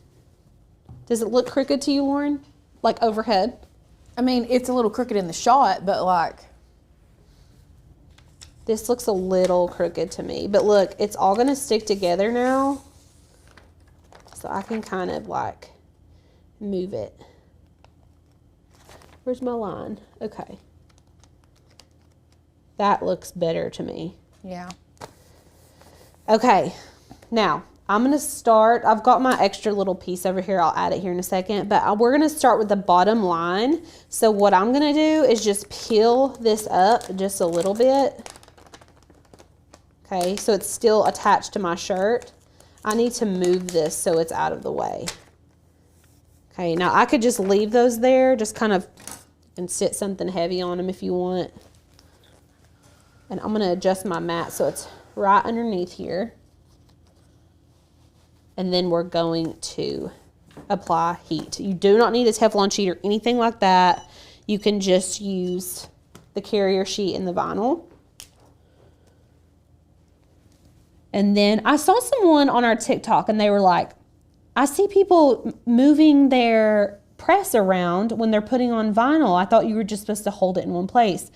Does it look crooked to you, Lauren? Like overhead? I mean, it's a little crooked in the shot, but like. This looks a little crooked to me. But look, it's all going to stick together now. So I can kind of like move it. Where's my line? Okay. That looks better to me. Yeah. Okay. Now, I'm going to start. I've got my extra little piece over here. I'll add it here in a second. But we're going to start with the bottom line. So what I'm going to do is just peel this up just a little bit. Okay, so it's still attached to my shirt. I need to move this so it's out of the way. Okay, now I could just leave those there, just kind of, and sit something heavy on them if you want. And I'm going to adjust my mat so it's right underneath here. And then we're going to apply heat. You do not need a Teflon sheet or anything like that. You can just use the carrier sheet and the vinyl. And then I saw someone on our TikTok and they were like, I see people moving their press around when they're putting on vinyl. I thought you were just supposed to hold it in one place.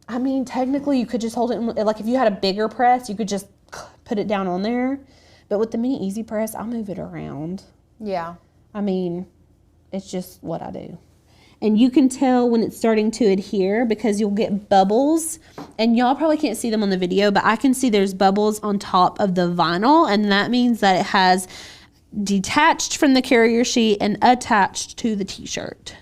I mean, technically you could just hold it in, like if you had a bigger press, you could just put it down on there. But with the Mini Easy Press, I'll move it around. Yeah. I mean, it's just what I do. And you can tell when it's starting to adhere because you'll get bubbles. And y'all probably can't see them on the video, but I can see there's bubbles on top of the vinyl. And that means that it has detached from the carrier sheet and attached to the t-shirt.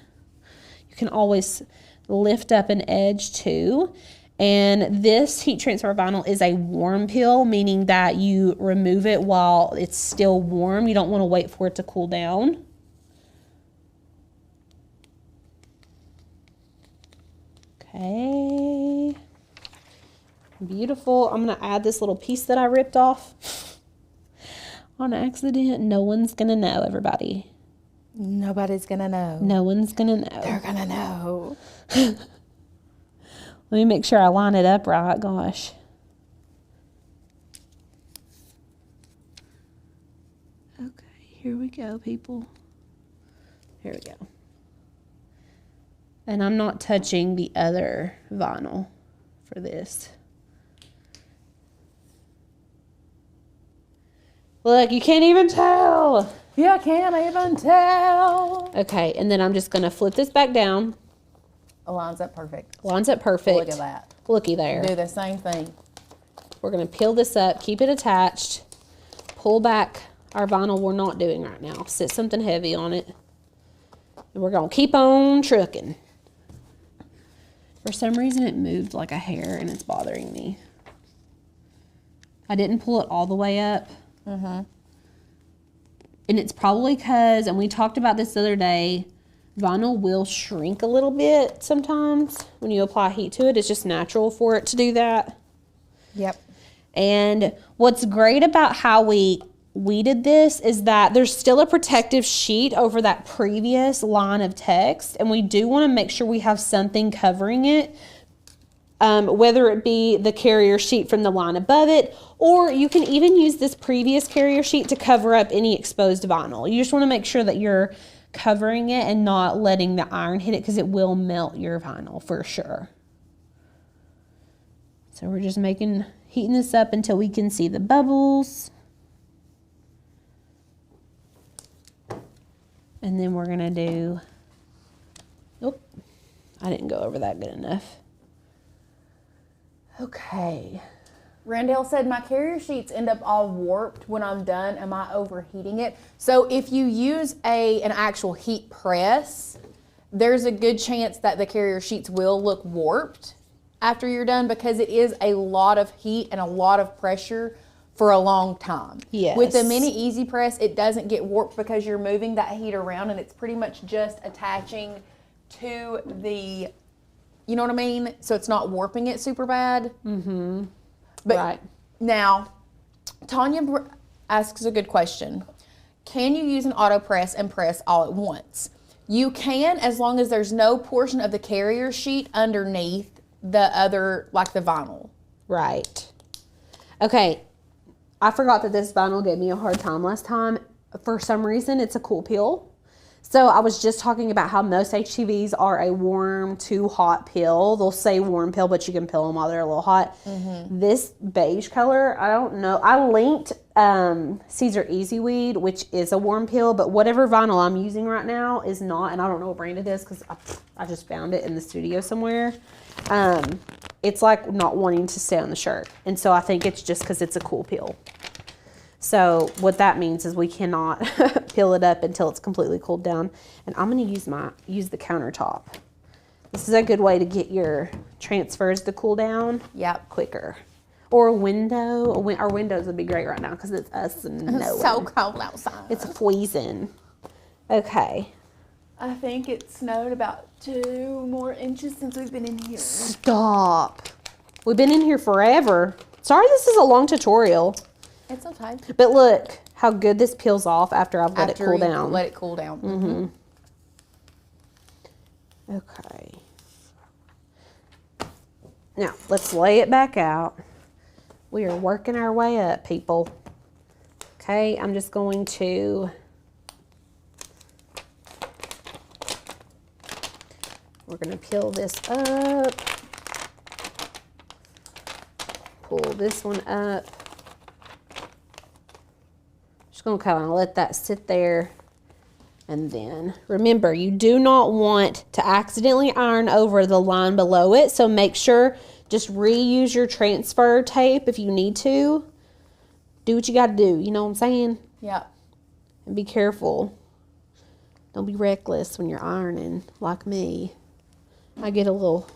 You can always lift up an edge too. And this heat transfer vinyl is a warm peel, meaning that you remove it while it's still warm. You don't want to wait for it to cool down. Okay. Beautiful. I'm going to add this little piece that I ripped off on accident. No one's going to know, everybody. Nobody's going to know. No one's going to know. They're going to know. Let me make sure I line it up right. Gosh. Okay, here we go, people. Here we go. And I'm not touching the other vinyl for this. Look, you can't even tell. Yeah, I can't even tell. Okay, and then I'm just gonna flip this back down. It lines up perfect. Lines up perfect. Look at that. Looky there. Do the same thing. We're gonna peel this up, keep it attached, pull back our vinyl we're not doing right now. Sit something heavy on it. And we're gonna keep on trucking. For some reason it moved like a hair and it's bothering me. I didn't pull it all the way up. And it's probably because, and we talked about this the other day, vinyl will shrink a little bit sometimes when you apply heat to it. It's just natural for it to do that. Yep. And what's great about how we did this is that there's still a protective sheet over that previous line of text, and we do want to make sure we have something covering it, whether it be the carrier sheet from the line above it, or you can even use this previous carrier sheet to cover up any exposed vinyl. You just want to make sure that you're covering it and not letting the iron hit it, because it will melt your vinyl for sure. So we're just heating this up until we can see the bubbles. And then we're gonna do, nope, I didn't go over that good enough. Okay. Randall said, my carrier sheets end up all warped when I'm done. Am I overheating it? So if you use an actual heat press, there's a good chance that the carrier sheets will look warped after you're done, because it is a lot of heat and a lot of pressure for a long time. Yes. With the mini easy press, it doesn't get warped because you're moving that heat around and it's pretty much just attaching to the, you know what I mean? So it's not warping it super bad. But Right. Now, Tanya asks a good question. Can you use an auto press and press all at once? You can, as long as there's no portion of the carrier sheet underneath the other, like the vinyl. Right. Okay. I forgot that this vinyl gave me a hard time last time. For some reason, it's a cool peel. So I was just talking about how most HTVs are a warm to hot peel. They'll say warm peel, but you can peel them while they're a little hot. This beige color, I don't know. I linked Caesar Easy Weed, which is a warm peel, but whatever vinyl I'm using right now is not, and I don't know what brand it is because I just found it in the studio somewhere. It's like not wanting to stay on the shirt. And so I think it's just because it's a cool peel. So what that means is we cannot peel it up until it's completely cooled down. And I'm going to use the countertop. This is a good way to get your transfers to cool down quicker. Or a window. Our windows would be great right now because it's us and no It's so cold outside. It's freezing. Okay. I think it snowed about 2 more inches since we've been in here. Stop. We've been in here forever. Sorry this is a long tutorial. It's okay. But look how good this peels off after I've let it cool down. Let it cool down. Okay. Now, let's lay it back out. We are working our way up, people. Okay, I'm just going to... We're going to peel this up. Pull this one up. Just going to kind of let that sit there. And then remember, you do not want to accidentally iron over the line below it. So make sure, just reuse your transfer tape if you need to. Do what you got to do. You know what I'm saying? Yeah. And be careful. Don't be reckless when you're ironing like me. I get a little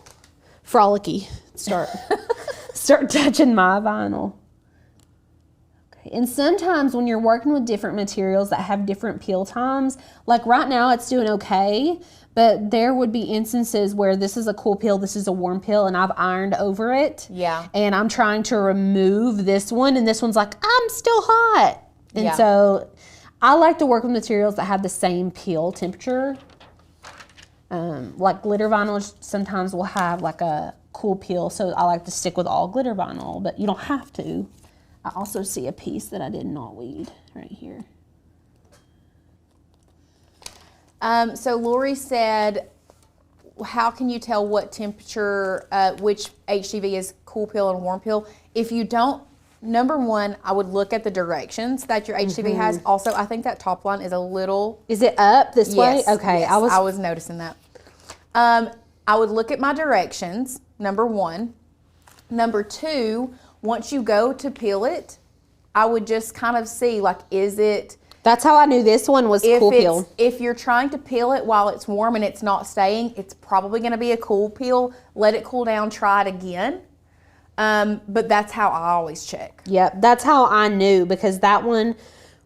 frolicky. Start touching my vinyl. Okay. And sometimes when you're working with different materials that have different peel times, like right now it's doing okay, but there would be instances where this is a cool peel, this is a warm peel, and I've ironed over it. Yeah. And I'm trying to remove this one, and this one's like, I'm still hot. And so I like to work with materials that have the same peel temperature. Like glitter vinyl sometimes will have like a cool peel, so I like to stick with all glitter vinyl, but you don't have to. I also see a piece that I did not weed right here. So Lori said, how can you tell what temperature, which HTV is cool peel and warm peel? If you don't number one, I would look at the directions that your HTV has. Also, I think that top line is a little... Is it up this way? Yes, Okay, yes, I was noticing that. I would look at my directions, number one. Number two, once you go to peel it, I would just kind of see, like, is it... That's how I knew this one was cool peel. If you're trying to peel it while it's warm and it's not staying, it's probably going to be a cool peel. Let it cool down, try it again. But that's how I always check. Yep, that's how I knew, because that one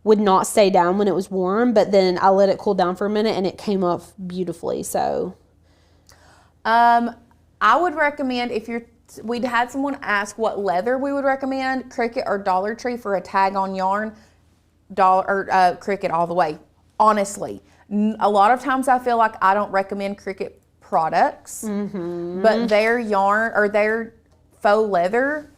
would not stay down when it was warm, but then I let it cool down for a minute and it came off beautifully. So I would recommend, we'd had someone ask what leather we would recommend, Cricut or Dollar Tree for a tag on yarn. Cricut all the way. Honestly, a lot of times I feel like I don't recommend Cricut products, but their yarn or their faux leather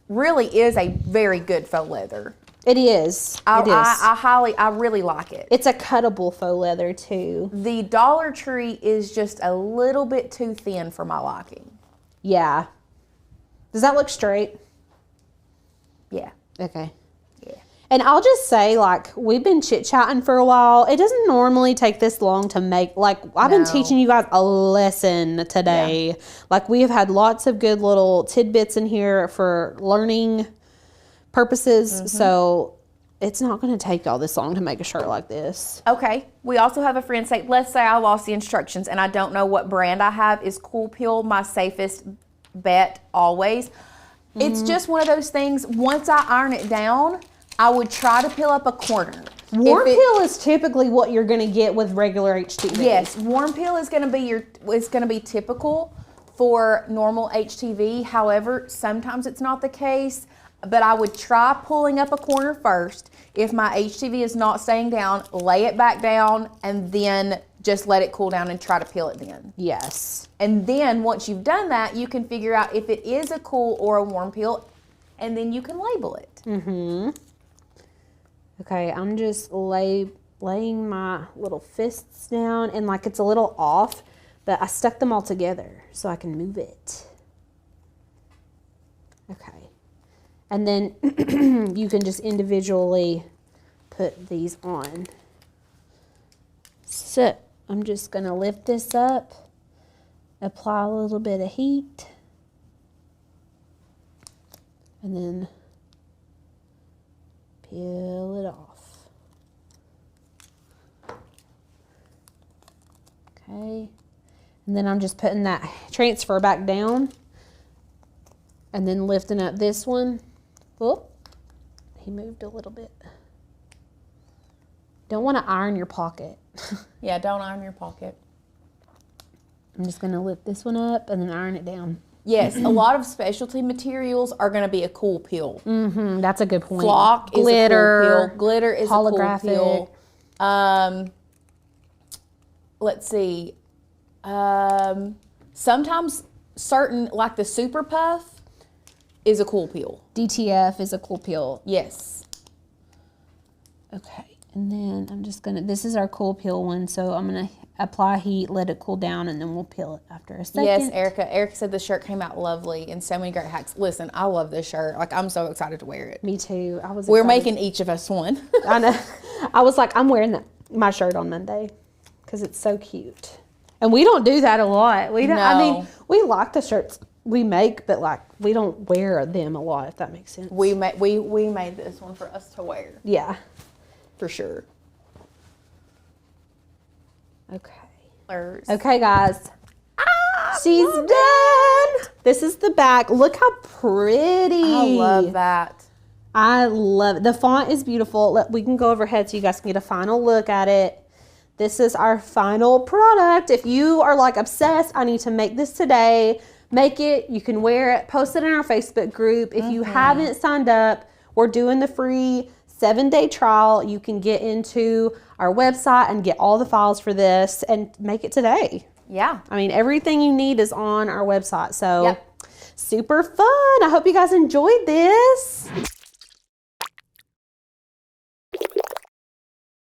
really is a very good faux leather. it is. I really like it. It's a cuttable faux leather too. The Dollar Tree is just a little bit too thin for my liking. Yeah. Does that look straight? Yeah. Okay. Yeah. And I'll just say, like, we've been chit-chatting for a while. It doesn't normally take this long to make, like, I've been teaching you guys a lesson today. Yeah. Like, we have had lots of good little tidbits in here for learning purposes. So it's not going to take y'all this long to make a shirt like this. Okay. We also have a friend say, let's say I lost the instructions and I don't know what brand I have. Is Cool Peel my safest bet always? It's just one of those things. Once I iron it down, I would try to peel up a corner. Warm peel is typically what you're going to get with regular HTV. Yes, warm peel is going to be typical for normal HTV. However, sometimes it's not the case. But I would try pulling up a corner first. If my HTV is not staying down, lay it back down and then just let it cool down and try to peel it then. Yes. And then once you've done that, you can figure out if it is a cool or a warm peel, and then you can label it. Okay, I'm just laying my little fists down, and like it's a little off, but I stuck them all together so I can move it. Okay. And then you can just individually put these on. So I'm just going to lift this up, apply a little bit of heat, and then peel it off. Okay. And then I'm just putting that transfer back down and then lifting up this one. Whoop, he moved a little bit. Don't want to iron your pocket. Yeah, don't iron your pocket. I'm just going to lift this one up and then iron it down. Yes, a lot of specialty materials are going to be a cool peel. That's a good point. Flock Glitter, is a cool peel. Glitter is holographic. a cool peel. Let's see. Sometimes certain, like the Super Puff, is a cool peel. DTF is a cool peel. Yes. Okay, and then I'm just gonna, this is our cool peel one, so I'm gonna apply heat, let it cool down, and then we'll peel it after a second. Yes, Erica. Erica said the shirt came out lovely and so many great hacks. Listen, I love this shirt. Like, I'm so excited to wear it. Me too. We're making each of us one. I know. I was like, I'm wearing my shirt on Monday because it's so cute. And we don't do that a lot. We don't. No. I mean, we like the shirts we make, but like we don't wear them a lot, if that makes sense. We made this one for us to wear. Yeah. For sure. Okay. Okay, guys. She's done. This is the back. Look how pretty. I love that. I love it. The font is beautiful. We can go overhead so you guys can get a final look at it. This is our final product. If you are like obsessed, I need to make this today, make it. You can wear it. Post it in our Facebook group. If you haven't signed up, we're doing the free 7-day trial. You can get into our website and get all the files for this and make it today. Yeah. I mean, everything you need is on our website. So super fun. I hope you guys enjoyed this.